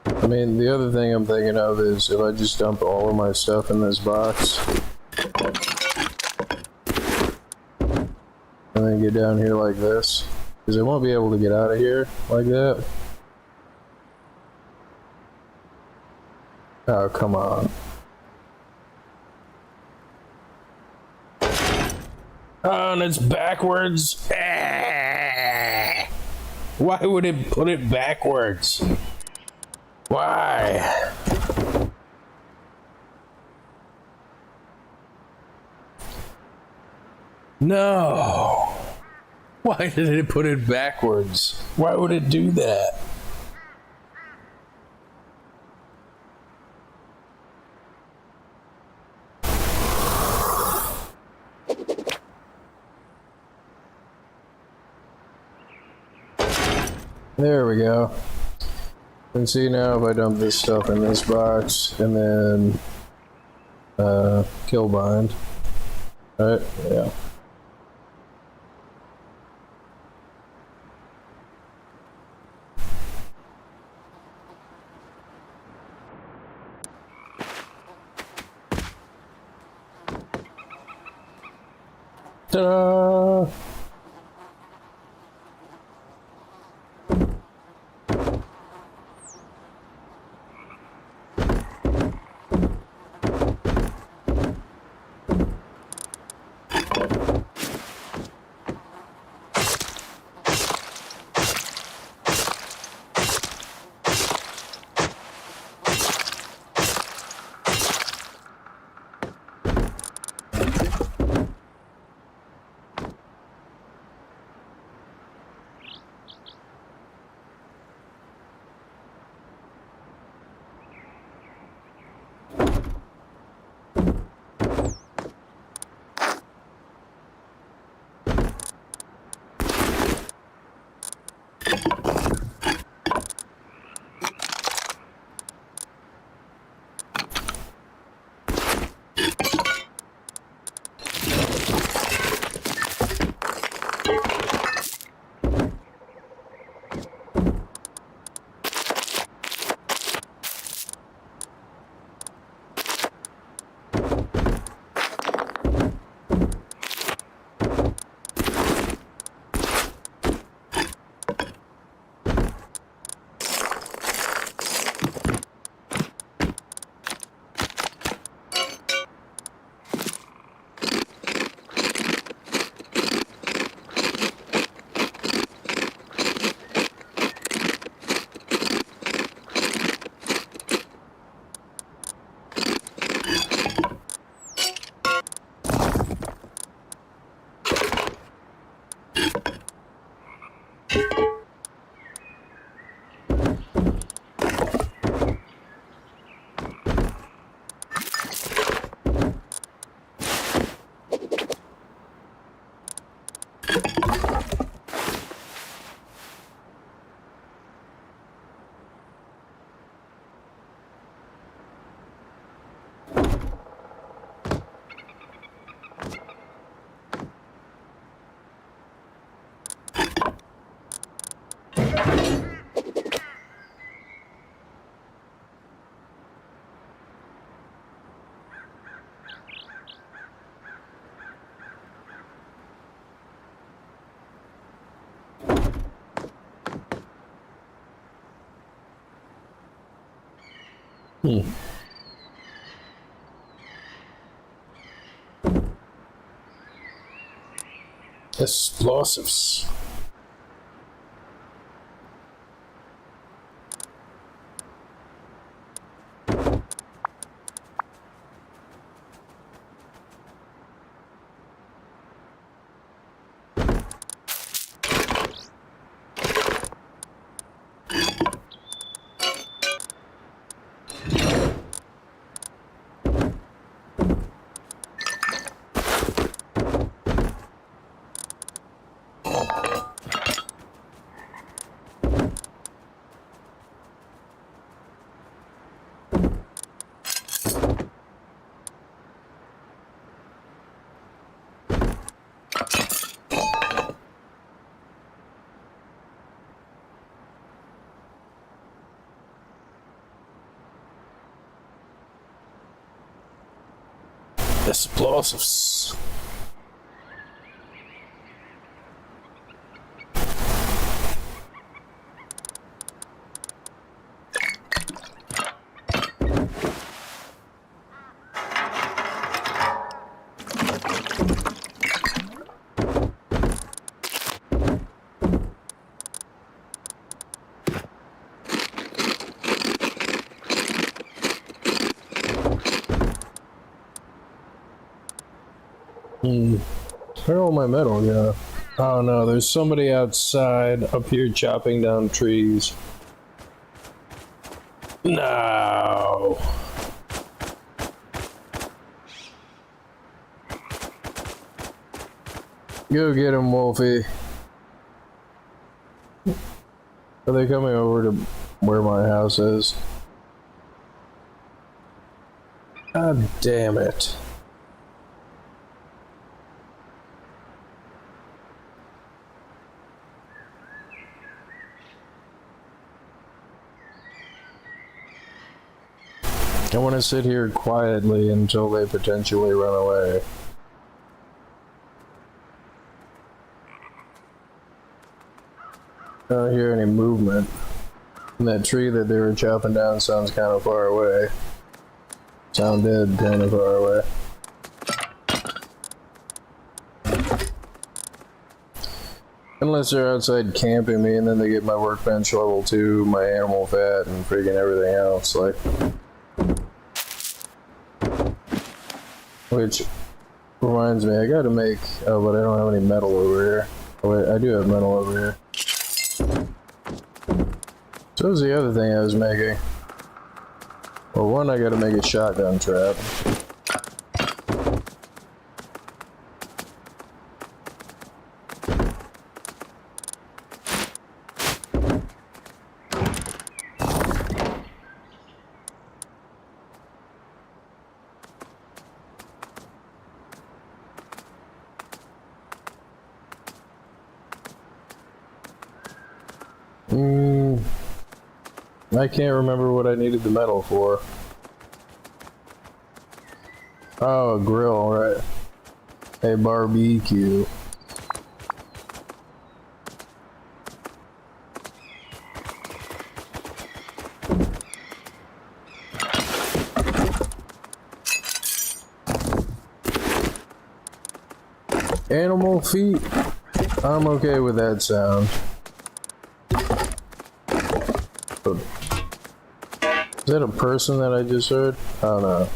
I mean, the other thing I'm thinking of is if I just dump all of my stuff in this box and then get down here like this, because I won't be able to get out of here like that. Oh, come on. Oh, and it's backwards. Why would it put it backwards? Why? No. Why did it put it backwards? Why would it do that? There we go. And see now if I dump this stuff in this box and then kill bind. Right? Yeah. Ta-da! Explosives. Explosives. Where all my metal go? Oh no, there's somebody outside up here chopping down trees. No. Go get him, Wolfie. Are they coming over to where my house is? God damn it. I want to sit here quietly until they potentially run away. I don't hear any movement. And that tree that they were chopping down sounds kind of far away. Sounded kind of far away. Unless they're outside camping me and then they get my workbench level 2, my animal fat, and freaking everything else, like... Which reminds me, I gotta make... Oh, but I don't have any metal over here. Oh wait, I do have metal over here. So was the other thing I was making. Well, one, I gotta make a shotgun trap. I can't remember what I needed the metal for. Oh, a grill, right. A barbecue. Animal feet? I'm okay with that sound. Is that a person that I just heard? I don't know.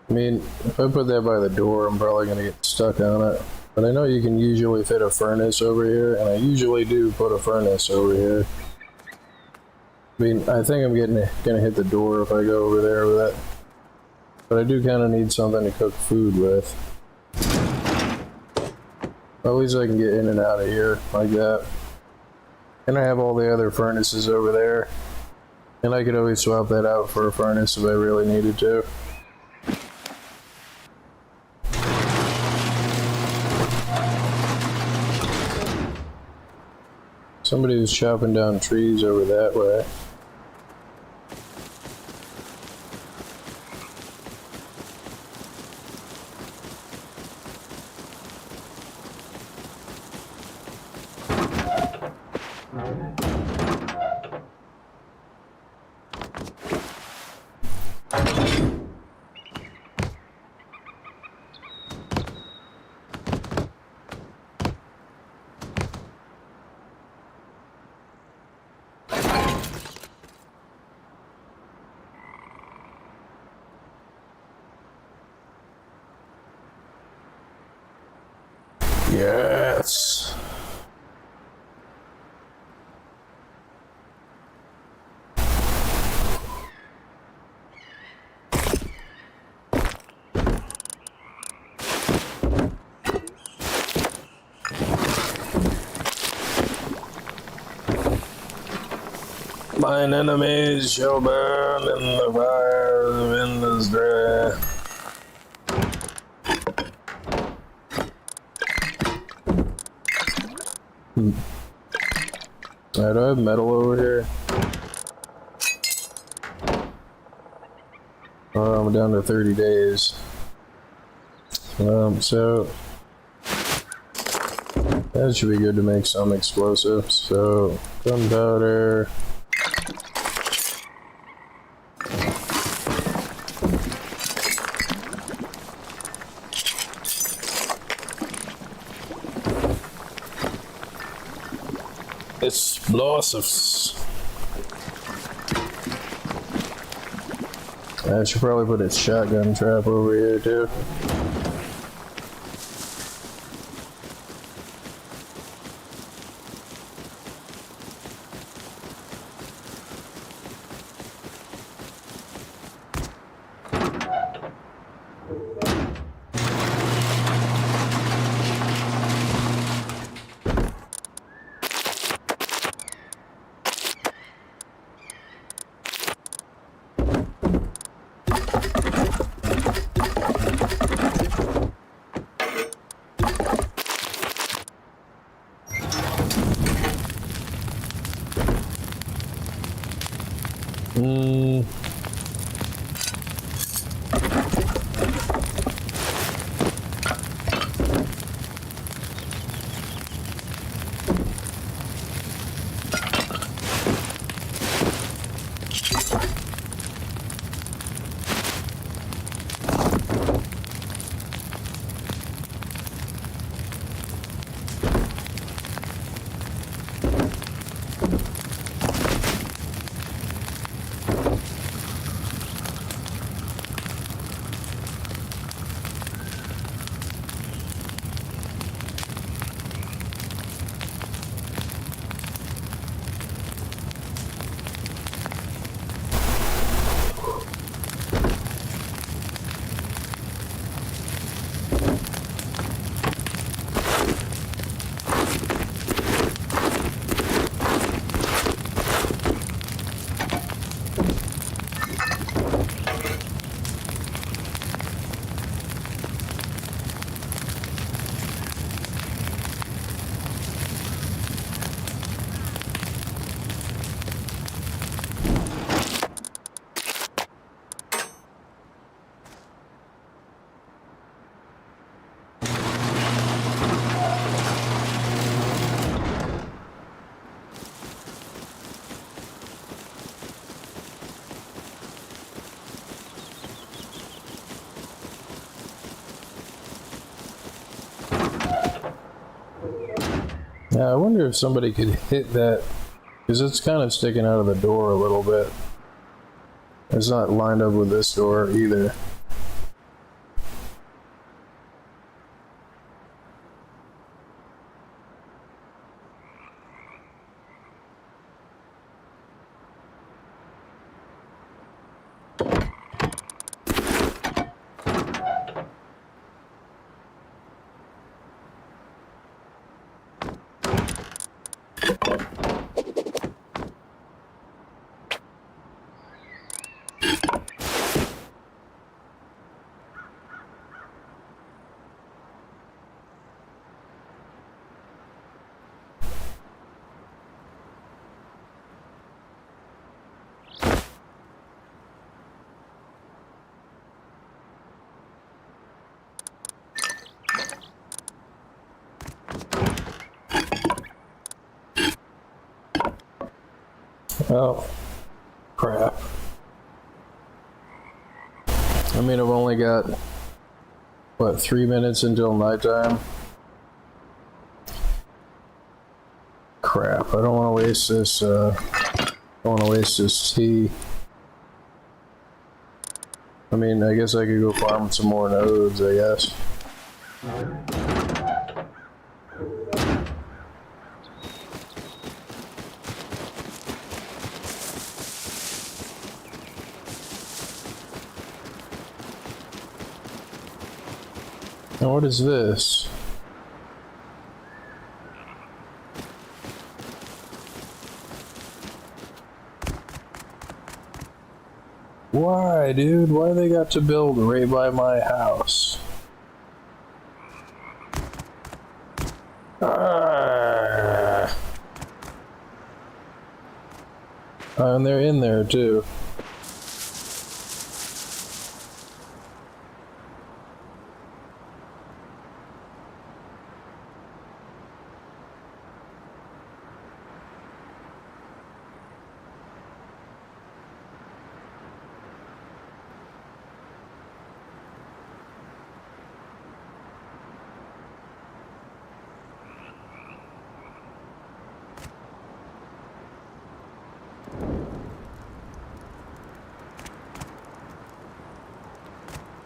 I mean, if I put that by the door, I'm probably gonna get stuck on it. But I know you can usually fit a furnace over here, and I usually do put a furnace over here. I mean, I think I'm gonna hit the door if I go over there with it. But I do kind of need something to cook food with. At least I can get in and out of here like that. And I have all the other furnaces over there. And I could always swap that out for a furnace if I really needed to. Somebody was chopping down trees over that way. Yes. Mine enemies shall burn in the fire of endless dread. Alright, do I have metal over here? Oh, I'm down to 30 days. So that should be good to make some explosives. So gunpowder. Explosives. I should probably put a shotgun trap over here too. Yeah, I wonder if somebody could hit that, because it's kind of sticking out of the door a little bit. It's not lined up with this door either. Oh, crap. I mean, I've only got, what, 3 minutes until nighttime? Crap, I don't want to waste this, tea. I mean, I guess I could go farm some more nodes, I guess. Now what is this? Why, dude? Why they got to build right by my house? Ah. And they're in there too.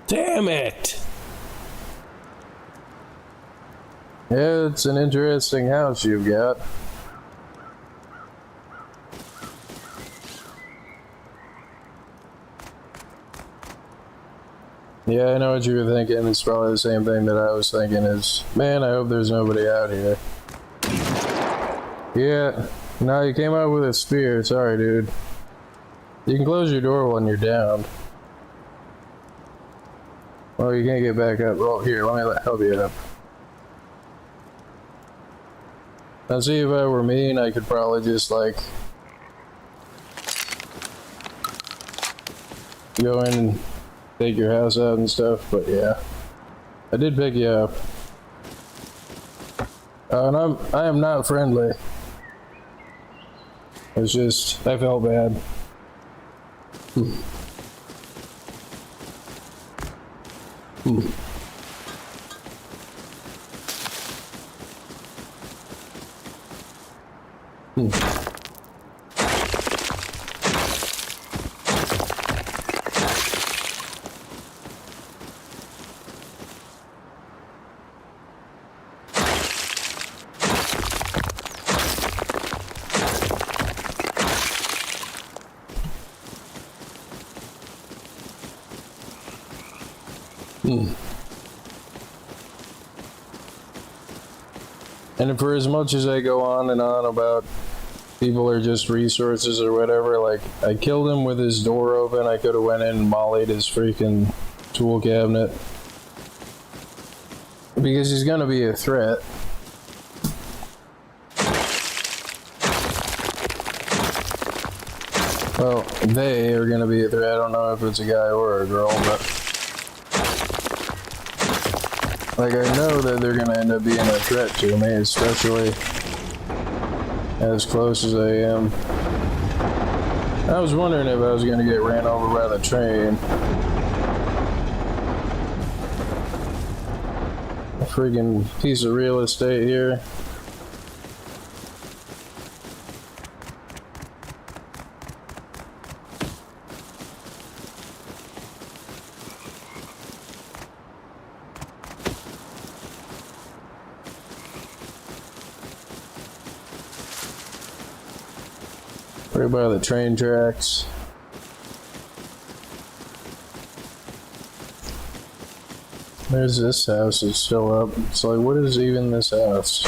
Damn it! Yeah, it's an interesting house you've got. Yeah, I know what you were thinking. It's probably the same thing that I was thinking is, man, I hope there's nobody out here. Yeah, no, you came out with a spear. Sorry, dude. You can close your door when you're down. Well, you can't get back up. Well, here, let me help you up. Now, see, if I were mean, I could probably just, like, go in and take your house out and stuff, but yeah. I did pick you up. And I am not friendly. It's just, I felt bad. And for as much as I go on and on about people are just resources or whatever, like, I killed him with his door open. I could have went in and mollied his freaking tool cabinet. Because he's gonna be a threat. Well, they are gonna be a threat. I don't know if it's a guy or a girl, but... like, I know that they're gonna end up being a threat to me, especially as close as I am. I was wondering if I was gonna get ran over by the train. A freaking piece of real estate here. Right by the train tracks. There's this house is still up. It's like, what is even this house?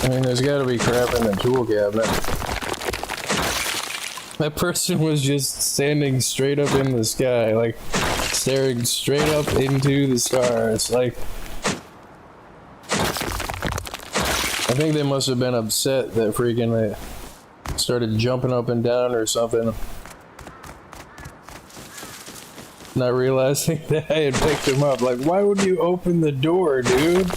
I mean, there's gotta be crap in the tool cabinet. That person was just standing straight up in the sky, like, staring straight up into the stars, like... I think they must have been upset that freaking they started jumping up and down or something. Not realizing that I had picked him up. Like, why would you open the door, dude?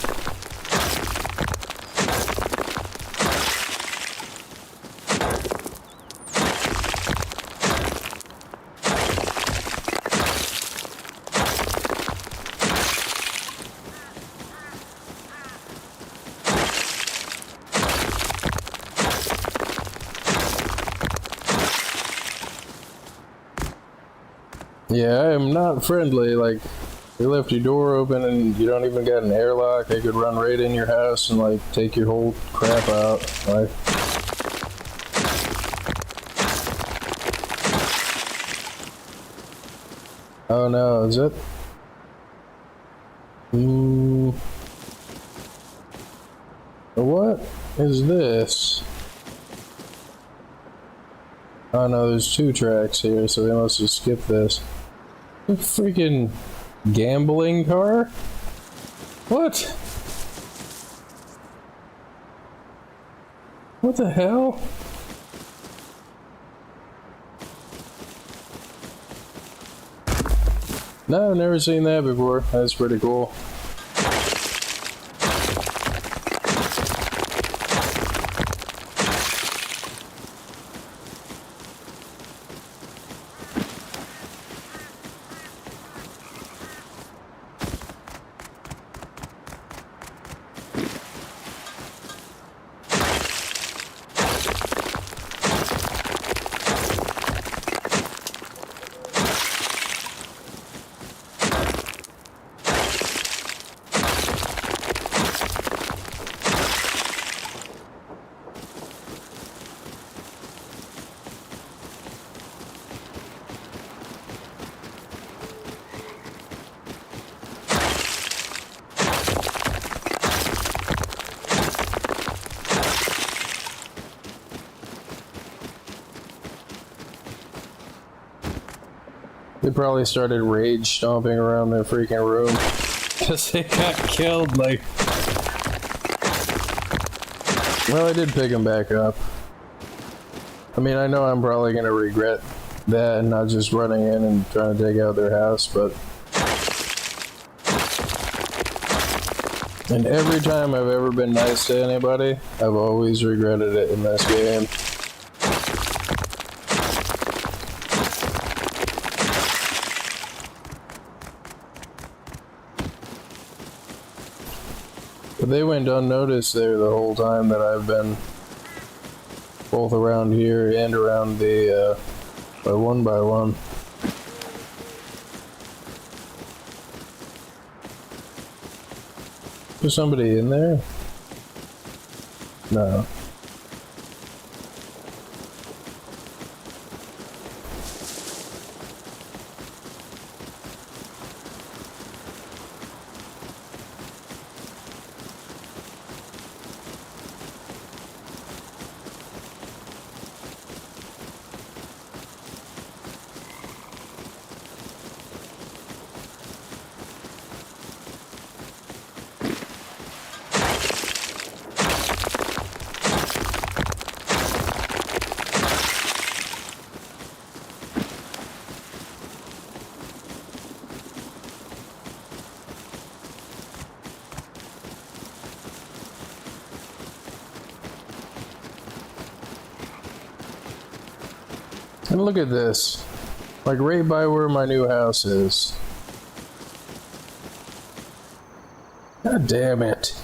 Yeah, I am not friendly. Like, you left your door open and you don't even got an airlock. They could run right in your house and, like, take your whole crap out. Like, oh no, is it? What is this? Oh no, there's two tracks here, so they must have skipped this. A freaking gambling car? What? What the hell? No, I've never seen that before. That's pretty cool. They probably started rage stomping around their freaking room because they got killed. Like, well, I did pick them back up. I mean, I know I'm probably gonna regret that and not just running in and trying to take out their house, but and every time I've ever been nice to anybody, I've always regretted it in this game. But they went unnoticed there the whole time that I've been both around here and around the one by one. There's somebody in there? No. And look at this. Like right by where my new house is. God damn it.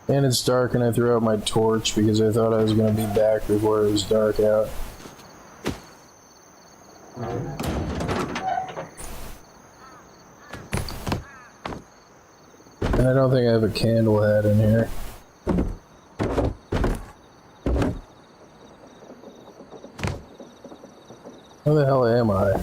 And it's dark and I threw out my torch because I thought I was going to be back before it was dark out. And I don't think I have a candle head in here. Where the hell am I?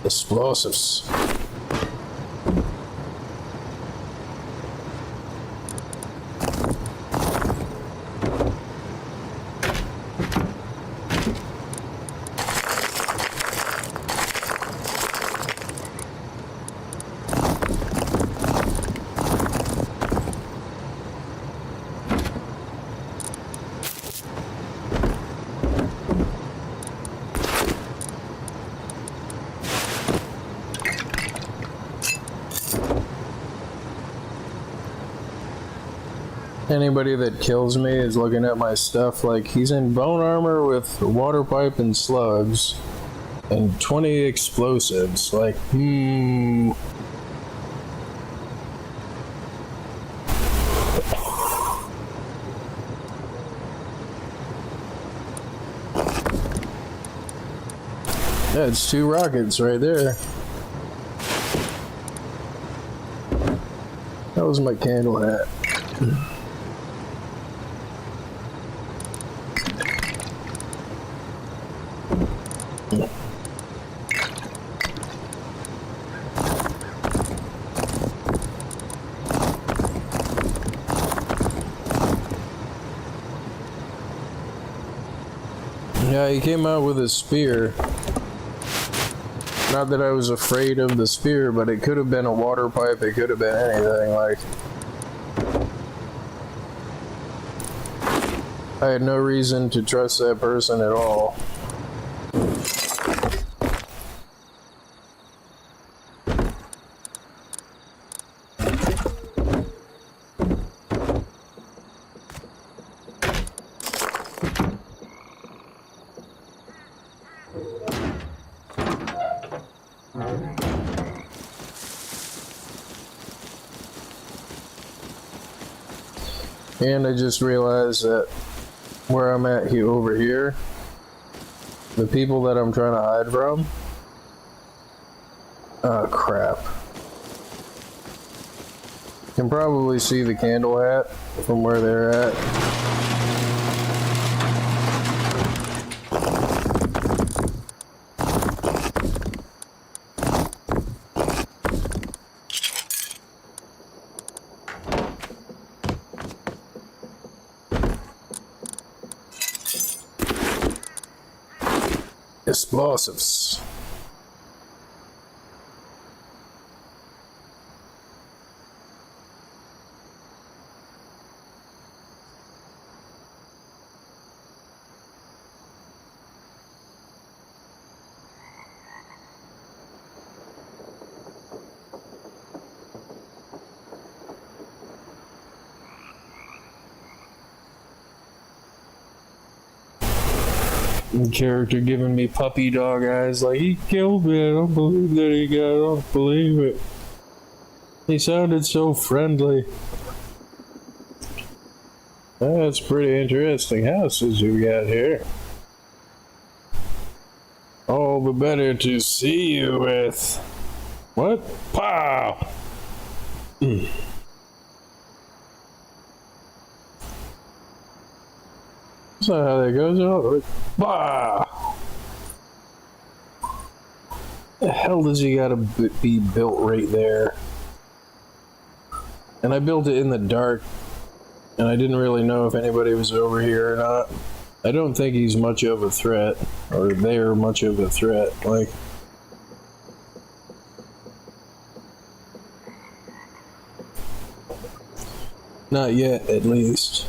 Explosives. Anybody that kills me is looking at my stuff like he's in bone armor with a water pipe and slugs and 20 explosives. Like, Yeah, it's 2 rockets right there. That was my candle hat. Yeah, he came out with a spear. Not that I was afraid of the spear, but it could have been a water pipe, it could have been anything, like... I had no reason to trust that person at all. And I just realized that where I'm at here, over here, the people that I'm trying to hide from, oh crap. You can probably see the candle hat from where they're at. Explosives. Character giving me puppy dog eyes like, he killed me, I don't believe that I don't believe it. He sounded so friendly. That's pretty interesting houses you got here. All the better to see you with. What? Pow! That's not how that goes. Oh, bah! The hell does he gotta be built right there? And I built it in the dark, and I didn't really know if anybody was over here or not. I don't think he's much of a threat, or they're much of a threat. Like, not yet, at least.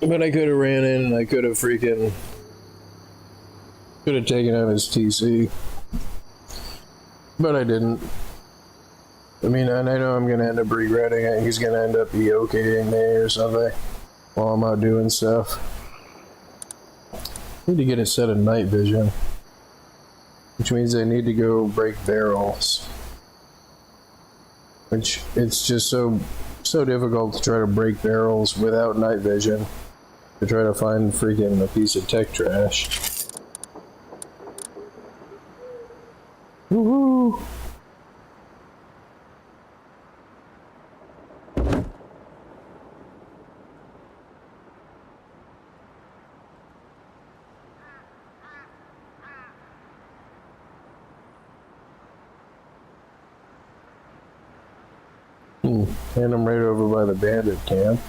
But I could have ran in and I could have taken out his TC. But I didn't. I mean, and I know I'm gonna end up regretting it. He's gonna end up EOKing me or something while I'm out doing stuff. I need to get a set of night vision, which means I need to go break barrels. Which, it's just so difficult to try to break barrels without night vision. To try to find freaking a piece of tech trash. Woohoo! And I'm right over by the bandit camp.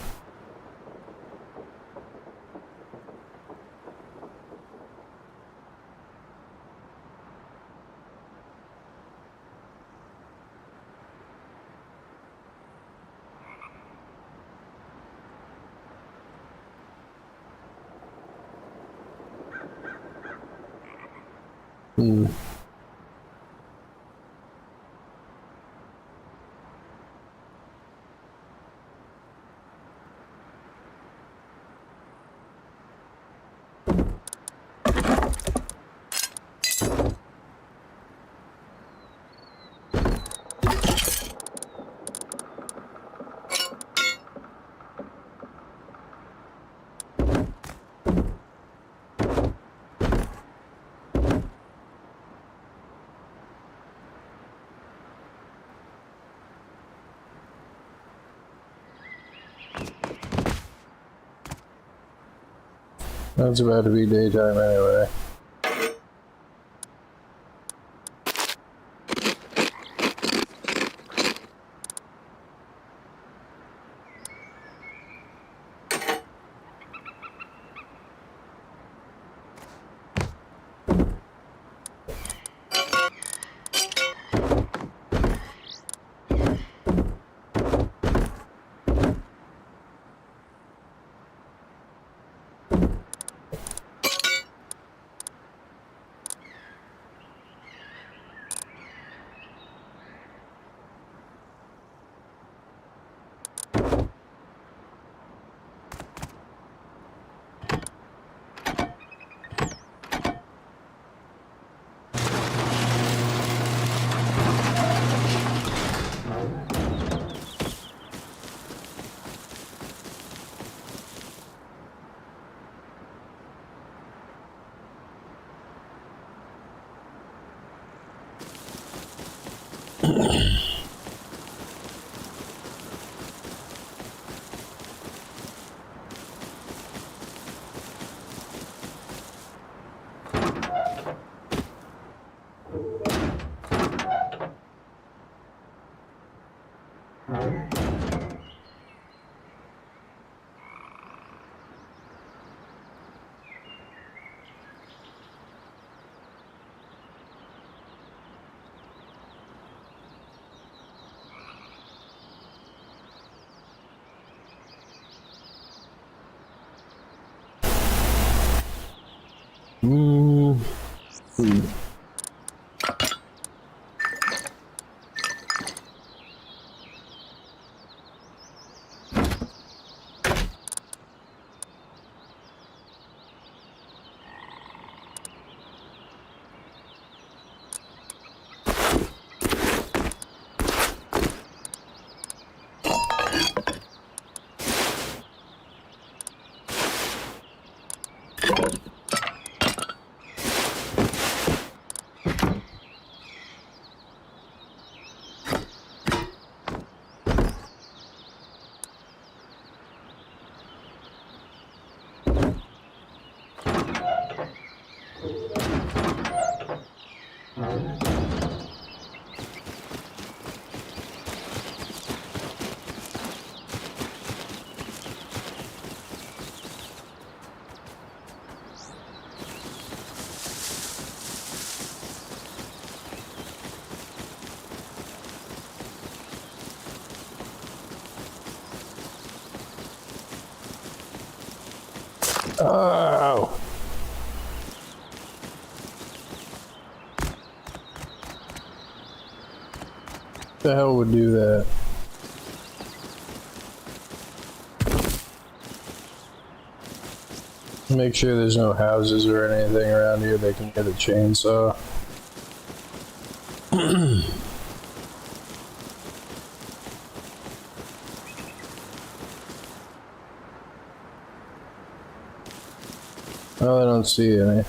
It's about to be daytime anyway. Oh! The hell would do that? Make sure there's no houses or anything around here they can get a chainsaw. Oh, I don't see any.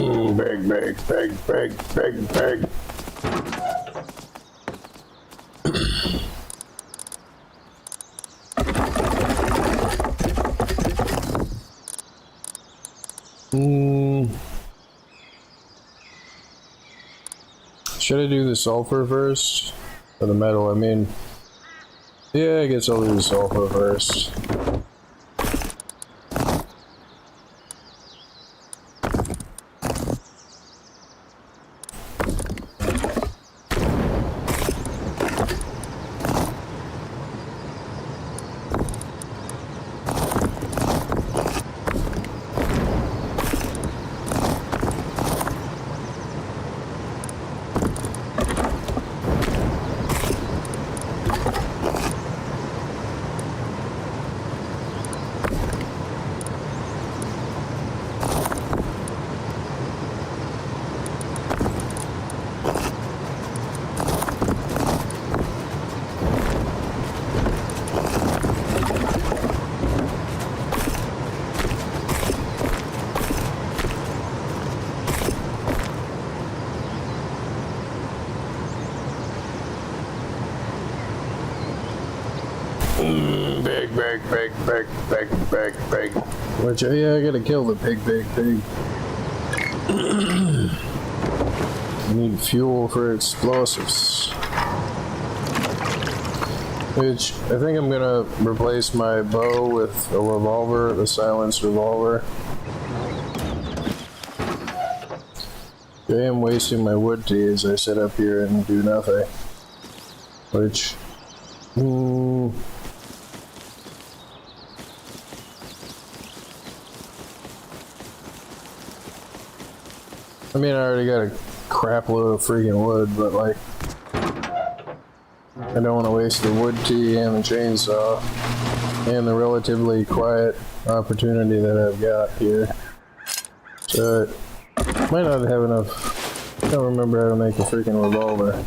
Bag, bag, bag, bag, bag, bag. Should I do the sulfur first? Or the metal, I mean. Yeah, I guess I'll do the sulfur first. Bag. Which, yeah, I gotta kill the pig. I need fuel for explosives. Which, I think I'm gonna replace my bow with a revolver, the silenced revolver. I am wasting my wood tea as I sit up here and do nothing. Which... I mean, I already got a crap load of freaking wood, but like, I don't want to waste the wood tea and the chainsaw and the relatively quiet opportunity that I've got here. So, I might not have enough. I don't remember how to make a freaking revolver.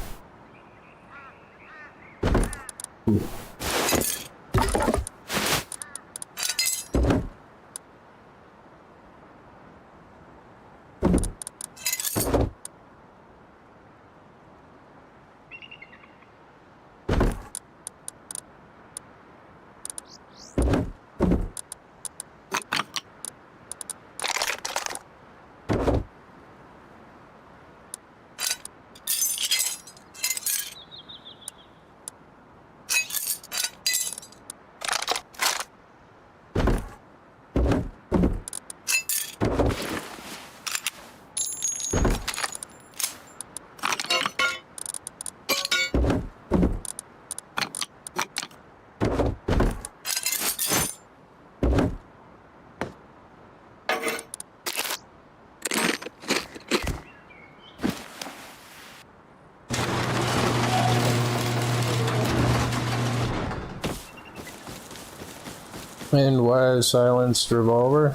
And why a silenced revolver?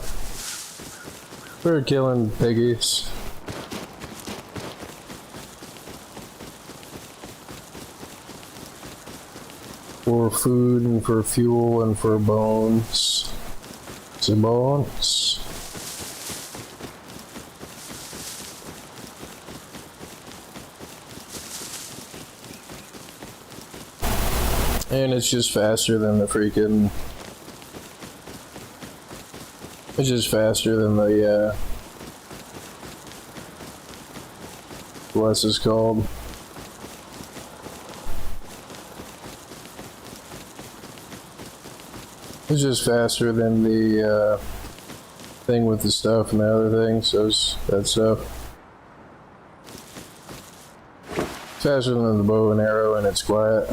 For killing piggies. For food and for fuel and for bones. Some bones. And it's just faster than the freaking... It's just faster than the, what's this called? It's just faster than the, thing with the stuff and the other things, so that stuff. Faster than the bow and arrow, and it's quiet.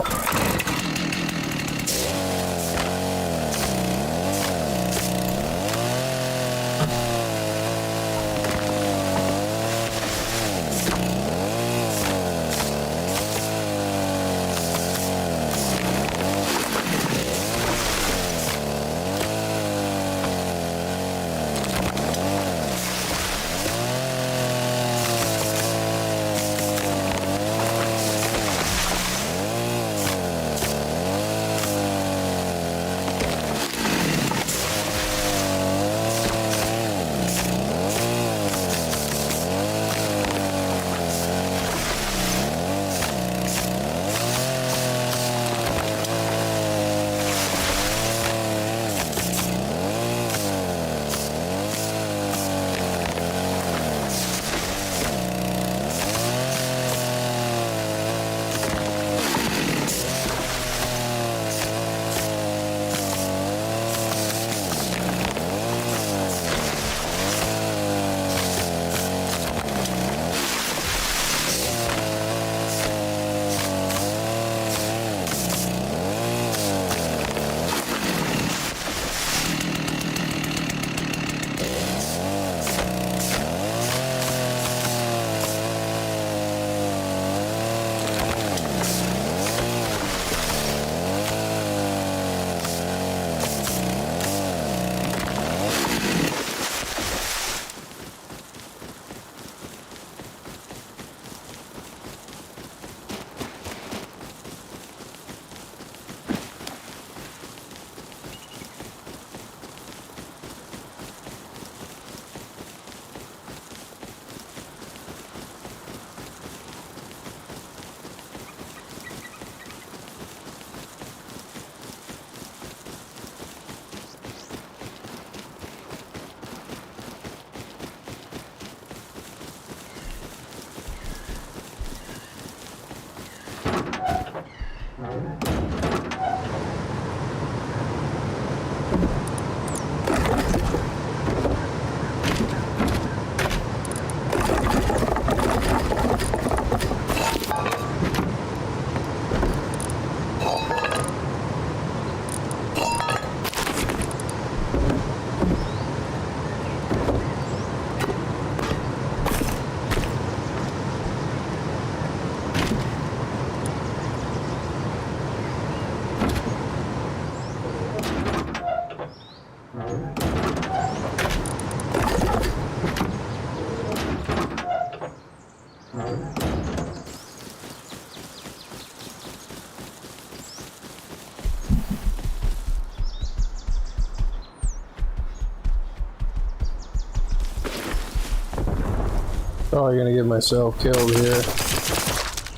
Probably gonna get myself killed here.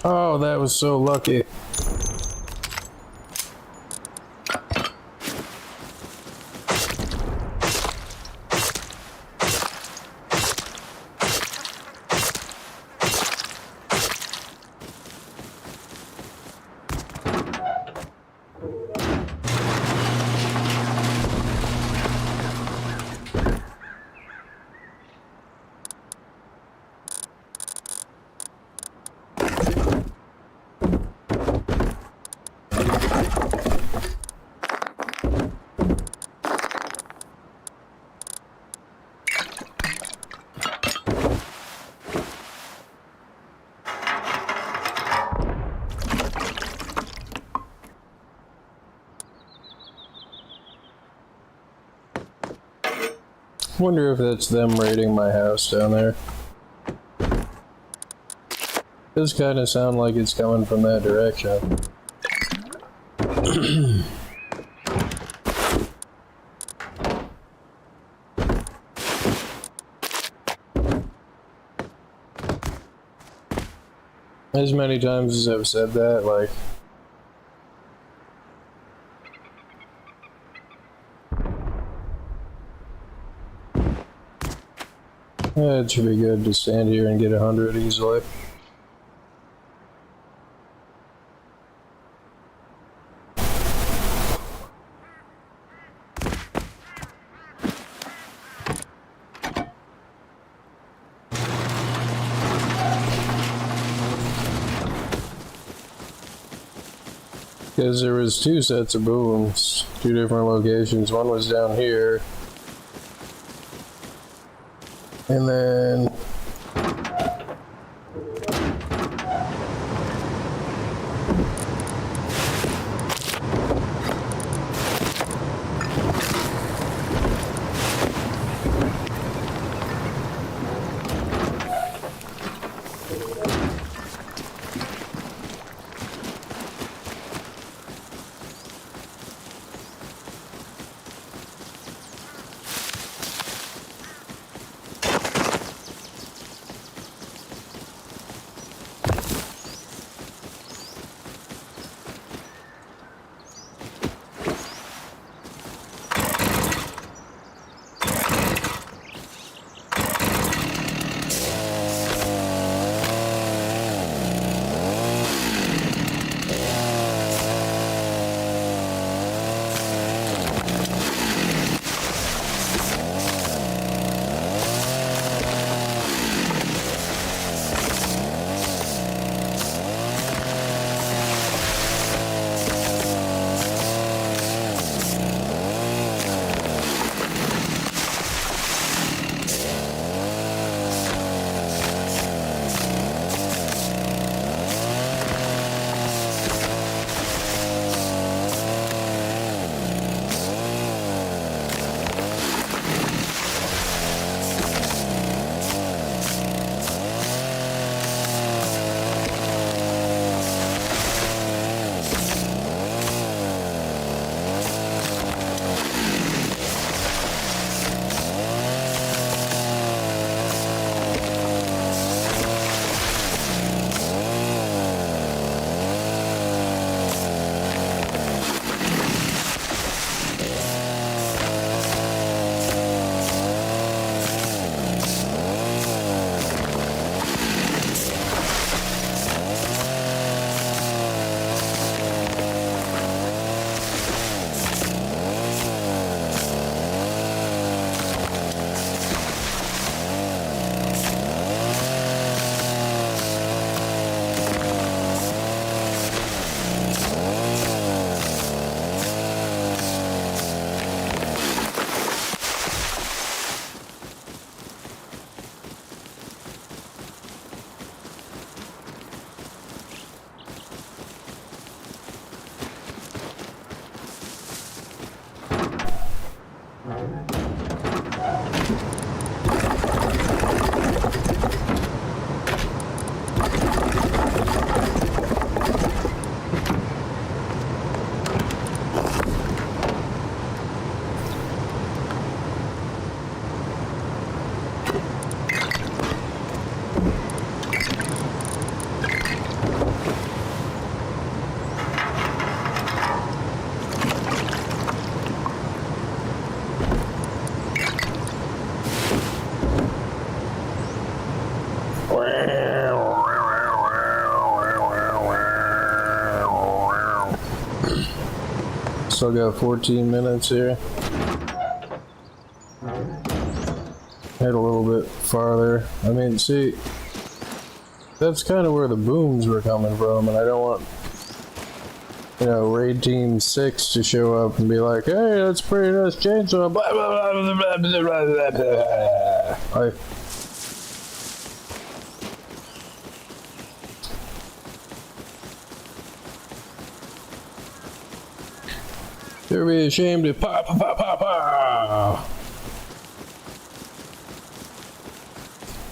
Oh, that was so lucky. Wonder if that's them raiding my house down there. Does kind of sound like it's coming from that direction. As many times as I've said that, like, it should be good to stand here and get 100 easily. Because there was 2 sets of booms, 2 different locations. One was down here. And then Still got 14 minutes here. Head a little bit farther. I mean, see, that's kind of where the booms were coming from, and I don't want, you know, Raid Team 6 to show up and be like, hey, that's pretty nice chainsaw, blah, blah, blah, blah, blah, blah, blah, blah. They'll be ashamed to pa pa pa pa pa.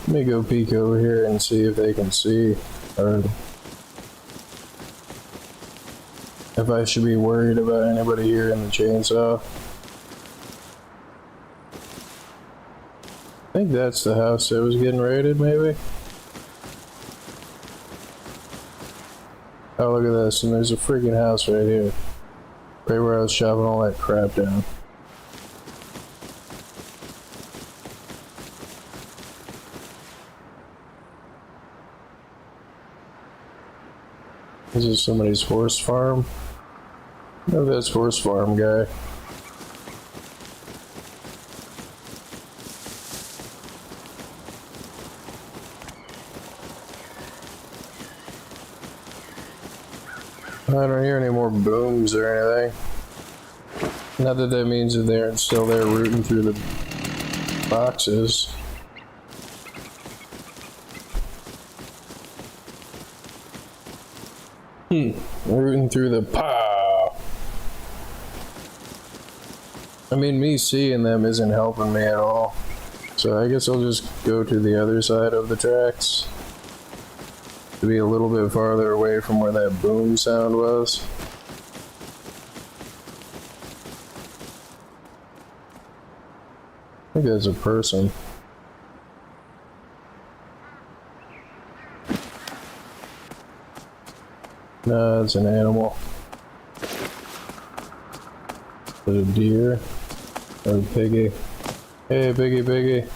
Let me go peek over here and see if they can see, or if I should be worried about anybody here in the chainsaw. I think that's the house that was getting raided, maybe? Oh, look at this, and there's a freaking house right here. Right where I was shoving all that crap down. This is somebody's horse farm. No, that's horse farm guy. I don't hear any more booms or anything. Not that that means that they're still there rooting through the boxes. Rooting through the pow. I mean, me seeing them isn't helping me at all. So I guess I'll just go to the other side of the tracks. To be a little bit farther away from where that boom sound was. I think that's a person. No, it's an animal. Is it a deer? Or a piggy? Hey, piggy, piggy.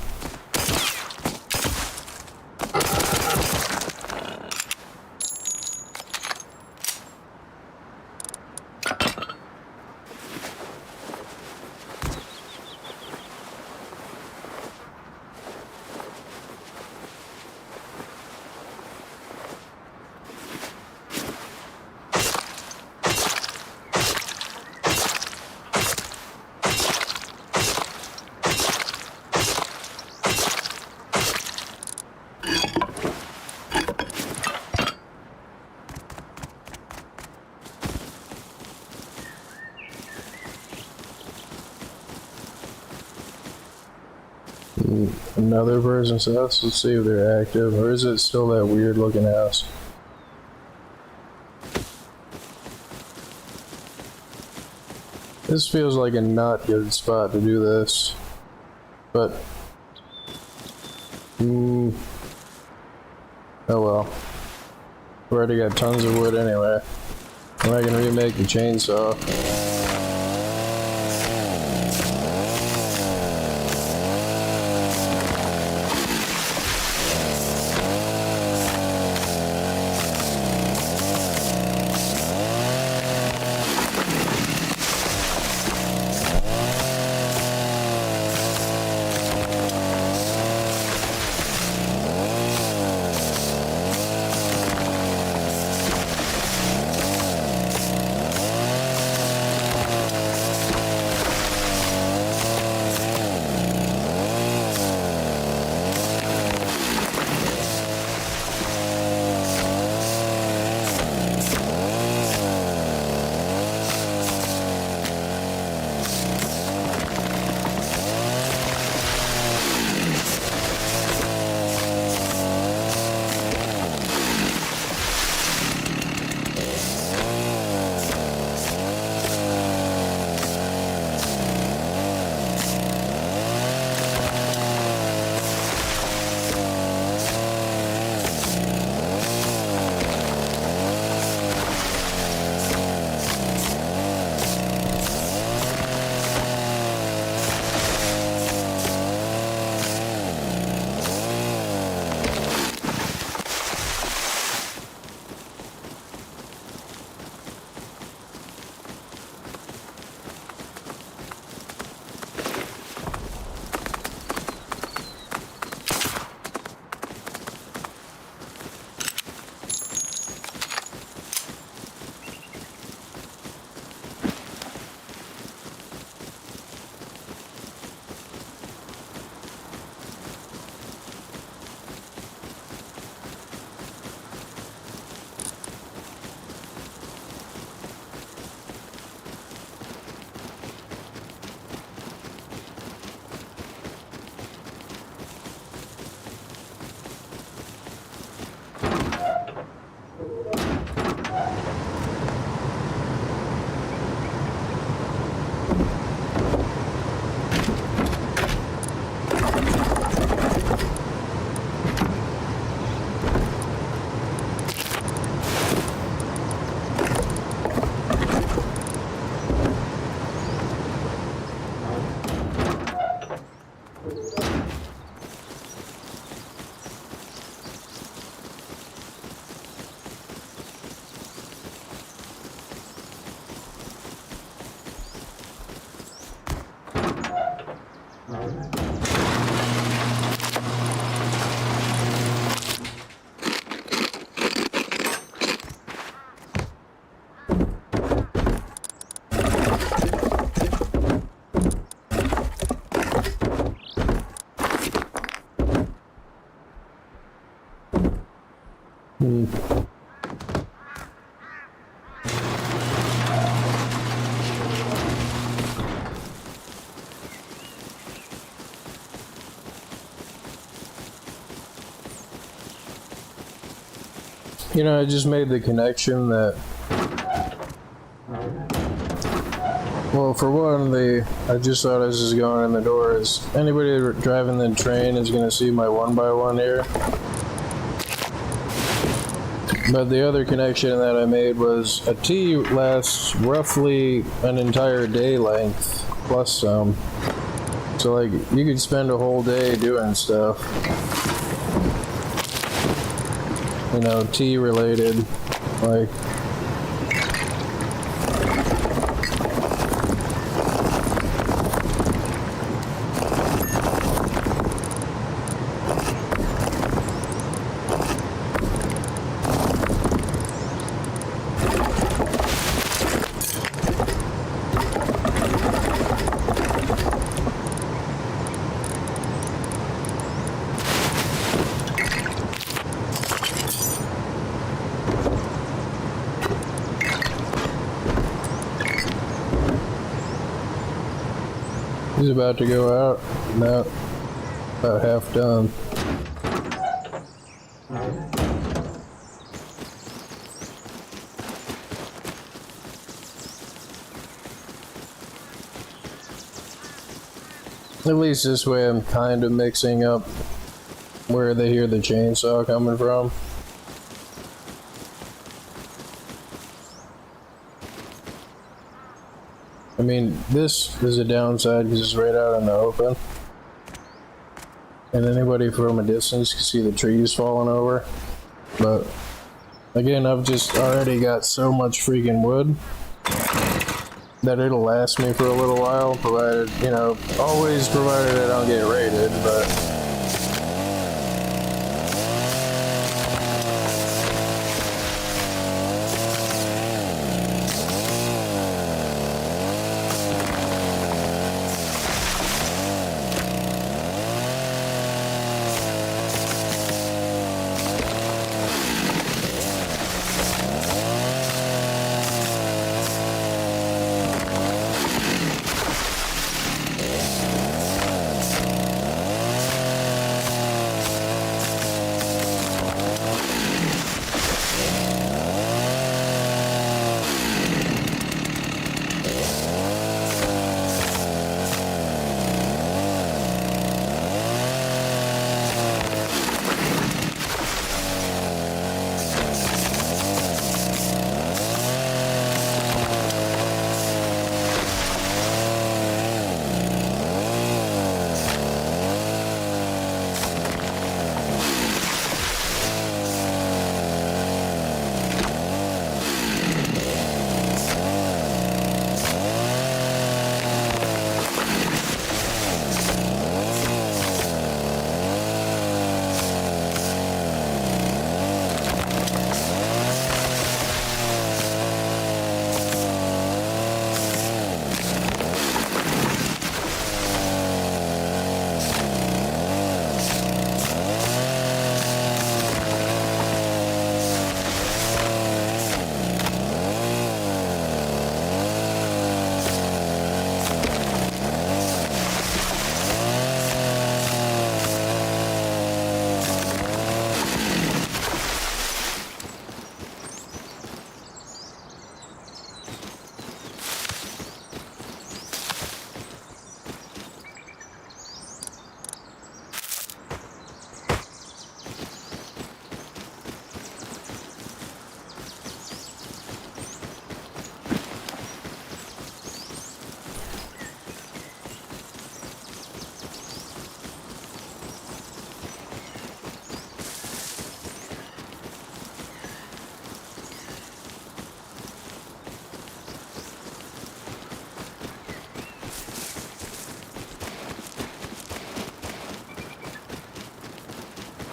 Another person's house. Let's see if they're active, or is it still that weird looking house? This feels like a not good spot to do this, but oh well. We already got tons of wood anyway, and I can remake the chainsaw. You know, I just made the connection that, well, for one, I just thought as I was going in the door, is anybody driving the train is going to see my 1x1 here. But the other connection that I made was a T lasts roughly an entire day length, plus some. So, like, you could spend a whole day doing stuff. You know, T related, like. He's about to go out. No, about half done. At least this way I'm kind of mixing up where they hear the chainsaw coming from. I mean, this is a downside because it's right out in the open. And anybody from a distance can see the trees falling over. But, again, I've just already got so much freaking wood that it'll last me for a little while, provided, you know, always provided I don't get raided, but...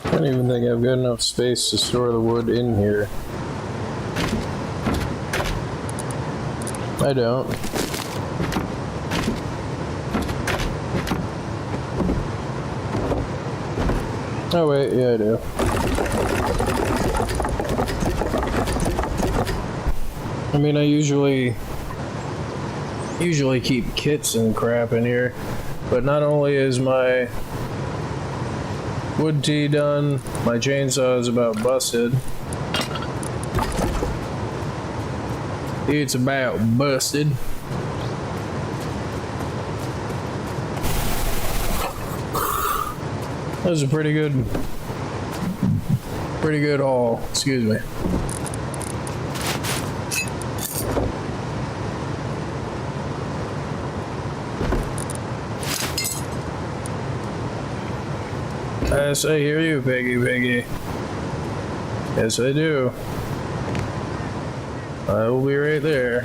I don't even think I've got enough space to store the wood in here. I don't. Oh wait, yeah I do. I mean, I usually keep kits and crap in here, but not only is my wood tee done, my chainsaw is about busted. It's about busted. That was a pretty good haul. Excuse me. Yes, I hear you, Piggy. Yes, I do. I will be right there.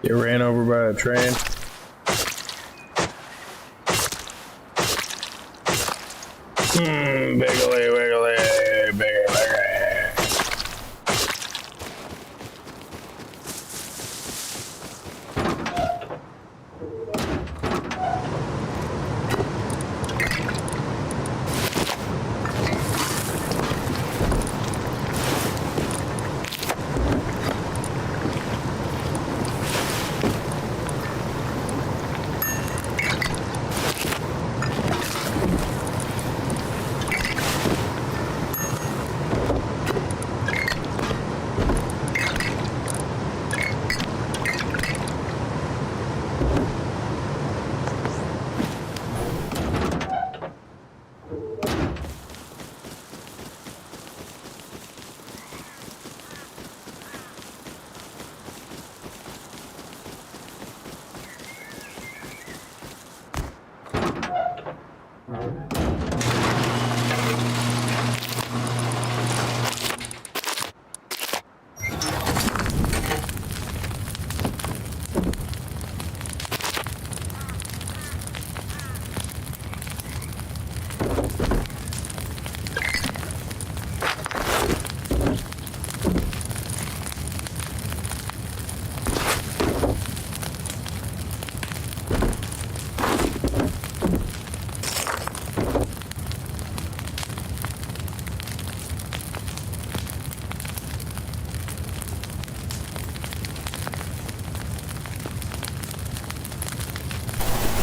Get ran over by a train. Biggly, wiggly, bigger.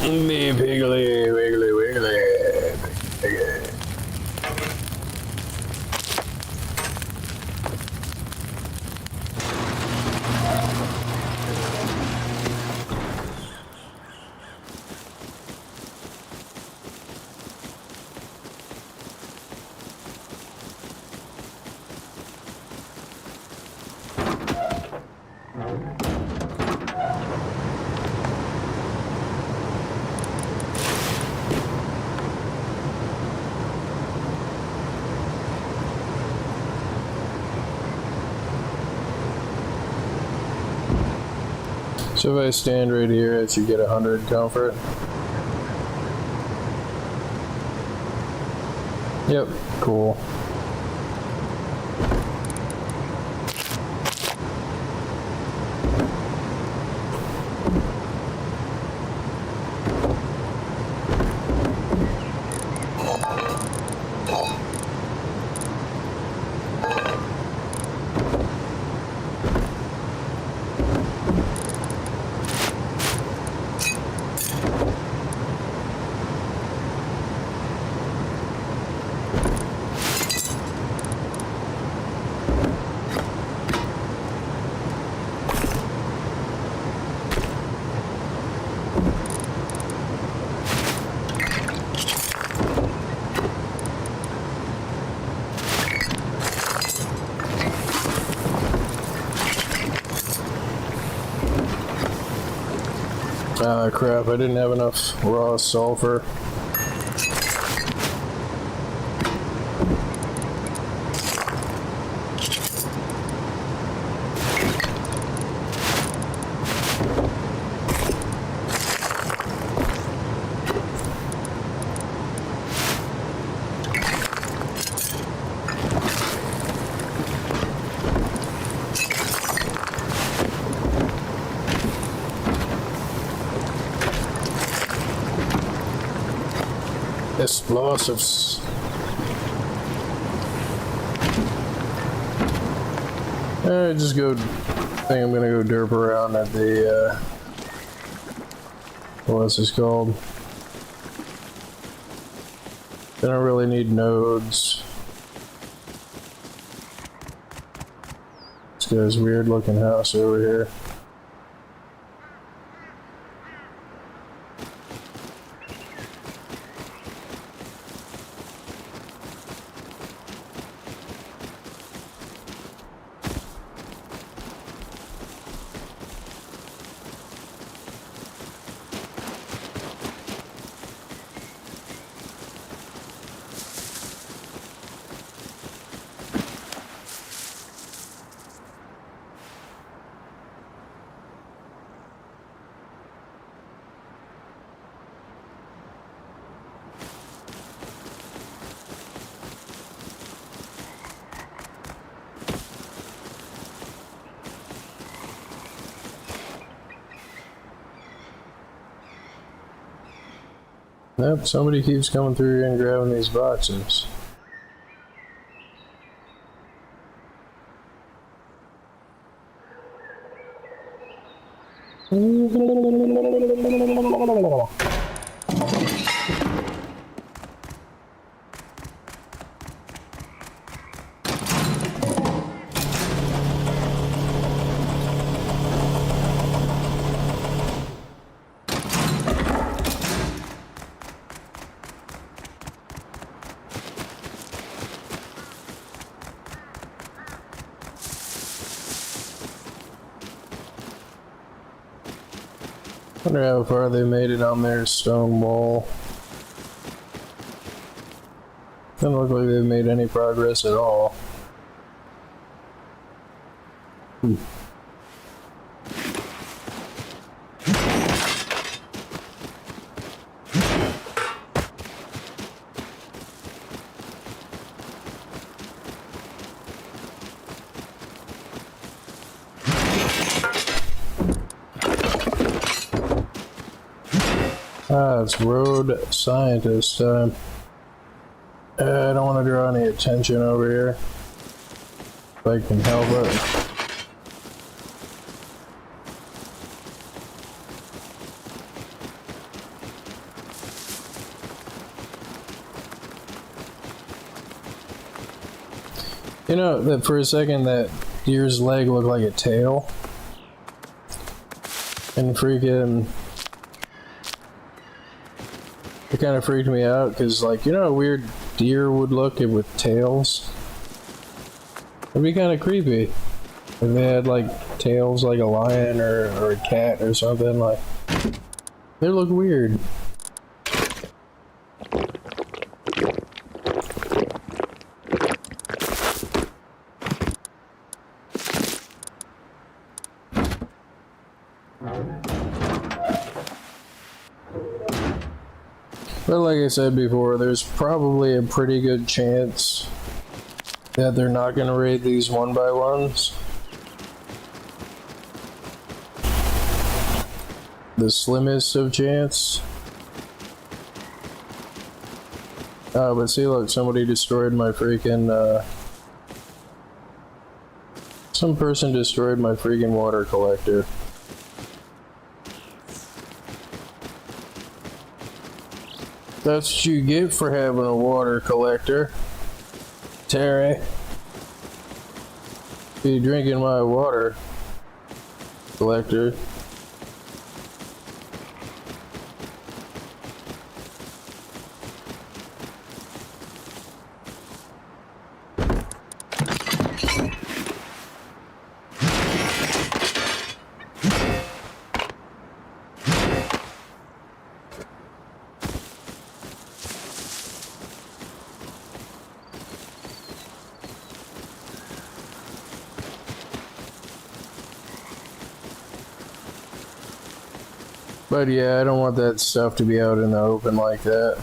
Me piggly, wiggly, wiggly. Piggy. So if I stand right here, it should get 100 comfort. Yep, cool. Ah, crap, I didn't have enough raw sulfur. Explosives. I think I'm gonna go derp around at the, what's this called? I don't really need nodes. This guy's weird looking house over here. Yep, somebody keeps coming through here and grabbing these boxes. Wonder how far they made it on their stone wall. Doesn't look like they've made any progress at all. Ah, it's road scientist time. I don't want to draw any attention over here. If I can help it. You know, that for a second that deer's leg looked like a tail. And freaking... It kind of freaked me out, because, like, you know how weird deer would look with tails? It'd be kind of creepy if they had, like, tails like a lion or a cat or something. Like, they look weird. But like I said before, there's probably a pretty good chance that they're not going to raid these one-by-ones. The slimmest of chance. Oh, but see, look, somebody destroyed my freaking, some person destroyed my freaking water collector. That's what you get for having a water collector, Terry. Be drinking my water collector. But yeah, I don't want that stuff to be out in the open like that.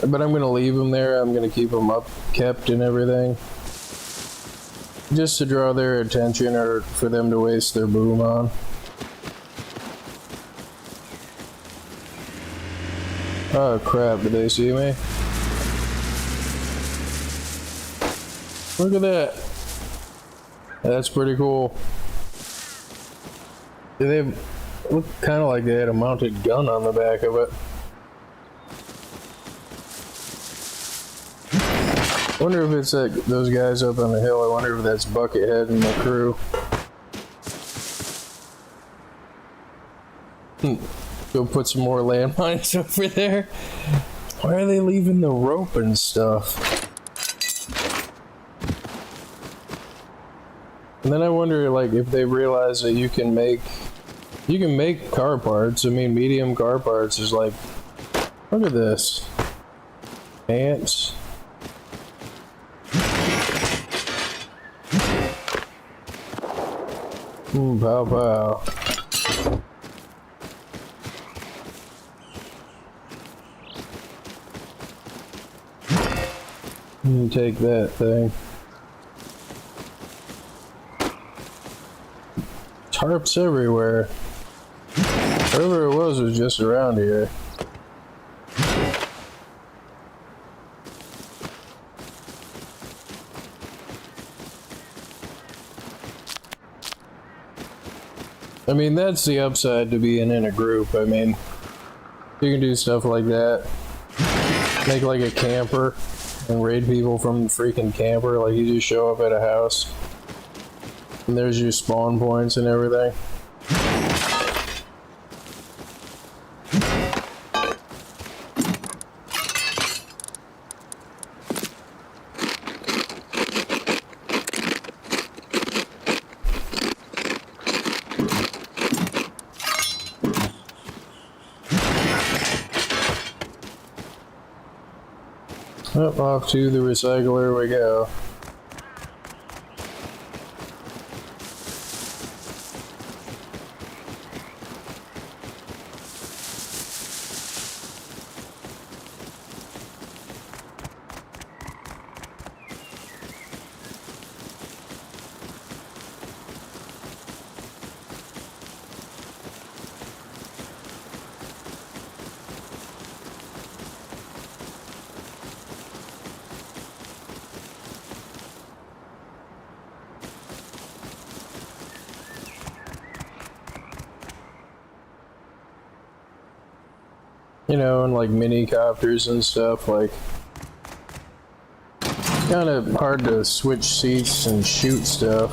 But I'm gonna leave them there. I'm gonna keep them up, kept and everything. Just to draw their attention or for them to waste their boom on. Oh crap, did they see me? Look at that. That's pretty cool. They look kind of like they had a mounted gun on the back of it. I wonder if it's like those guys up on the hill. I wonder if that's Buckethead and the crew. Go put some more landmines over there. Why are they leaving the rope and stuff? And then I wonder, like, if they realize that you can make car parts. I mean, medium car parts is like, look at this. Ants. Pow pow. Take that thing. Tarps everywhere. Whatever it was just around here. I mean, that's the upside to being in a group. I mean, you can do stuff like that. Make like a camper and raid people from the freaking camper. Like, you just show up at a house and there's your spawn points and everything. Up off to the recycler we go. You know, and like mini copters and stuff, like, kind of hard to switch seats and shoot stuff.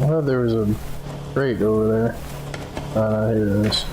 I thought there was a crate over there. Oh no, here it is.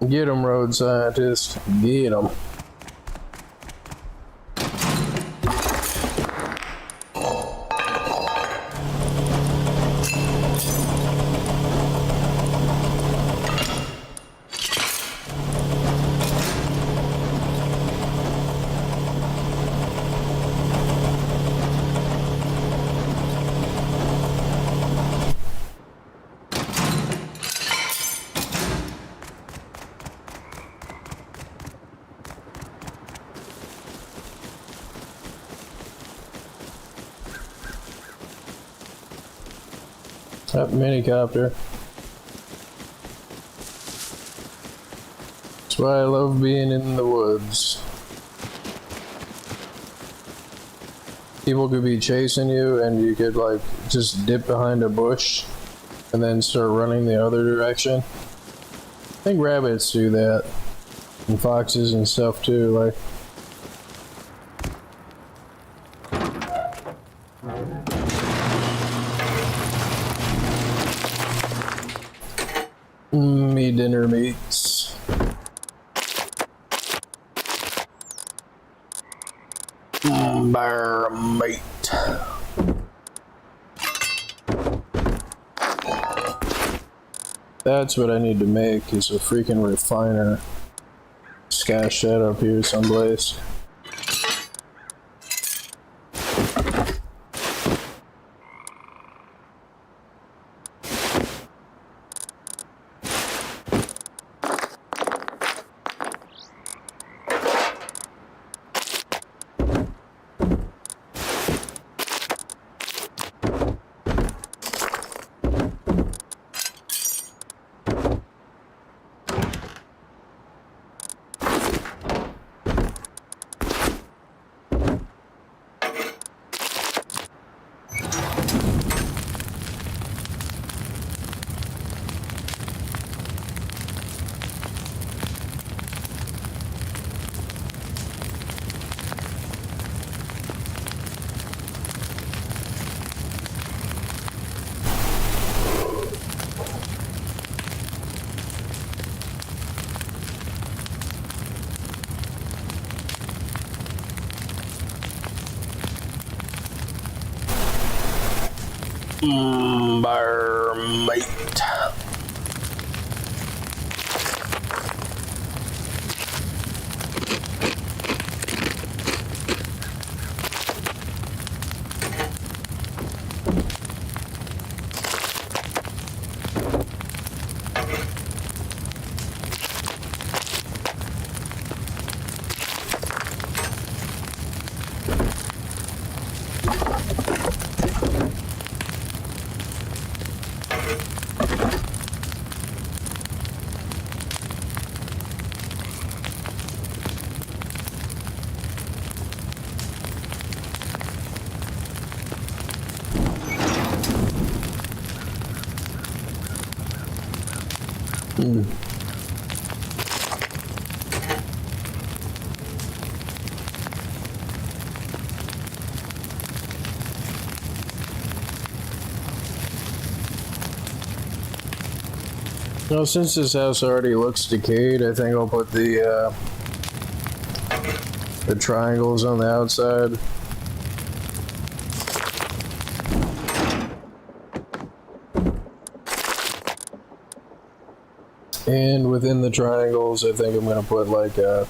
Get 'em, road scientist. Get 'em. That minicopter. That's why I love being in the woods. People could be chasing you and you could like just dip behind a bush and then start running the other direction. I think rabbits do that. And foxes and stuff too, like. Me dinner meats. Bear meat. That's what I need to make, is a freaking refiner. Stash that up here someplace. Bear meat. Well, since this house already looks decayed, I think I'll put the triangles on the outside. And within the triangles, I think I'm going to put like a...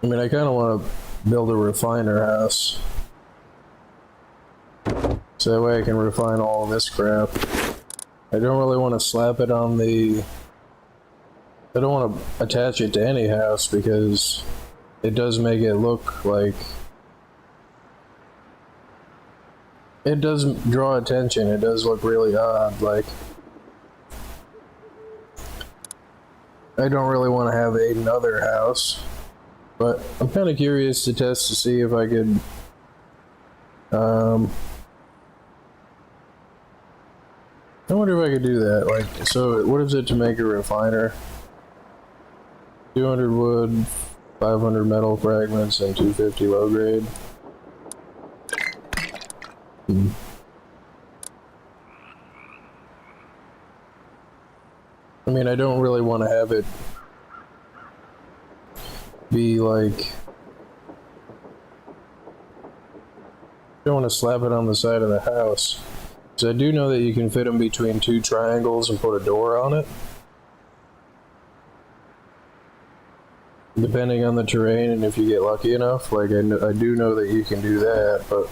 I mean, I kind of want to build a refiner house. So that way I can refine all of this crap. I don't really want to slap it on the... I don't want to attach it to any house because it does make it look like... It does draw attention. It does look really odd, like... I don't really want to have another house, but I'm kind of curious to test to see if I could, I wonder if I could do that. Like, so what is it to make a refiner? 200 wood, 500 metal fragments, and 250 low grade. I mean, I don't really want to have it be like... I don't want to slap it on the side of the house. So I do know that you can fit them between two triangles and put a door on it. Depending on the terrain and if you get lucky enough. Like, I do know that you can do that, but...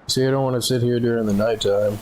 See, I don't want to sit here during the nighttime.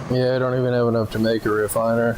Yeah, I don't even have enough to make a refiner.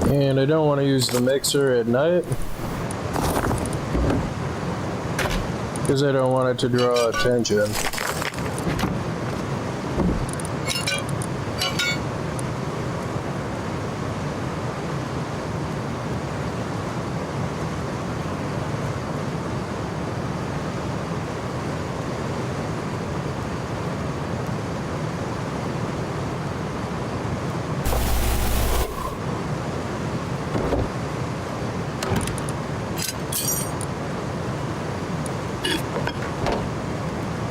And I don't want to use the mixer at night because I don't want it to draw attention.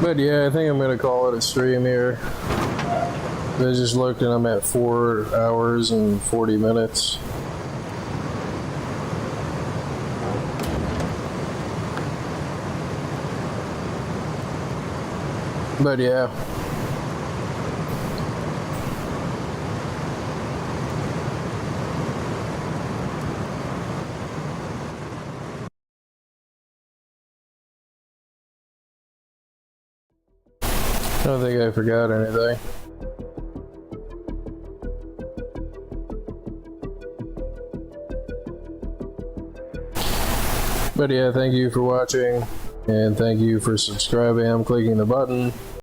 But yeah, I think I'm gonna call it a stream here. I just looked and I'm at 4 hours and 40 minutes. But yeah. I don't think I forgot anything. But yeah, thank you for watching, and thank you for subscribing. I'm clicking the button.